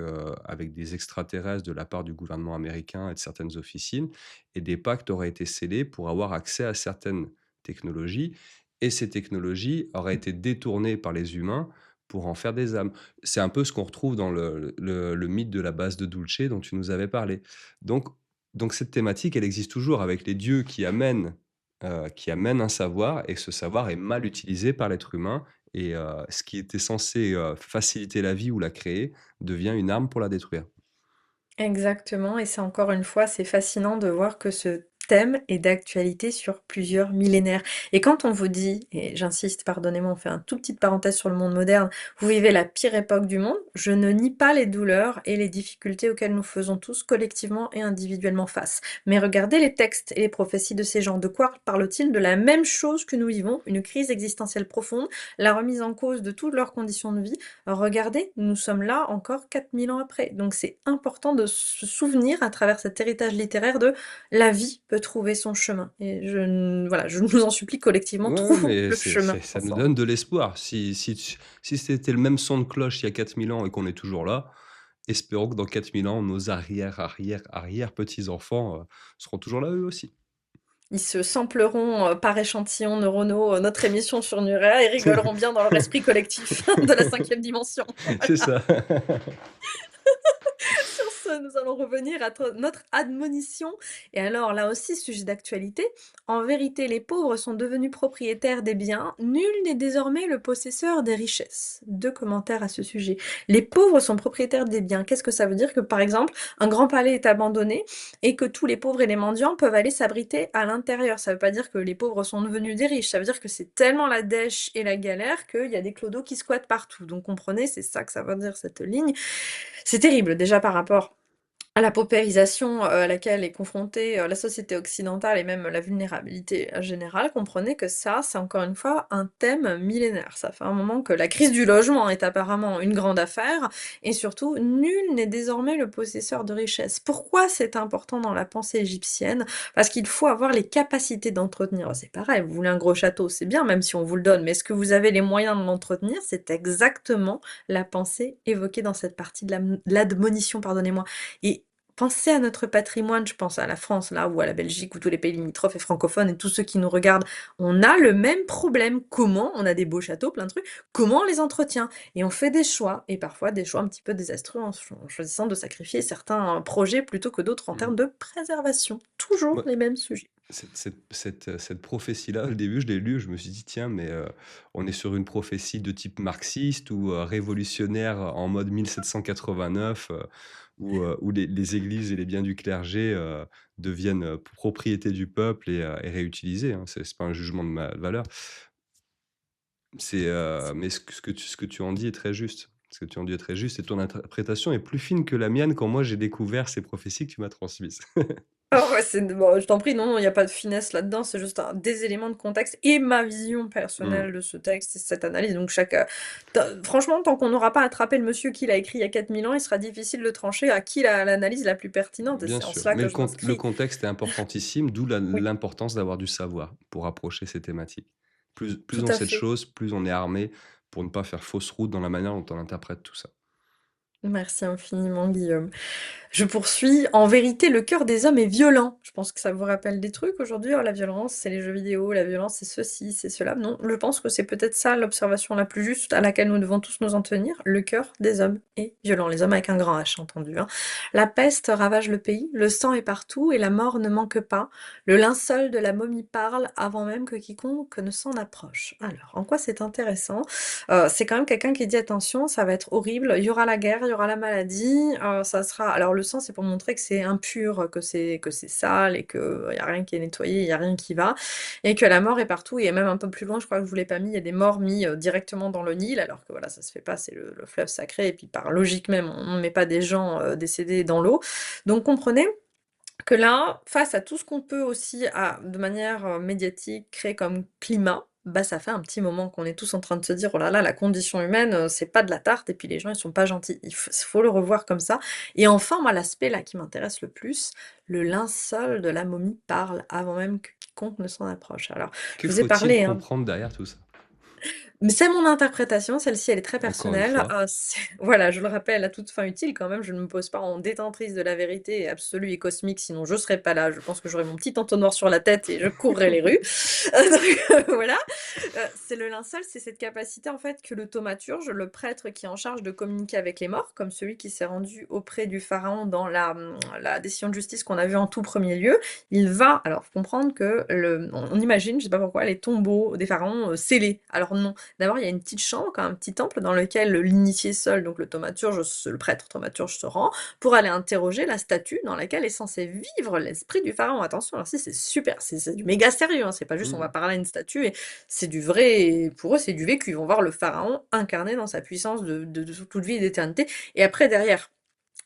des extraterrestres de la part du gouvernement américain et de certaines officines et des pactes auraient été scellés pour avoir accès à certaines technologies et ces technologies auraient été détournées par les humains pour en faire des armes. C'est un peu ce qu'on retrouve dans le mythe de la base de Dulce dont tu nous avais parlé. Donc donc cette thématique, elle existe toujours avec les dieux qui amène un savoir et ce savoir est mal utilisé par l'être humain et ce qui était censé, faciliter la vie ou la créer devient une arme pour la détruire. Exactement et c'est encore une fois, c'est fascinant de voir que ce thème est d'actualité sur plusieurs millénaires et quand on vous dit et j'insiste, pardonnez-moi, on fait un tout petite parenthèse sur le monde moderne, vous vivez la pire époque du monde, je ne nie pas les douleurs et les difficultés auxquelles nous faisons tous collectivement et individuellement face. Mais regardez les textes et les prophéties de ces gens, de quoi parlent-ils? De la même chose que nous vivons, une crise existentielle profonde, la remise en cause de toutes leurs conditions de vie. Regardez, nous sommes là encore 4000 ans après. Donc c'est important de se souvenir à travers cet héritage littéraire de la vie peut trouver son chemin. Et voilà, je nous en supplie collectivement, Ouais, ouais, trouvons mais le c'est chemin ça nous ensemble. donne de l'espoir. Si c'était le même son de cloche il y a 4000 ans et qu'on est toujours là, espérons que dans 4000 ans, nos arrière, arrière, arrière petits-enfants, seront toujours là eux aussi. Ils se sampleront par échantillons neuronaux notre émission sur Nurea et rigoleront bien dans leur esprit collectif de la cinquième dimension. C'est ça. Sur ce, nous allons revenir à notre admonition. Et alors, là aussi, sujet d'actualité, en vérité, les pauvres sont devenus propriétaires des biens, nul n'est désormais le possesseur des richesses. Deux commentaires à ce sujet. Les pauvres sont propriétaires des biens. Qu'est-ce que ça veut dire? Que par exemple, un grand palais est abandonné et que tous les pauvres et les mendiants peuvent aller s'abriter à l'intérieur. Ça veut pas dire que les pauvres sont devenus des riches, ça veut dire que c'est tellement la dèche et la galère qu'il y a des clodos qui squattent partout. Donc comprenez, c'est ça que ça veut dire cette ligne. C'est terrible déjà par rapport à la paupérisation, à laquelle est confrontée, la société occidentale et même la vulnérabilité, générale, comprenez que ça, c'est encore une fois un thème millénaire. Ça fait un moment que la crise du logement est apparemment une grande affaire et surtout nul n'est désormais le possesseur de richesses. Pourquoi c'est important dans la pensée égyptienne? Parce qu'il faut avoir les capacités d'entretenir. C'est pareil, vous voulez un gros château, c'est bien même si on vous le donne, mais est-ce que vous avez les moyens de l'entretenir? C'est exactement la pensée évoquée dans cette partie de l'admonition, pardonnez-moi. Et pensez à notre patrimoine, je pense à la France là ou à la Belgique ou tous les pays limitrophes et francophones et tous ceux qui nous regardent. On a le même problème. Comment on a des beaux châteaux, plein de trucs, comment on les entretient? Et on fait des choix et parfois des choix un petit peu désastreux en choisissant de sacrifier certains, projets plutôt que d'autres en Mmh. termes de préservation. Toujours Moi, les mêmes sujets. cette prophétie-là, au début, je l'ai lue, je me suis dit: «Tiens, mais on est sur une prophétie de type marxiste ou révolutionnaire en mode 1789, où les églises et les biens du clergé, deviennent, propriété du peuple et réutilisés», hein. C'est pas un jugement de ma valeur. Mais ce que tu en dis est très juste. Ce que tu en dis est très juste et ton interprétation est plus fine que la mienne quand moi j'ai découvert ces prophéties que tu m'as transmises. Ah ouais, c'est bon, je t'en prie, non, il y a pas de finesse là-dedans, c'est juste des éléments de contexte et ma vision Mmh. personnelle de ce texte et cette analyse. Donc chaque, franchement, tant qu'on n'aura pas attrapé le monsieur qui l'a écrit il y a 4000 ans, il sera difficile de trancher à qui l'analyse la plus pertinente et Bien c'est en sûr, cela mais que le je cont le m'inscris. contexte est importantissime, d'où Oui, l'importance d'avoir du savoir pour approcher ces thématiques. Plus tout on à sait de fait. choses, plus on est armé pour ne pas faire fausse route dans la manière dont on interprète tout ça. Merci infiniment, Guillaume. Je poursuis. En vérité, le cœur des hommes est violent. Je pense que ça vous rappelle des trucs aujourd'hui. Oh, la violence, c'est les jeux vidéo, la violence, c'est ceci, c'est cela. Non, je pense que c'est peut-être ça l'observation la plus juste à laquelle nous devons tous nous en tenir. Le cœur des hommes est violent. Les hommes avec un grand H, entendu, hein. La peste ravage le pays, le sang est partout et la mort ne manque pas. Le linceul de la momie parle avant même que quiconque ne s'en approche. Alors, en quoi c'est intéressant? C'est quand même quelqu'un qui dit: «Attention, ça va être horrible, il y aura la guerre, il y aura la maladie, ça sera» alors le sang, c'est pour montrer que c'est impur, que c'est sale et qu'il y a rien qui est nettoyé, il y a rien qui va et que la mort est partout et même un peu plus loin, je crois que je vous l'ai pas mis, il y a des morts mis, directement dans le Nil alors que voilà, ça se fait pas, c'est le fleuve sacré et puis par logique même, on ne met pas des gens, décédés dans l'eau. Donc comprenez que là, face à tout ce qu'on peut aussi de manière médiatique créer comme climat, bah ça fait un petit moment qu'on est tous en train de se dire oh là là, la condition humaine, c'est pas de la tarte, et puis les gens ils sont pas gentils. Il faut le revoir comme ça. Et enfin, moi, l'aspect là qui m'intéresse le plus, le linceul de la momie parle avant même que quiconque ne s'en approche. Alors, Que je vous ai faut-il parlé, hein, comprendre derrière tout ça? mais c'est mon interprétation, celle-ci elle est très Encore une personnelle. fois. Voilà, je le rappelle à toute fin utile quand même, je ne me pose pas en détentrice de la vérité absolue et cosmique, sinon je serais pas là. Je pense que j'aurais mon petit entonnoir sur la tête et je courrais les rues. Donc voilà. C'est le linceul, c'est cette capacité en fait que le thaumaturge, le prêtre qui est en charge de communiquer avec les morts, comme celui qui s'est rendu auprès du pharaon dans la décision de justice qu'on a vue en tout premier lieu, il va alors faut comprendre que on imagine, je sais pas pourquoi, les tombeaux des pharaons, scellés. Alors non, d'abord il y a une petite chambre, comme un petit temple dans lequel l'initié seul, donc le thaumaturge, le prêtre thaumaturge se rend pour aller interroger la statue dans laquelle est censé vivre l'esprit du pharaon. Attention, alors si c'est super, c'est du méga sérieux, hein, c'est pas juste on va Mmh. parler à une statue et c'est du vrai, pour eux, c'est du vécu. Ils vont voir le pharaon incarné dans sa puissance de toute vie et d'éternité. Et après, derrière,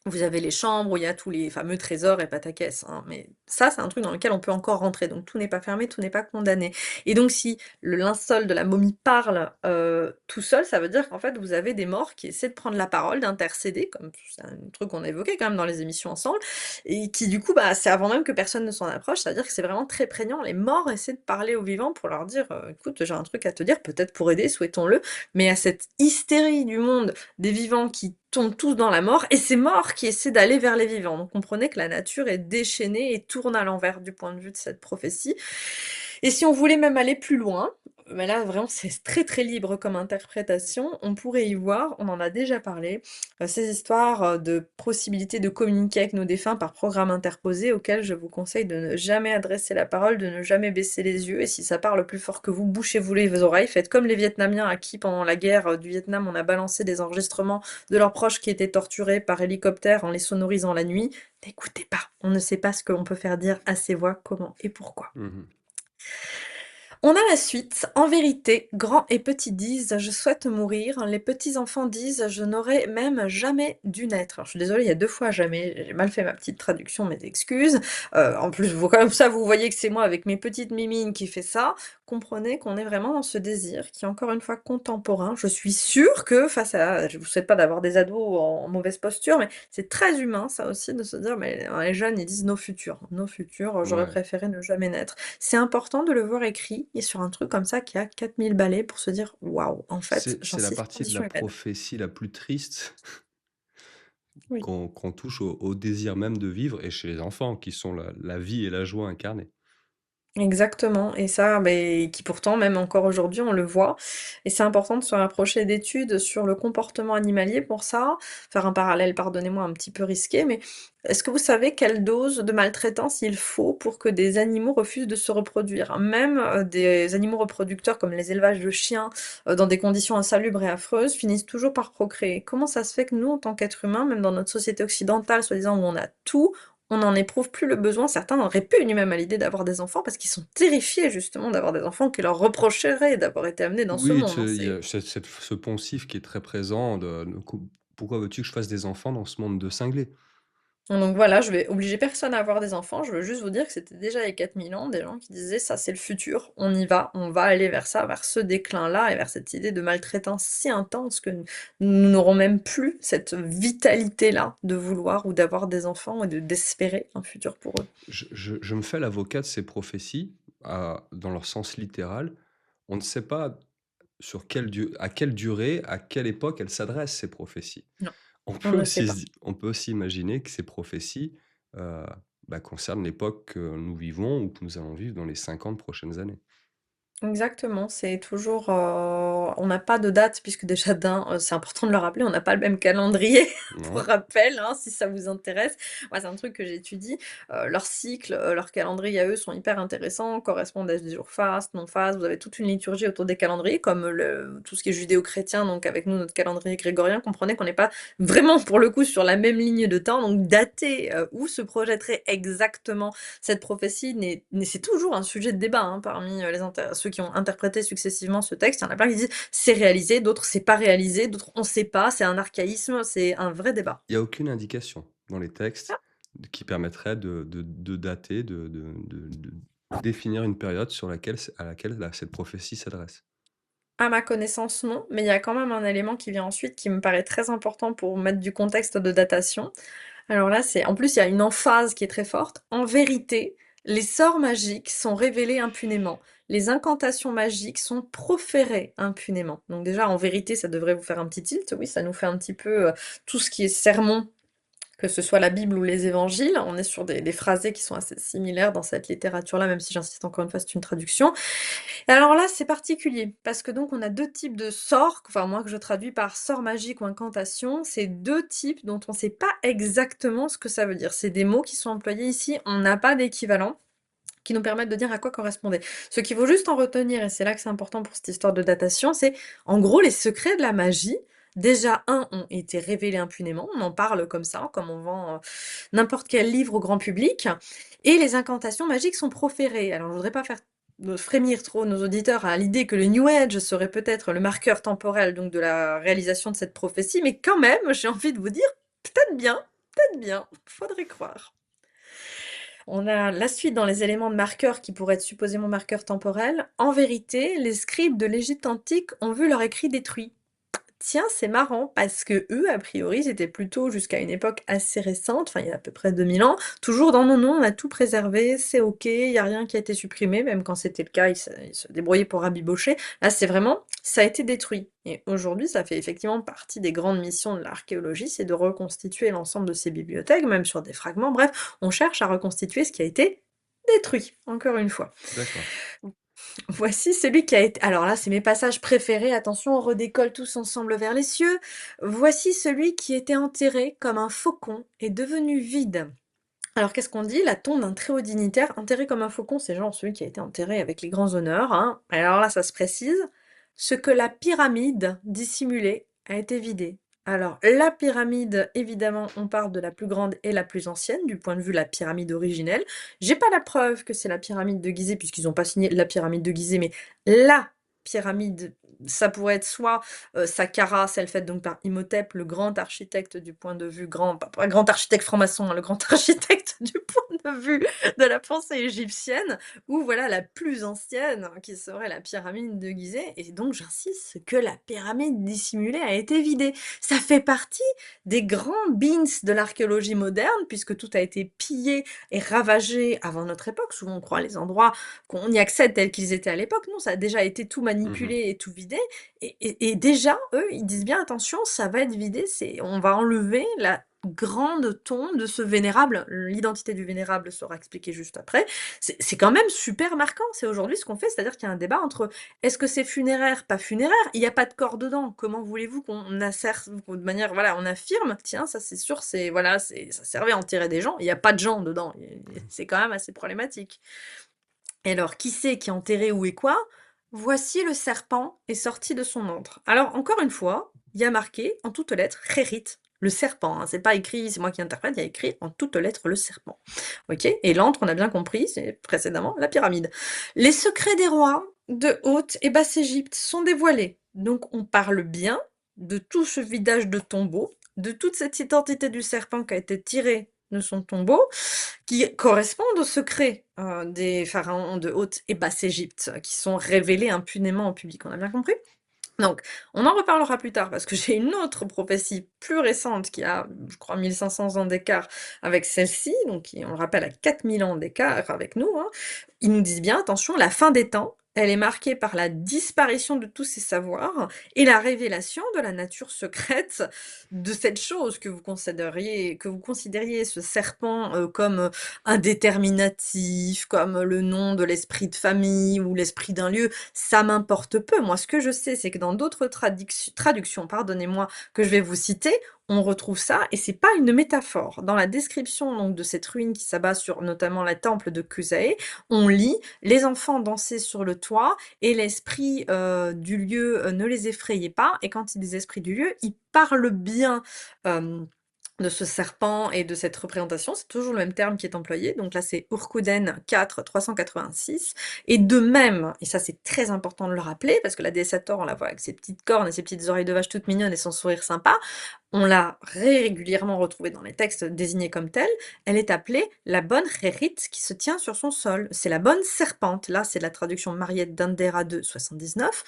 vous avez les chambres où il y a tous les fameux trésors et pataquès, hein, mais ça, c'est un truc dans lequel on peut encore rentrer, donc tout n'est pas fermé, tout n'est pas condamné. Et donc si le linceul de la momie parle, tout seul, ça veut dire qu'en fait, vous avez des morts qui essaient de prendre la parole, d'intercéder, comme c'est un truc qu'on a évoqué quand même dans les émissions ensemble, et qui du coup, bah, c'est avant même que personne ne s'en approche, c'est-à-dire que c'est vraiment très prégnant. Les morts essaient de parler aux vivants pour leur dire: «Écoute, j'ai un truc à te dire», peut-être pour aider, souhaitons-le, mais à cette hystérie du monde des vivants qui tombent tous dans la mort, et ces morts qui essaient d'aller vers les vivants. Donc comprenez que la nature est déchaînée et tourne à l'envers du point de vue de cette prophétie. Et si on voulait même aller plus loin, mais là vraiment c'est très très libre comme interprétation, on pourrait y voir, on en a déjà parlé, ces histoires de possibilité de communiquer avec nos défunts par programme interposé auquel je vous conseille de ne jamais adresser la parole, de ne jamais baisser les yeux, et si ça parle plus fort que vous, bouchez-vous les oreilles, faites comme les Vietnamiens à qui pendant la guerre du Vietnam on a balancé des enregistrements de leurs proches qui étaient torturés par hélicoptère en les sonorisant la nuit. N'écoutez pas, on ne sait pas ce que l'on peut faire dire à ces voix, comment et pourquoi. Mmh. On a la suite. En vérité, grands et petits disent: «Je souhaite mourir». Les petits enfants disent: «Je n'aurais même jamais dû naître». Alors je suis désolée, il y a 2 fois jamais, j'ai mal fait ma petite traduction, mes excuses. En plus, vous comme ça, vous voyez que c'est moi avec mes petites mimines qui fait ça. Comprenez qu'on est vraiment dans ce désir qui est encore une fois contemporain. Je suis sûre que face à je vous souhaite pas d'avoir des ados en mauvaise posture, mais c'est très humain ça aussi de se dire: «Mais les jeunes, ils disent: "Nos futurs, nos futurs, j'aurais Ouais. préféré ne jamais naître"». C'est important de le voir écrit et sur un truc comme ça qui a 4000 balais pour se dire: «Waouh, en fait, C'est j'en la suis partie de la condition humaine». prophétie la plus triste Oui. qu'on touche au désir même de vivre et chez les enfants qui sont la vie et la joie incarnée. Exactement, et ça, beh, qui pourtant, même encore aujourd'hui, on le voit, et c'est important de se rapprocher d'études sur le comportement animalier pour ça. Faire un parallèle, pardonnez-moi, un petit peu risqué, mais est-ce que vous savez quelle dose de maltraitance il faut pour que des animaux refusent de se reproduire? Même, des animaux reproducteurs comme les élevages de chiens, dans des conditions insalubres et affreuses, finissent toujours par procréer. Comment ça se fait que nous, en tant qu'êtres humains, même dans notre société occidentale, soi-disant où on a tout, on n'en éprouve plus le besoin? Certains en répugnent même à l'idée d'avoir des enfants parce qu'ils sont terrifiés justement d'avoir des enfants qui leur reprocheraient d'avoir été amenés dans ce Oui, monde, hein, tu il y c'est a ce poncif qui est très présent de «Pourquoi veux-tu que je fasse des enfants dans ce monde de cinglés?» Donc voilà, je vais obliger personne à avoir des enfants. Je veux juste vous dire que c'était déjà il y a 4000 ans des gens qui disaient ça c'est le futur, on y va, on va aller vers ça, vers ce déclin-là et vers cette idée de maltraitance si intense que nous n'aurons même plus cette vitalité-là de vouloir ou d'avoir des enfants et d'espérer un futur pour eux. Je me fais l'avocat de ces prophéties, dans leur sens littéral. On ne sait pas à quelle durée, à quelle époque elles s'adressent, ces prophéties. Non, On on peut ne sait aussi pas. on peut aussi imaginer que ces prophéties, heu, concernent l'époque que nous vivons ou que nous allons vivre dans les 50 prochaines années. Exactement, c'est toujours, on n'a pas de date puisque déjà c'est important de le rappeler, on n'a pas le même calendrier pour Non? rappel, hein, si ça vous intéresse. Moi, c'est un truc que j'étudie, leur cycle, leur calendrier à eux sont hyper intéressants, correspondent à des jours fastes, non fastes. Vous avez toute une liturgie autour des calendriers comme tout ce qui est judéo-chrétien, donc avec nous, notre calendrier grégorien. Comprenez qu'on n'est pas vraiment, pour le coup, sur la même ligne de temps, donc dater, où se projetterait exactement cette prophétie c'est toujours un sujet de débat, hein, parmi, ceux qui ont interprété successivement ce texte. Il y en a plein qui disent: «C'est réalisé», d'autres: «C'est pas réalisé», d'autres: «On sait pas», c'est un archaïsme, c'est un vrai débat. Il y a aucune indication dans les textes Ah, qui permettrait de dater, de définir une période à laquelle cette prophétie s'adresse. à ma connaissance, non, mais il y a quand même un élément qui vient ensuite qui me paraît très important pour mettre du contexte de datation. Alors là, c'est en plus, il y a une emphase qui est très forte. En vérité, les sorts magiques sont révélés impunément. Les incantations magiques sont proférées impunément. Donc déjà, en vérité, ça devrait vous faire un petit tilt. Oui, ça nous fait un petit peu tout ce qui est sermon, que ce soit la Bible ou les évangiles. On est sur des phrasés qui sont assez similaires dans cette littérature-là, même si j'insiste encore une fois, c'est une traduction. Et alors là, c'est particulier, parce que donc on a 2 types de sorts, enfin moi que je traduis par sort magique ou incantation, c'est 2 types dont on ne sait pas exactement ce que ça veut dire. C'est des mots qui sont employés ici, on n'a pas d'équivalent qui nous permettent de dire à quoi correspondait. Ce qu'il faut juste en retenir, et c'est là que c'est important pour cette histoire de datation, c'est en gros les secrets de la magie. Déjà, ont été révélés impunément, on en parle comme ça, comme on vend n'importe quel livre au grand public, et les incantations magiques sont proférées. Alors, je voudrais pas faire frémir trop nos auditeurs à l'idée que le New Age serait peut-être le marqueur temporel donc de la réalisation de cette prophétie, mais quand même, j'ai envie de vous dire, peut-être bien, faudrait croire. On a la suite dans les éléments de marqueurs qui pourraient être supposément marqueurs temporels. En vérité, les scribes de l'Égypte antique ont vu leur écrit détruit. Tiens, c'est marrant parce que eux, a priori, c'était plutôt jusqu'à une époque assez récente, enfin il y a à peu près 2000 ans, toujours dans non, non, on a tout préservé, c'est OK, il y a rien qui a été supprimé, même quand c'était le cas, ils se débrouillaient pour rabibocher. Là, c'est vraiment, ça a été détruit. Et aujourd'hui, ça fait effectivement partie des grandes missions de l'archéologie, c'est de reconstituer l'ensemble de ces bibliothèques, même sur des fragments. Bref, on cherche à reconstituer ce qui a été détruit, encore une fois. D'accord. Voici celui qui a été alors là, c'est mes passages préférés, attention, on redécolle tous ensemble vers les cieux. Voici celui qui était enterré comme un faucon est devenu vide. Alors qu'est-ce qu'on dit? La tombe d'un très haut dignitaire enterré comme un faucon, c'est genre celui qui a été enterré avec les grands honneurs, hein. Alors là, ça se précise. Ce que la pyramide dissimulait a été vidé. Alors la pyramide, évidemment, on parle de la plus grande et la plus ancienne, du point de vue de la pyramide originelle. J'ai pas la preuve que c'est la pyramide de Gizeh, puisqu'ils ont pas signé la pyramide de Gizeh, mais la pyramide, ça pourrait être soit Saqqara, celle faite donc par Imhotep, le grand architecte du point de vue grand, pas grand architecte franc-maçon, hein, le grand architecte du point de vue de la pensée égyptienne, ou voilà la plus ancienne, qui serait la pyramide de Gizeh. Et donc j'insiste que la pyramide dissimulée a été vidée. Ça fait partie des grands beans de l'archéologie moderne, puisque tout a été pillé et ravagé avant notre époque. Souvent on croit les endroits qu'on y accède tels qu'ils étaient à l'époque. Non, ça a déjà été tout Mmh. manipulé et tout vidé. Et déjà, eux, ils disent bien attention, ça va être vidé, on va enlever la grande tombe de ce vénérable. L'identité du vénérable sera expliquée juste après. C'est quand même super marquant. C'est aujourd'hui ce qu'on fait, c'est-à-dire qu'il y a un débat entre est-ce que c'est funéraire, pas funéraire? Il n'y a pas de corps dedans. Comment voulez-vous qu'on assère, de manière, voilà, on affirme, tiens, ça c'est sûr, voilà, ça servait à enterrer des gens. Il n'y a pas de gens dedans. C'est quand même assez problématique. Et alors, qui c'est qui a enterré où et quoi? Voici le serpent est sorti de son antre. Alors, encore une fois, il y a marqué en toutes lettres Khérit, le serpent. Hein, c'est pas écrit, c'est moi qui interprète, il y a écrit en toutes lettres le serpent. Ok? Et l'antre, on a bien compris, c'est précédemment la pyramide. Les secrets des rois de Haute et Basse Égypte sont dévoilés. Donc, on parle bien de tout ce vidage de tombeau, de toute cette identité du serpent qui a été tirée de son tombeau qui correspondent aux secrets, des pharaons de Haute et Basse Égypte, qui sont révélés impunément au public. On a bien compris? Donc, on en reparlera plus tard parce que j'ai une autre prophétie plus récente qui a, je crois, 1500 ans d'écart avec celle-ci, donc qui, on le rappelle, a 4000 ans d'écart avec nous, hein. Ils nous disent bien, attention, la fin des temps, elle est marquée par la disparition de tous ces savoirs et la révélation de la nature secrète de cette chose que vous considériez ce serpent comme indéterminatif, comme le nom de l'esprit de famille ou l'esprit d'un lieu. Ça m'importe peu. Moi, ce que je sais, c'est que dans d'autres traductions, pardonnez-moi, que je vais vous citer, on retrouve ça et c'est pas une métaphore. Dans la description donc de cette ruine qui s'abat sur notamment la temple de Kusae, on lit: «Les enfants dansaient sur le toit et l'esprit, du lieu, ne les effrayait pas» et quand il dit esprits du lieu, il parle bien, hem de ce serpent et de cette représentation, c'est toujours le même terme qui est employé, donc là c'est Urkuden 4, 386, et de même, et ça c'est très important de le rappeler, parce que la déesse Hathor, on la voit avec ses petites cornes et ses petites oreilles de vache toutes mignonnes et son sourire sympa, on l'a régulièrement retrouvée dans les textes désignés comme telle, elle est appelée la bonne Rérit qui se tient sur son sol, c'est la bonne serpente, là c'est la traduction Mariette d'Andera 2, 79,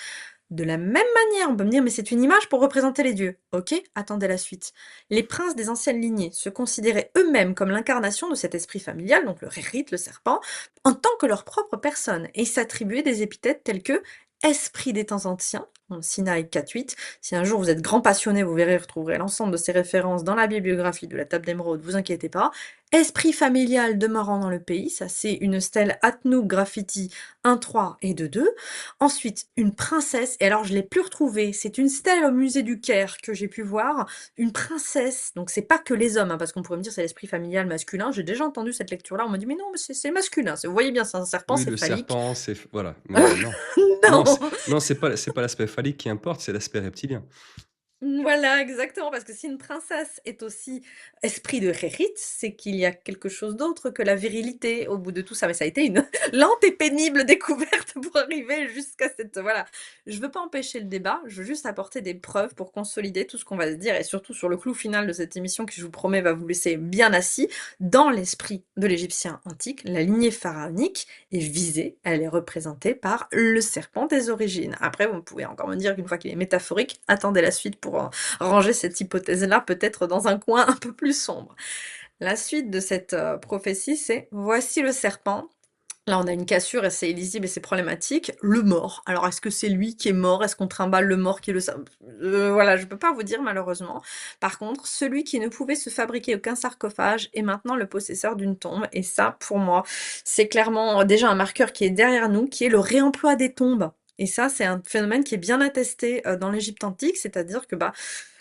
de la même manière, on peut me dire, mais c'est une image pour représenter les dieux. Ok, attendez la suite. Les princes des anciennes lignées se considéraient eux-mêmes comme l'incarnation de cet esprit familial, donc le Rérit, le serpent, en tant que leur propre personne, et s'attribuaient des épithètes telles que esprit des temps anciens, en Sinaï 4.8. Si un jour vous êtes grand passionné, vous verrez, retrouverez l'ensemble de ces références dans la bibliographie de la table d'émeraude, vous inquiétez pas. Esprit familial demeurant dans le pays, ça c'est une stèle Atnub Graffiti 1.3 et 2.2. Ensuite, une princesse, et alors je l'ai plus retrouvée, c'est une stèle au musée du Caire que j'ai pu voir, une princesse, donc c'est pas que les hommes, hein, parce qu'on pourrait me dire c'est l'esprit familial masculin, j'ai déjà entendu cette lecture-là, on m'a dit mais non, mais c'est masculin, vous voyez bien, c'est un serpent, Oui, c'est le phallique. serpent, c'est voilà, mais non. Non, Non! c'est pas l'aspect phallique qui importe, c'est l'aspect reptilien. Voilà, exactement, parce que si une princesse est aussi esprit de Rérit, c'est qu'il y a quelque chose d'autre que la virilité au bout de tout ça. Mais ça a été une lente et pénible découverte pour arriver jusqu'à cette voilà. Je veux pas empêcher le débat, je veux juste apporter des preuves pour consolider tout ce qu'on va se dire et surtout sur le clou final de cette émission qui, je vous promets, va vous laisser bien assis. Dans l'esprit de l'Égyptien antique, la lignée pharaonique est visée, elle est représentée par le serpent des origines. Après, vous pouvez encore me dire qu'une fois qu'il est métaphorique, attendez la suite pour ranger cette hypothèse-là peut-être dans un coin un peu plus sombre. La suite de cette prophétie, c'est voici le serpent. Là, on a une cassure et c'est illisible et c'est problématique. Le mort. Alors, est-ce que c'est lui qui est mort? Est-ce qu'on trimballe le mort qui le... voilà, je peux pas vous dire malheureusement. Par contre, celui qui ne pouvait se fabriquer aucun sarcophage est maintenant le possesseur d'une tombe. Et ça, pour moi, c'est clairement déjà un marqueur qui est derrière nous, qui est le réemploi des tombes. Et ça, c'est un phénomène qui est bien attesté dans l'Égypte antique, c'est-à-dire que bah,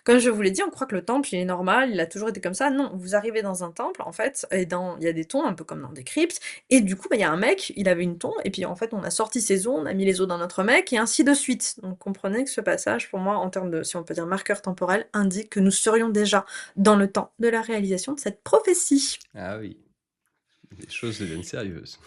comme je vous l'ai dit, on croit que le temple, il est normal, il a toujours été comme ça. Non, vous arrivez dans un temple, en fait, et il y a des tombes, un peu comme dans des cryptes, et du coup, bah, il y a un mec, il avait une tombe, et puis en fait, on a sorti ses os, on a mis les os d'un autre mec, et ainsi de suite. Donc comprenez que ce passage, pour moi, en termes de, si on peut dire, marqueur temporel, indique que nous serions déjà dans le temps de la réalisation de cette prophétie. Ah oui, les choses deviennent sérieuses.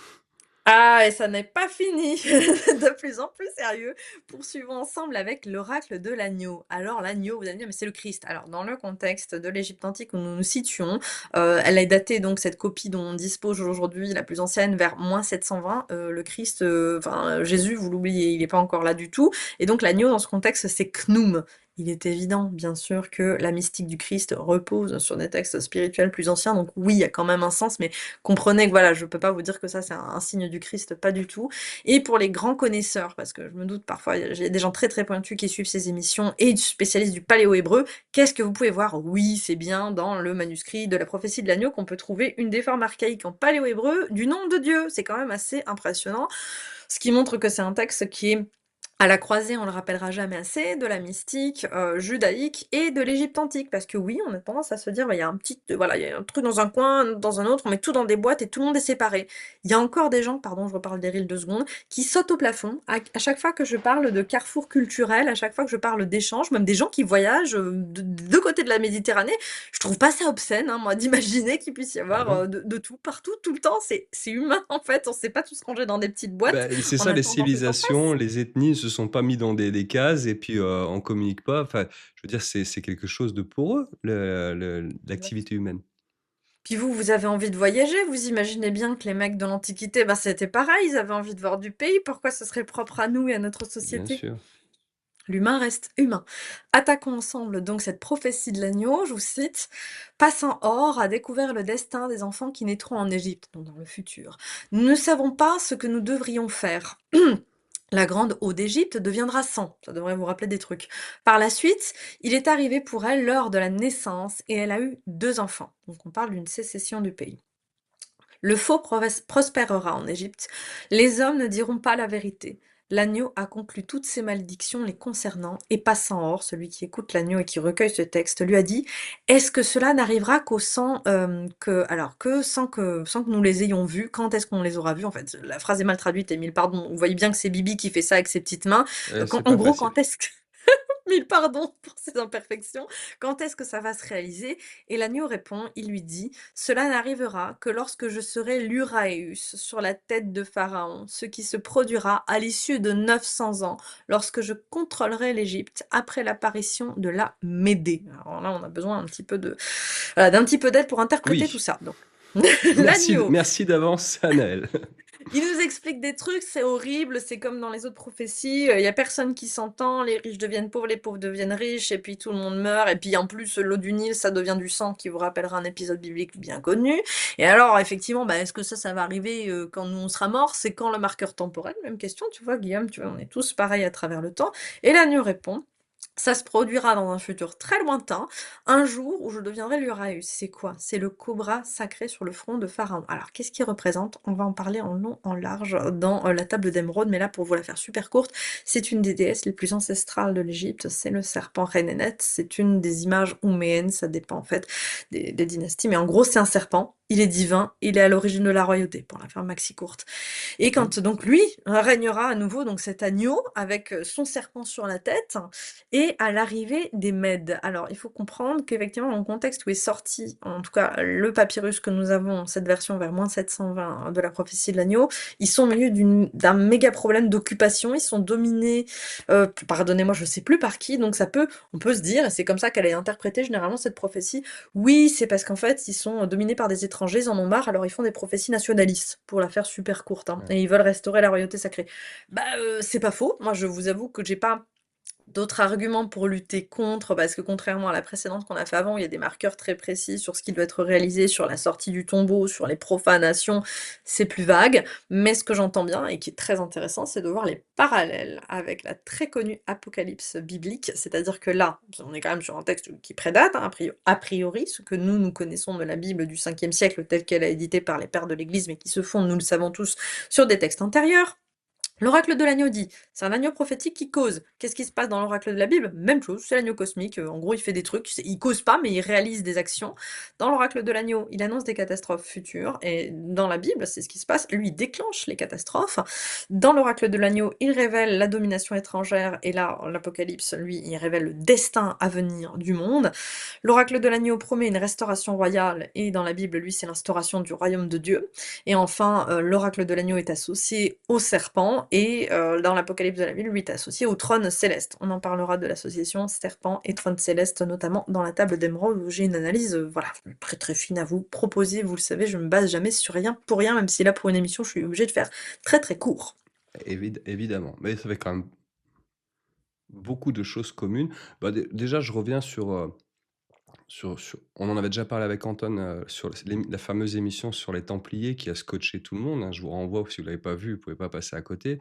Ah, et ça n'est pas fini! De plus en plus sérieux. Poursuivons ensemble avec l'oracle de l'agneau. Alors l'agneau, vous allez me dire: «Mais c'est le Christ». Alors dans le contexte de l'Égypte antique où nous nous situons, elle est datée donc cette copie dont on dispose aujourd'hui, la plus ancienne, vers -720. Le Christ, enfin Jésus, vous l'oubliez, il est pas encore là du tout et donc l'agneau dans ce contexte, c'est Khnum. Il est évident, bien sûr, que la mystique du Christ repose sur des textes spirituels plus anciens, donc oui, il y a quand même un sens, mais comprenez que voilà, je peux pas vous dire que ça c'est un signe du Christ, pas du tout. Et pour les grands connaisseurs, parce que je me doute parfois, il y a des gens très très pointus qui suivent ces émissions et spécialistes du paléo-hébreu, qu'est-ce que vous pouvez voir? Oui, c'est bien dans le manuscrit de la prophétie de l'agneau qu'on peut trouver une des formes archaïques en paléo-hébreu du nom de Dieu. C'est quand même assez impressionnant, ce qui montre que c'est un texte qui est à la croisée, on le rappellera jamais assez, de la mystique judaïque et de l'Égypte antique. Parce que oui, on a tendance à se dire, bah, il y a un petit, voilà, il y a un truc dans un coin, dans un autre, on met tout dans des boîtes et tout le monde est séparé. Il y a encore des gens, pardon, je reparle d'Eril 2 secondes, qui sautent au plafond. À chaque fois que je parle de carrefour culturel, à chaque fois que je parle d'échanges, même des gens qui voyagent de deux côtés de la Méditerranée, je trouve pas ça obscène, hein, moi, d'imaginer qu'il puisse y Ah avoir non? de tout, partout, tout le temps. C'est humain, en fait. On sait pas tous ranger dans des petites boîtes. Bah, c'est On ça a les tendance à s'en civilisations, les ethnies se sont pas mis dans des cases et puis, on communique pas. Enfin, je veux dire, c'est quelque chose de pour eux, l'activité humaine. Puis vous, vous avez envie de voyager, vous imaginez bien que les mecs de l'Antiquité, bah, c'était pareil, ils avaient envie de voir du pays, pourquoi ce serait propre à nous et à notre Bien société? sûr. L'humain reste humain. Attaquons ensemble donc cette prophétie de l'agneau, je vous cite: «Passant Or a découvert le destin des enfants qui naîtront en Égypte», donc dans le futur. «Nous ne savons pas ce que nous devrions faire. La grande eau d'Égypte deviendra sang», ça devrait vous rappeler des trucs. «Par la suite, il est arrivé pour elle l'heure de la naissance et elle a eu 2 enfants». Donc on parle d'une sécession du pays. «Le faux prospérera en Égypte. Les hommes ne diront pas la vérité. L'agneau a conclu toutes ces malédictions les concernant, et passant Or, celui qui écoute l'agneau et qui recueille ce texte, lui a dit: Est-ce que cela n'arrivera qu'au sang, sans que nous les ayons vus? Quand est-ce qu'on les aura vus?» En fait, la phrase est mal traduite et mille pardons. Vous voyez bien que c'est Bibi qui fait ça avec ses petites mains. C'est En pas gros, facile. quand est-ce que Mille pardons pour ces imperfections. Quand est-ce que ça va se réaliser? Et l'agneau répond, il lui dit: Cela n'arrivera que lorsque je serai l'Uraeus sur la tête de Pharaon, ce qui se produira à l'issue de 900 ans, lorsque je contrôlerai l'Égypte après l'apparition de la Médée. Alors là, on a besoin un petit peu voilà, d'un petit peu d'aide pour interpréter tout Oui, ça. Donc, merci l'agneau, merci d'avance, Anaël. il nous explique des trucs, c'est horrible, c'est comme dans les autres prophéties, il y a personne qui s'entend, les riches deviennent pauvres, les pauvres deviennent riches et puis tout le monde meurt et puis en plus l'eau du Nil, ça devient du sang qui vous rappellera un épisode biblique bien connu. Et alors effectivement, bah, est-ce que ça va arriver, quand nous on sera morts? C'est quand le marqueur temporel? Même question, tu vois Guillaume, tu vois? On est tous pareils à travers le temps et l'agneau répond: ça se produira dans un futur très lointain, un jour où je deviendrai l'Uraeus. C'est quoi? C'est le cobra sacré sur le front de Pharaon. Alors, qu'est-ce qu'il représente? On va en parler en long, en large dans la table d'émeraude, mais là, pour vous la faire super courte, c'est une des déesses les plus ancestrales de l'Égypte, c'est le serpent Renénet. C'est une des images ouméennes, ça dépend en fait des dynasties, mais en gros, c'est un serpent. Il est divin, il est à l'origine de la royauté, pour la faire maxi courte. Et Mmh. quand donc lui régnera à nouveau, donc cet agneau avec son serpent sur la tête, et à l'arrivée des Mèdes. Alors, il faut comprendre qu'effectivement, dans le contexte où est sorti, en tout cas le papyrus que nous avons, cette version vers moins 720 de la prophétie de l'agneau, ils sont au milieu d'un méga problème d'occupation. Ils sont dominés, pardonnez-moi, je sais plus par qui. Donc on peut se dire, et c'est comme ça qu'elle est interprétée généralement cette prophétie. Oui, c'est parce qu'en fait, ils sont dominés par des étrangers, ils en ont marre, alors ils font des prophéties nationalistes, pour la faire super courte, hein, Ouais. et ils veulent restaurer la royauté sacrée. Bah, c'est pas faux. Moi, je vous avoue que j'ai pas d'autres arguments pour lutter contre, parce que contrairement à la précédente qu'on a fait avant, où il y a des marqueurs très précis sur ce qui doit être réalisé, sur la sortie du tombeau, sur les profanations, c'est plus vague. Mais ce que j'entends bien et qui est très intéressant, c'est de voir les parallèles avec la très connue Apocalypse biblique. C'est-à-dire que là, on est quand même sur un texte qui prédate, hein, a priori, ce que nous connaissons de la Bible du 5e siècle, telle qu'elle a édité par les pères de l'Église, mais qui se fonde, nous le savons tous, sur des textes antérieurs. L'oracle de l'agneau dit, c'est un agneau prophétique qui cause. Qu'est-ce qui se passe dans l'oracle de la Bible? Même chose, c'est l'agneau cosmique. En gros, il fait des trucs, il cause pas, mais il réalise des actions. Dans l'oracle de l'agneau, il annonce des catastrophes futures. Et dans la Bible, c'est ce qui se passe. Lui, il déclenche les catastrophes. Dans l'oracle de l'agneau, il révèle la domination étrangère. Et là, l'Apocalypse, lui, il révèle le destin à venir du monde. L'oracle de l'agneau promet une restauration royale. Et dans la Bible, lui, c'est l'instauration du royaume de Dieu. Et enfin, l'oracle de l'agneau est associé au serpent, et dans l'Apocalypse de la Bible, lui est associé au trône céleste. On en parlera de l'association serpent et trône céleste, notamment dans la table d'émeraude, où j'ai une analyse voilà, très très fine à vous proposer. Vous le savez, je me base jamais sur rien pour rien, même si là, pour une émission, je suis obligée de faire très très court. Évidemment, mais ça fait quand même beaucoup de choses communes. Bah, déjà, je reviens sur on en avait déjà parlé avec Anton, sur la fameuse émission sur les Templiers qui a scotché tout le monde, hein. Je vous renvoie, si vous l'avez pas vu, vous pouvez pas passer à côté,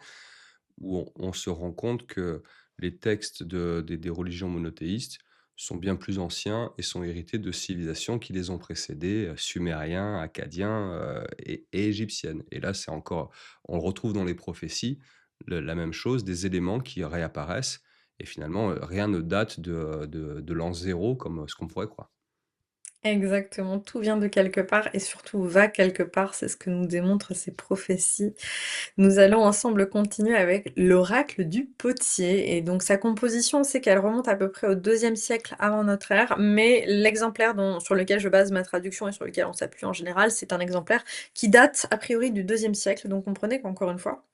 où on se rend compte que les textes des religions monothéistes sont bien plus anciens et sont hérités de civilisations qui les ont précédés, sumériens, akkadiens, et égyptiennes. Et là, c'est encore on le retrouve dans les prophéties, la même chose, des éléments qui réapparaissent et finalement, rien ne date de l'an 0 comme, ce qu'on pourrait croire. Exactement, tout vient de quelque part et surtout va quelque part, c'est ce que nous démontrent ces prophéties. Nous allons ensemble continuer avec l'oracle du potier. Et donc sa composition, c'est qu'elle remonte à peu près au 2e siècle avant notre ère, mais l'exemplaire sur lequel je base ma traduction et sur lequel on s'appuie en général, c'est un exemplaire qui date a priori du 2e siècle. Donc comprenez qu'encore une fois,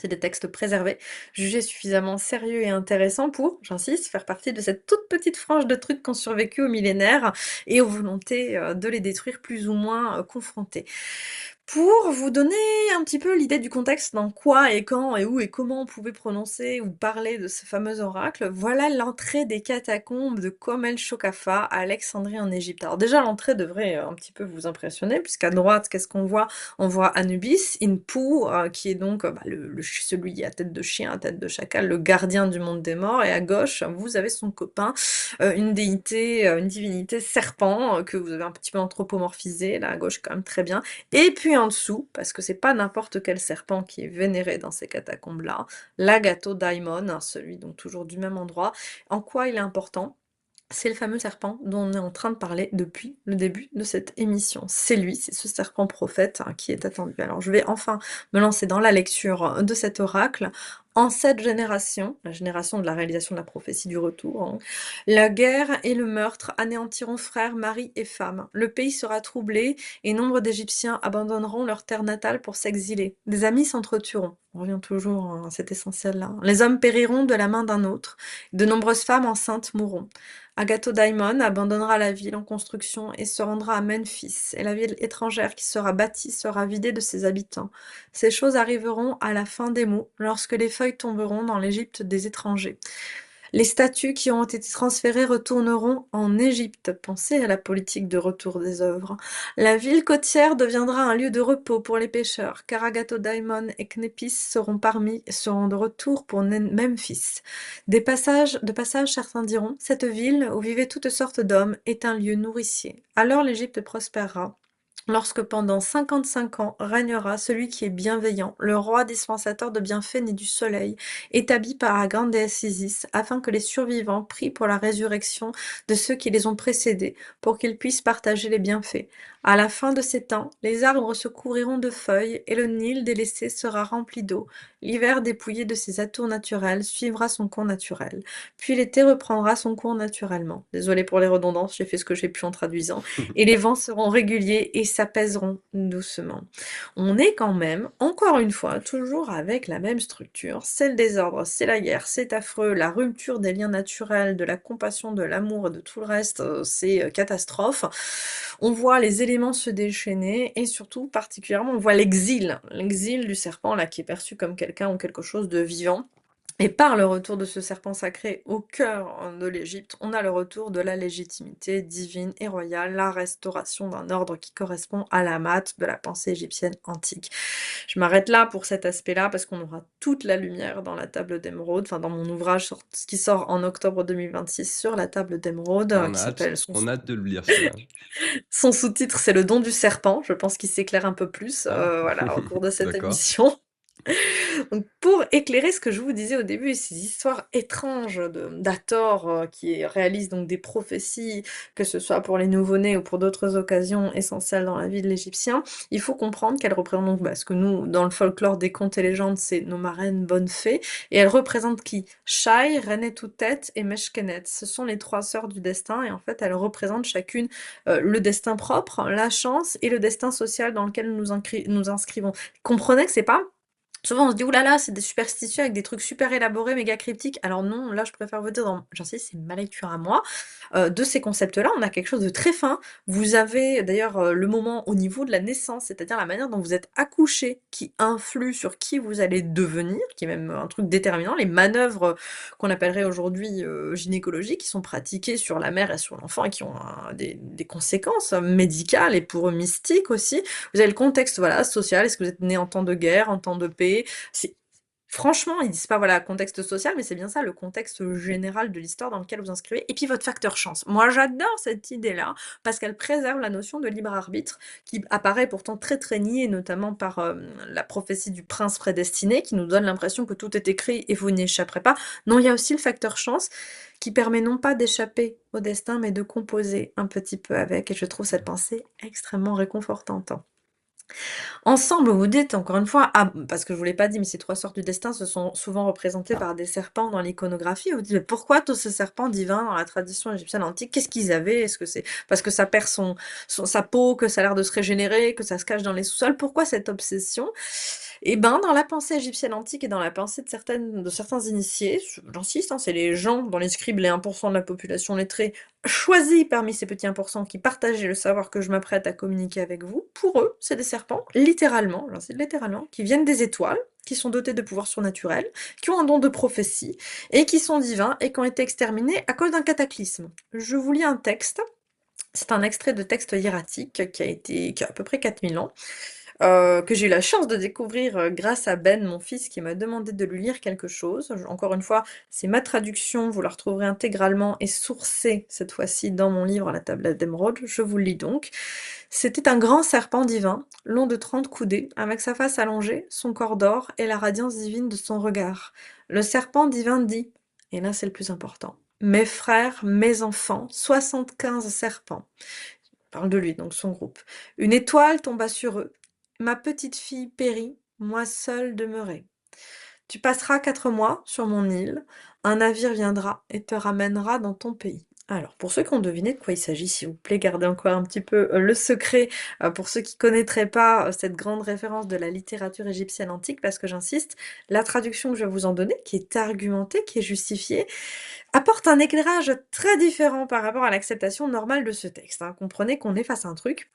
C'est des textes préservés, jugés suffisamment sérieux et intéressants pour, j'insiste, faire partie de cette toute petite frange de trucs qui ont survécu aux millénaires et aux volontés de les détruire plus ou moins confrontées. Pour vous donner un petit peu l'idée du contexte dans quoi et quand et où et comment on pouvait prononcer ou parler de ce fameux oracle, voilà l'entrée des catacombes de Kom el Shokafa à Alexandrie en Égypte. Alors déjà, l'entrée devrait un petit peu vous impressionner, puisqu'à droite, qu'est-ce qu'on voit? On voit Anubis, Inpu, qui est donc bah, celui à tête de chien, à tête de chacal, le gardien du monde des morts, et à gauche, vous avez son copain, une déité, une divinité serpent, que vous avez un petit peu anthropomorphisé, là à gauche quand même très bien, et puis en dessous, parce que c'est pas n'importe quel serpent qui est vénéré dans ces catacombes-là, l'Agato Daimon, hein, celui donc toujours du même endroit. En quoi il est important? C'est le fameux serpent dont on est en train de parler depuis le début de cette émission. C'est lui, c'est ce serpent prophète qui est attendu. Alors je vais enfin me lancer dans la lecture de cet oracle. En cette génération, la génération de la réalisation de la prophétie du retour, hein, la guerre et le meurtre anéantiront frères, maris et femmes. Le pays sera troublé et nombre d'Égyptiens abandonneront leur terre natale pour s'exiler. Des amis s'entretueront. On revient toujours à cet essentiel-là. Les hommes périront de la main d'un autre. De nombreuses femmes enceintes mourront. Agatho Daimon abandonnera la ville en construction et se rendra à Memphis, et la ville étrangère qui sera bâtie sera vidée de ses habitants. Ces choses arriveront à la fin des mots, lorsque les feuilles tomberont dans l'Égypte des étrangers. Les statues qui ont été transférées retourneront en Égypte. Pensez à la politique de retour des œuvres. La ville côtière deviendra un lieu de repos pour les pêcheurs, car Agathodaimon et Knépis seront de retour pour Memphis. De passage, certains diront, cette ville où vivaient toutes sortes d'hommes est un lieu nourricier. Alors l'Égypte prospérera. Lorsque pendant 55 ans régnera celui qui est bienveillant, le roi dispensateur de bienfaits né du soleil, établi par la grande déesse Isis, afin que les survivants prient pour la résurrection de ceux qui les ont précédés, pour qu'ils puissent partager les bienfaits. À la fin de ces temps, les arbres se couvriront de feuilles, et le Nil délaissé sera rempli d'eau. L'hiver dépouillé de ses atours naturels suivra son cours naturel. Puis l'été reprendra son cours naturellement. Désolée pour les redondances, j'ai fait ce que j'ai pu en traduisant. Et les vents seront réguliers et s'apaiseront doucement. On est quand même, encore une fois, toujours avec la même structure. C'est le désordre, c'est la guerre, c'est affreux, la rupture des liens naturels, de la compassion, de l'amour et de tout le reste, c'est catastrophe. On voit les éléments se déchaîner et surtout, particulièrement, on voit l'exil du serpent là qui est perçu comme quelqu'un ou quelque chose de vivant. Et par le retour de ce serpent sacré au cœur de l'Égypte, on a le retour de la légitimité divine et royale, la restauration d'un ordre qui correspond à la math de la pensée égyptienne antique. Je m'arrête là pour cet aspect-là parce qu'on aura toute la lumière dans la table d'émeraude, enfin dans mon ouvrage qui sort en octobre 2026 sur la table d'émeraude, Ah, on a qui hâte s'appelle on a hâte de le lire celui-là. son sous-titre, c'est le don du serpent. Je pense qu'il s'éclaire un peu plus, Ah! voilà, au cours de cette D'accord. émission. Donc pour éclairer ce que je vous disais au début, ces histoires étranges d'Hathor, qui réalise donc des prophéties, que ce soit pour les nouveau-nés ou pour d'autres occasions essentielles dans la vie de l'Égyptien, il faut comprendre qu'elles représentent donc ce que nous, dans le folklore des contes et légendes, c'est nos marraines bonnes fées, et elles représentent qui? Shai, Renetutet et Meshkenet. Ce sont les 3 sœurs du destin, et en fait elles représentent chacune le destin propre, la chance et le destin social dans lequel nous inscrivons. Comprenez que c'est pas souvent, on se dit: «Ouh là là, c'est des superstitions avec des trucs super élaborés, méga cryptiques». Alors non, là, je préfère vous dire j'insiste, c'est ma lecture à moi, de ces concepts-là, on a quelque chose de très fin. Vous avez d'ailleurs, le moment au niveau de la naissance, c'est-à-dire la manière dont vous êtes accouché, qui influe sur qui vous allez devenir, qui est même un truc déterminant. Les manœuvres, qu'on appellerait aujourd'hui, gynécologiques, qui sont pratiquées sur la mère et sur l'enfant et qui ont des conséquences médicales et pour eux mystiques aussi. Vous avez le contexte, voilà, social. Est-ce que vous êtes né en temps de guerre, en temps de paix? C'est franchement, ils disent pas, voilà, contexte social, mais c'est bien ça, le contexte général de l'histoire dans lequel vous inscrivez et puis votre facteur chance. Moi, j'adore cette idée-là parce qu'elle préserve la notion de libre arbitre qui apparaît pourtant très, très niée, notamment par, la prophétie du prince prédestiné qui nous donne l'impression que tout est écrit et vous n'y échapperez pas. Non, il y a aussi le facteur chance qui permet non pas d'échapper au destin, mais de composer un petit peu avec et je trouve cette pensée extrêmement réconfortante. Ensemble, vous dites encore une fois, ah, parce que je vous l'ai pas dit, mais ces 3 sortes du destin, se sont souvent représentées par des serpents dans l'iconographie. Vous dites: «Mais pourquoi tous ces serpents divins dans la tradition égyptienne antique? Qu'est-ce qu'ils avaient? Est-ce que c'est parce que ça perd sa peau, que ça a l'air de se régénérer, que ça se cache dans les sous-sols? Pourquoi cette obsession?» Et ben, dans la pensée égyptienne antique et dans la pensée de certains initiés, j'insiste, hein, c'est les gens, dans les scribes, les 1 de la population lettrée, choisis parmi ces petits 1 qui partageaient le savoir que je m'apprête à communiquer avec vous. Pour eux, c'est des serpents, littéralement, j'insiste littéralement, qui viennent des étoiles, qui sont dotés de pouvoirs surnaturels, qui ont un don de prophétie, et qui sont divins et qui ont été exterminés à cause d'un cataclysme. Je vous lis un texte, c'est un extrait de texte hiératique qui a à peu près 4000 ans, que j'ai eu la chance de découvrir, grâce à Ben, mon fils, qui m'a demandé de lui lire quelque chose. Encore une fois, c'est ma traduction, vous la retrouverez intégralement et sourcée, cette fois-ci, dans mon livre La tablette d'émeraude. Je vous le lis donc. C'était un grand serpent divin, long de 30 coudées, avec sa face allongée, son corps d'or et la radiance divine de son regard. Le serpent divin dit, et là c'est le plus important, mes frères, mes enfants, 75 serpents. Parle de lui, donc son groupe. Une étoile tomba sur eux. Ma petite fille périt, moi seule demeurai. Tu passeras 4 mois sur mon île, un navire viendra et te ramènera dans ton pays. Alors, pour ceux qui ont deviné de quoi il s'agit, s'il vous plaît, gardez encore un petit peu le secret, pour ceux qui connaîtraient pas cette grande référence de la littérature égyptienne antique, parce que j'insiste, la traduction que je vais vous en donner, qui est argumentée, qui est justifiée, apporte un éclairage très différent par rapport à l'acceptation normale de ce texte, hein. Comprenez qu'on est face à un truc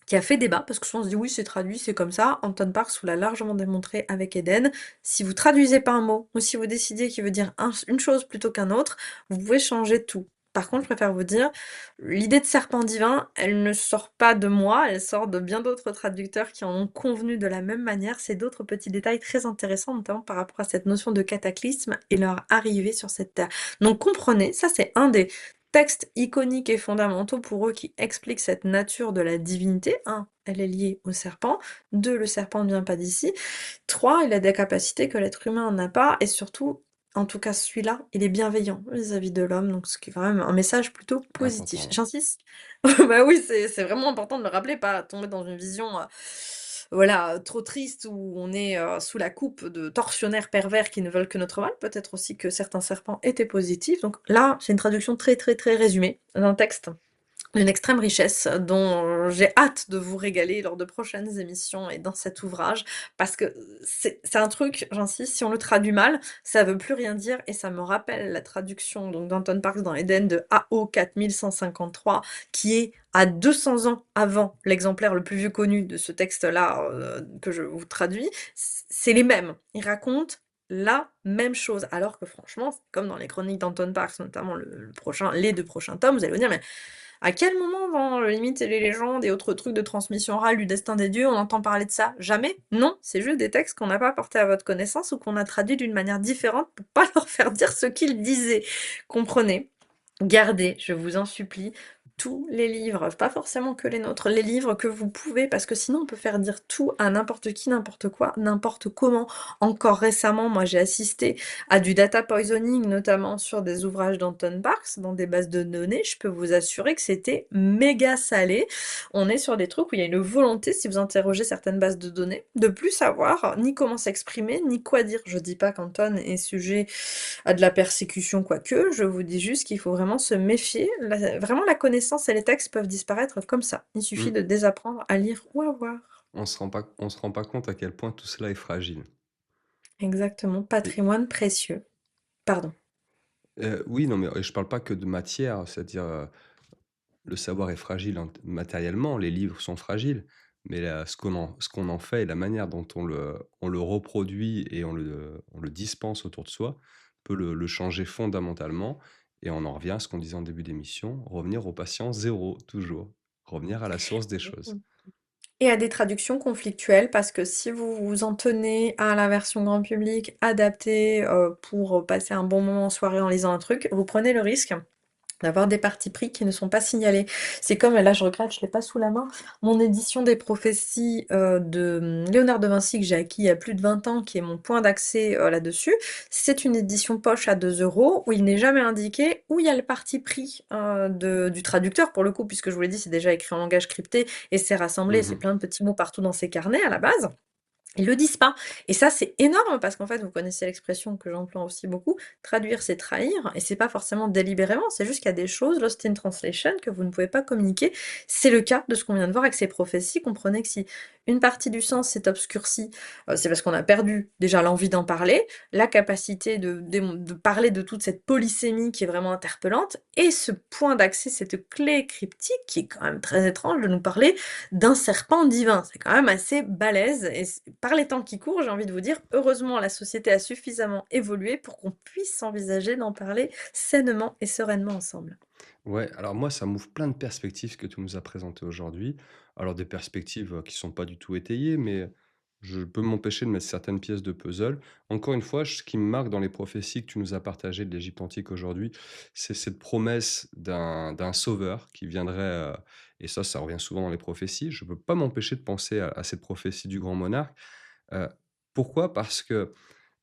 qui a fait débat, parce que souvent on se dit: «Oui, c'est traduit, c'est comme ça». Anton Parks vous l'a largement démontré avec Éden. Si vous traduisez pas un mot, ou si vous décidez qu'il veut dire une chose plutôt qu'un autre, vous pouvez changer tout. Par contre, je préfère vous dire, l'idée de serpent divin, elle ne sort pas de moi, elle sort de bien d'autres traducteurs qui en ont convenu de la même manière. C'est d'autres petits détails très intéressants, notamment par rapport à cette notion de cataclysme et leur arrivée sur cette terre. Donc comprenez, ça c'est un des textes iconiques et fondamentaux pour eux qui expliquent cette nature de la divinité. 1, elle est liée au serpent. 2, le serpent ne vient pas d'ici. 3, il a des capacités que l'être humain n'a pas. Et surtout, en tout cas celui-là, il est bienveillant vis-à-vis de l'homme, donc ce qui est quand même un message plutôt positif. Important. J'insiste. Bah oui, c'est vraiment important de le rappeler, pas tomber dans une vision, voilà, trop triste où on est, sous la coupe de tortionnaires pervers qui ne veulent que notre mal. Peut-être aussi que certains serpents étaient positifs. Donc là, c'est une traduction très, très, très résumée d'un texte d'une extrême richesse dont j'ai hâte de vous régaler lors de prochaines émissions et dans cet ouvrage parce que c'est un truc, j'insiste, si on le traduit mal, ça veut plus rien dire et ça me rappelle la traduction donc d'Anton Parks dans Éden de AO 4153 qui est à 200 ans avant l'exemplaire le plus vieux connu de ce texte-là, que je vous traduis. C'est les mêmes. Ils racontent la même chose alors que franchement, comme dans les chroniques d'Anton Parks, notamment les 2 prochains tomes, vous allez vous dire: «Mais à quel moment dans le Limite et les légendes et autres trucs de transmission orale du destin des dieux, on entend parler de ça? Jamais? Non, c'est juste des textes qu'on n'a pas portés à votre connaissance ou qu'on a traduits d'une manière différente pour pas leur faire dire ce qu'ils disaient. Comprenez? Gardez, je vous en supplie, tous les livres, pas forcément que les nôtres, les livres que vous pouvez, parce que sinon on peut faire dire tout à n'importe qui, n'importe quoi, n'importe comment. Encore récemment, moi j'ai assisté à du data poisoning, notamment sur des ouvrages d'Anton Parks, dans des bases de données. Je peux vous assurer que c'était méga salé. On est sur des trucs où il y a une volonté, si vous interrogez certaines bases de données, de plus savoir ni comment s'exprimer, ni quoi dire. Je dis pas qu'Anton est sujet à de la persécution, quoique, je vous dis juste qu'il faut vraiment se méfier. Vraiment, la connaissance et les textes peuvent disparaître comme ça. Il suffit Mmh. de désapprendre à lire ou à voir. On se rend pas compte à quel point tout cela est fragile. Exactement, Et patrimoine précieux. Pardon. oui, non, mais je parle pas que de matière, c'est-à-dire, le savoir est fragile matériellement, les livres sont fragiles, mais ce qu'on en fait et la manière dont on le reproduit et on le dispense autour de soi peut le changer fondamentalement et on en revient à ce qu'on disait en début d'émission, revenir au patient zéro toujours, revenir à la source des choses. Et à des traductions conflictuelles, parce que si vous vous en tenez à la version grand public adaptée pour passer un bon moment en soirée en lisant un truc, vous prenez le risque d'avoir des partis pris qui ne sont pas signalés. C'est comme, là je regrette, je l'ai pas sous la main, mon édition des prophéties, de, Léonard de Vinci que j'ai acquis il y a plus de 20 ans, qui est mon point d'accès, là-dessus. C'est une édition poche à 2 € où il n'est jamais indiqué où il y a le parti pris, du traducteur pour le coup, puisque je vous l'ai dit, c'est déjà écrit en langage crypté et c'est rassemblé, c'est Mmh. plein de petits mots partout dans ces carnets à la base. Ils le disent pas et ça, c'est énorme parce qu'en fait, vous connaissez l'expression que j'emploie aussi beaucoup, traduire, c'est trahir et c'est pas forcément délibérément, c'est juste qu'il y a des choses lost in translation que vous ne pouvez pas communiquer. C'est le cas de ce qu'on vient de voir avec ces prophéties. Comprenez que si une partie du sens s'est obscurcie, c'est parce qu'on a perdu déjà l'envie d'en parler, la capacité de parler de toute cette polysémie qui est vraiment interpellante et ce point d'accès, cette clé cryptique qui est quand même très étrange de nous parler d'un serpent divin. C'est quand même assez balèze et par les temps qui courent, j'ai envie de vous dire, heureusement la société a suffisamment évolué pour qu'on puisse envisager d'en parler sainement et sereinement ensemble. Ouais, alors moi, ça m'ouvre plein de perspectives que tu nous as présentées aujourd'hui. Alors des perspectives, qui sont pas du tout étayées, mais je peux m'empêcher de mettre certaines pièces de puzzle. Encore une fois, ce qui me marque dans les prophéties que tu nous as partagées de l'Égypte antique aujourd'hui, c'est cette promesse d'un sauveur qui viendrait, et ça revient souvent dans les prophéties. Je peux pas m'empêcher de penser à cette prophétie du grand monarque. Heu, Pourquoi? Parce que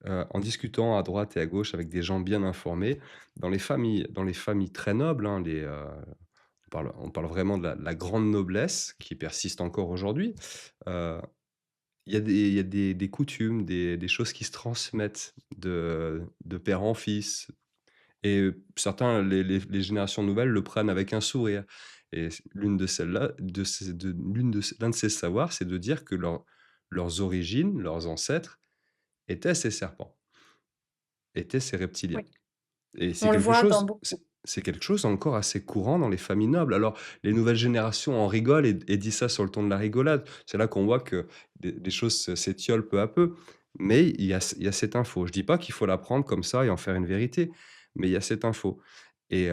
en discutant à droite et à gauche avec des gens bien informés, dans les familles très nobles, hein, on parle vraiment de la grande noblesse qui persiste encore aujourd'hui, heu, il y a des coutumes, des choses qui se transmettent de père en fils et certains, les générations nouvelles le prennent avec un sourire et l'une de celles-là de ces de l'une de l'un de ces savoirs, c'est de dire que leurs origines, leurs ancêtres étaient ces serpents, étaient ces reptiliens. Oui. Et c'est On le quelque voit dans chose beaucoup. c'est quelque chose encore assez courant dans les familles nobles. Alors, les nouvelles générations en rigolent et disent ça sur le ton de la rigolade. C'est là qu'on voit que des choses s'étiolent peu à peu. Mais il y a cette info. Je dis pas qu'il faut la prendre comme ça et en faire une vérité, mais il y a cette info. Et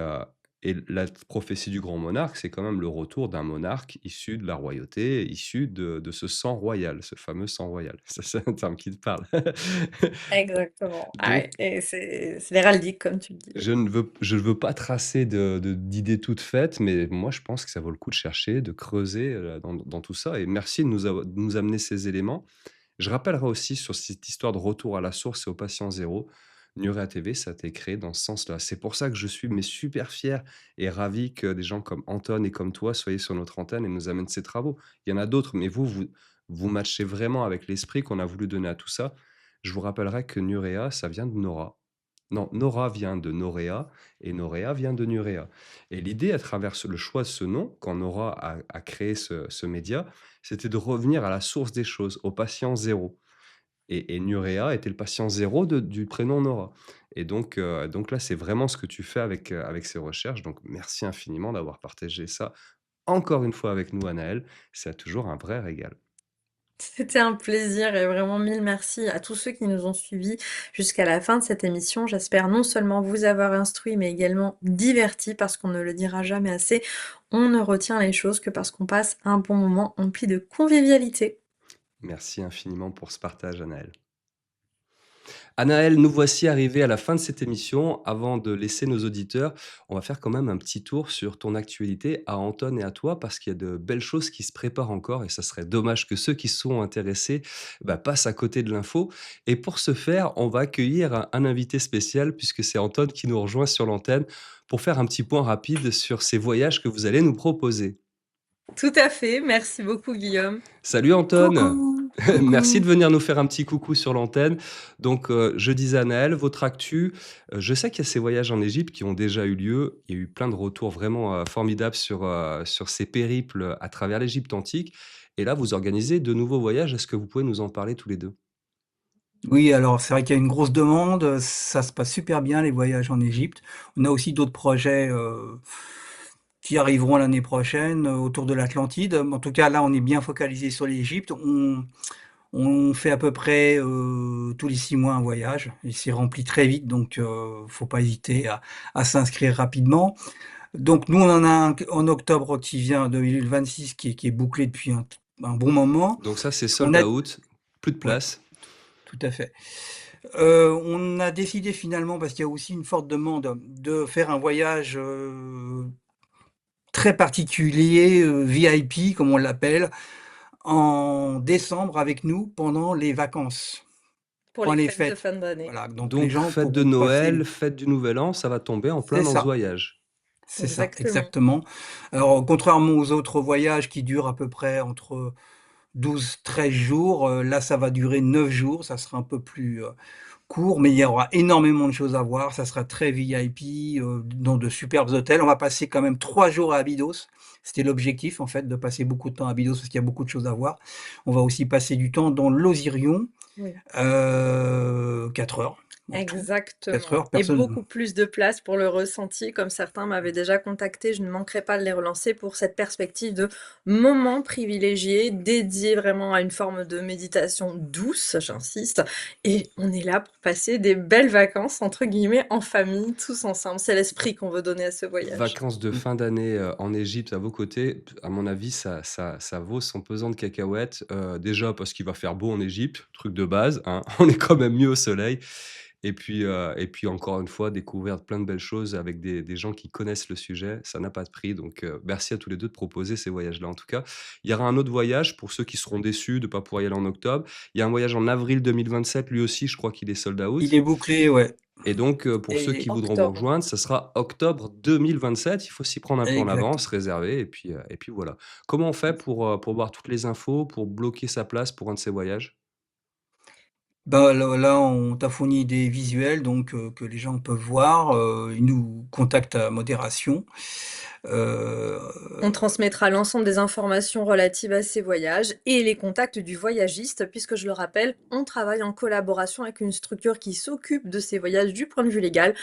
la prophétie du grand monarque, c'est quand même le retour d'un monarque issu de la royauté, issu de ce sang royal, ce fameux sang royal. Ça, c'est un terme qui te parle. Exactement. Ah Donc ouais, et c'est l'héraldique comme tu le dis, oui. je veux pas tracer d'idées toutes faites, mais moi, je pense que ça vaut le coup de chercher, de creuser, dans tout ça et merci de nous amener ces éléments. Je rappellerai aussi sur cette histoire de retour à la source et au patient zéro, Nurea TV, ça a été créé dans ce sens-là. C'est pour ça que je suis mais super fier et ravi que des gens comme Anton et comme toi soyez sur notre antenne et nous amènent ces travaux. Il y en a d'autres, mais vous matchez vraiment avec l'esprit qu'on a voulu donner à tout ça. Je vous rappellerai que Nurea, ça vient de Nora. Non, Nora vient de Norea et Norea vient de Nurea. Et l'idée à travers le choix de ce nom, quand Nora a créé ce média, c'était de revenir à la source des choses, au patient zéro. Et Nurea était le patient zéro du prénom Nora. Et donc là, c'est vraiment ce que tu fais avec ces recherches. Donc merci infiniment d'avoir partagé ça encore une fois avec nous, Anaël. C'est toujours un vrai régal. C'était un plaisir et vraiment mille merci à tous ceux qui nous ont suivis jusqu'à la fin de cette émission. J'espère non seulement vous avoir instruit, mais également diverti, parce qu'on ne le dira jamais assez. On ne retient les choses que parce qu'on passe un bon moment empli de convivialité. Merci infiniment pour ce partage, Anaël. Anaël, nous voici arrivés à la fin de cette émission. Avant de laisser nos auditeurs, on va faire quand même un petit tour sur ton actualité à Anton et à toi, parce qu'il y a de belles choses qui se préparent encore et ça serait dommage que ceux qui sont intéressés passent à côté de l'info. Et pour ce faire, on va accueillir un invité spécial, puisque c'est Anton qui nous rejoint sur l'antenne pour faire un petit point rapide sur ces voyages que vous allez nous proposer. Tout à fait, merci beaucoup Guillaume. Salut Anton, Coucou, merci de coucou. venir nous faire un petit coucou sur l'antenne. Donc, je disais à Naël, votre actu, je sais qu'il y a ces voyages en Égypte qui ont déjà eu lieu. Il y a eu plein de retours vraiment, formidables sur ces périples à travers l'Égypte antique et là, vous organisez de nouveaux voyages. Est-ce que vous pouvez nous en parler tous les 2? Oui, alors c'est vrai qu'il y a une grosse demande, ça se passe super bien les voyages en Égypte. On a aussi d'autres projets, qui arriveront l'année prochaine, autour de l'Atlantide. En tout cas, là, on est bien focalisé sur l'Égypte. On fait à peu près, tous les 6 mois un voyage. Il s'est rempli très vite, donc faut pas hésiter à s'inscrire rapidement. Donc nous, on en a un en octobre qui vient, 2026, qui est bouclé depuis un bon moment. Donc ça, c'est On sold a out, plus de Ouais, place. tout à fait. On a décidé finalement, parce qu'il y a aussi une forte demande, de faire un voyage, très particulier, VIP comme on l'appelle, en décembre avec nous pendant les vacances, Pour pendant les les fêtes de fêtes. fin d'année. Voilà, donc les Donc gens fête de pourront passer Noël, fête du Nouvel An, ça va tomber en plein c'est dans ce ça, voyage. c'est ça, Exactement. exactement. Alors contrairement aux autres voyages qui durent à peu près entre 12-13 jours, là ça va durer 9 jours, ça sera un peu plus, court, mais il y aura énormément de choses à voir. Ça sera très VIP, dans de superbes hôtels. On va passer quand même 3 jours à Abydos. C'était l'objectif, en fait, de passer beaucoup de temps à Abydos parce qu'il y a beaucoup de choses à voir. On va aussi passer du temps dans l'Osirion, Oui. 4 heures en tout. 4 Exactement heures, et personne beaucoup plus de place pour le ressenti, comme certains m'avaient déjà contacté, je ne manquerai pas de les relancer pour cette perspective de moment privilégié, dédié vraiment à une forme de méditation «douce», j'insiste et on est là pour passer des «belles vacances» entre guillemets en famille, tous ensemble. C'est l'esprit qu'on veut donner à ce voyage. Vacances de mmh, fin d'année, en Égypte à vos côtés, à mon avis, ça vaut son pesant de cacahuètes. Déjà parce qu'il va faire beau en Égypte, truc de base, hein. On est quand même mieux au soleil et puis encore une fois, découvrir plein de belles choses avec des gens qui connaissent le sujet, ça n'a pas de prix donc merci à tous les 2 de proposer ces voyages-là, en tout cas. Il y aura un autre voyage pour ceux qui seront déçus de ne pas pouvoir y aller en octobre. Il y a un voyage en avril 2027, lui aussi, je crois qu'il est sold il out. est bouclé, ouais Et donc, pour ceux qui et voudront vous Octobre. rejoindre, ça sera octobre 2027. Il faut s'y prendre un peu en avance, exactement. réserver et puis voilà. Comment on fait pour voir toutes les infos, pour bloquer sa place pour un de ces voyages? Bah, là, on t'a fourni des visuels donc que les gens peuvent voir, ils nous contactent à modération, heu On transmettra l'ensemble des informations relatives à ces voyages et les contacts du voyagiste, puisque je le rappelle, on travaille en collaboration avec une structure qui s'occupe de ces voyages du point de vue légal,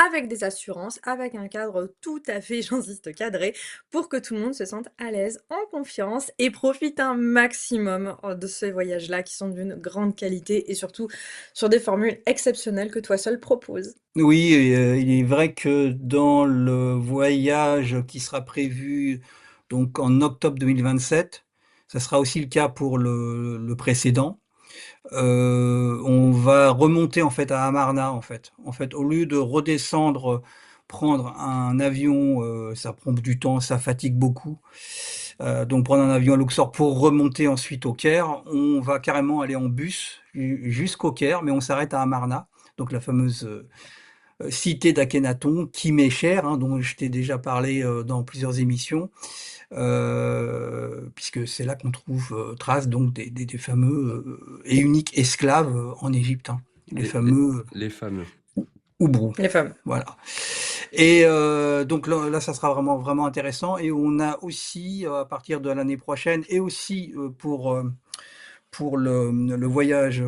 avec des assurances, avec un cadre tout à fait, j'insiste, cadré, pour que tout le monde se sente à l'aise, en confiance et profite un maximum de ces voyages-là qui sont d'une grande qualité et surtout sur des formules exceptionnelles que toi seul proposes. Oui et il est vrai que dans le voyage qui sera prévu donc en octobre 2027, ça sera aussi le cas pour le précédent. On va remonter en fait à Amarna en fait. En fait, au lieu de redescendre, prendre un avion, ça prend du temps, ça fatigue beaucoup. Donc prendre un avion à Luxor pour remonter ensuite au Caire, on va carrément aller en bus jusqu'au Caire, mais on s'arrête à Amarna, donc la fameuse, cité d'Akhenaton qui m'est chère, hein, dont je t'ai déjà parlé, dans plusieurs émissions, puisque c'est là qu'on trouve, trace donc des fameux, et uniques esclaves, en Égypte, hein, les Les les fameux les fameux. Oubrous, Les femmes. voilà et donc là, ça sera vraiment, vraiment intéressant et on a aussi, à partir de l'année prochaine et aussi, pour le voyage,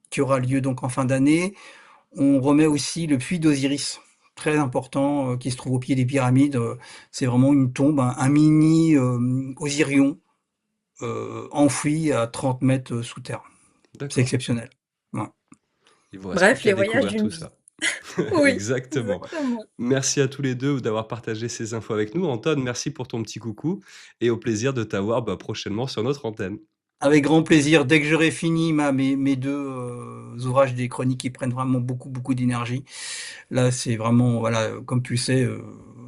qui aura lieu donc en fin d'année, on remet aussi le puits d'Osiris, très important, qui se trouve au pied des pyramides. C'est vraiment une tombe, un mini Osirion, enfoui à 30 mètres sous terre. C'est D'accord. exceptionnel. Ouais. Il vous reste plus Bref, qu'à les voyages découvrir d'une tout vie. ça. Oui, Exactement. exactement. Merci à tous les 2 d'avoir partagé ces infos avec nous. Anton, merci pour ton petit coucou et au plaisir de t'avoir, bah, prochainement sur notre antenne. Avec grand plaisir, dès que j'aurai fini mes 2 ouvrages, des chroniques qui prennent vraiment beaucoup, beaucoup d'énergie. Là, c'est vraiment, voilà, comme tu le sais,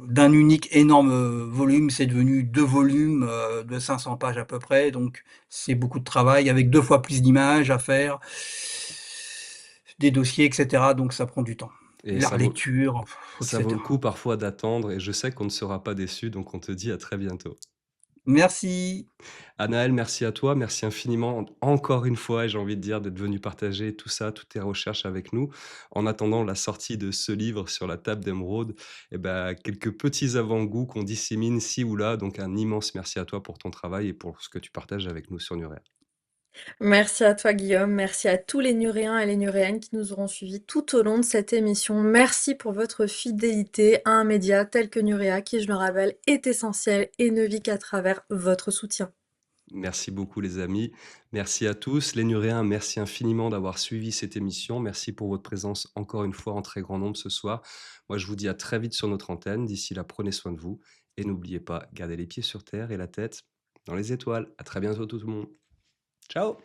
d'un unique énorme, volume, c'est devenu 2 volumes, de 500 pages à peu près, donc c'est beaucoup de travail avec 2 fois plus d'images à faire, des dossiers et cetera, donc ça prend du temps. Et La relecture, et ça vaut le cetera. coup parfois d'attendre et je sais qu'on ne sera pas déçus, donc on te dit à très bientôt. Merci, Anaël, merci à toi, merci infiniment encore une fois, j'ai envie de dire, d'être venu partager tout ça, toutes tes recherches avec nous. En attendant la sortie de ce livre sur la table d'émeraude, eh ben, quelques petits avant-goûts qu'on dissémine ci ou là, donc un immense merci à toi pour ton travail et pour ce que tu partages avec nous sur Nurea. Merci à toi Guillaume, merci à tous les Nuréens et les Nuréennes qui nous auront suivis tout au long de cette émission. Merci pour votre fidélité à un média tel que Nurea qui, je le rappelle, est essentiel et ne vit qu'à travers votre soutien. Merci beaucoup les amis, merci à tous. Les Nuréens, merci infiniment d'avoir suivi cette émission. Merci pour votre présence encore une fois en très grand nombre ce soir. Moi je vous dis à très vite sur notre antenne. D'ici là, prenez soin de vous et n'oubliez pas, gardez les pieds sur terre et la tête dans les étoiles. À très bientôt tout le monde. Ciao!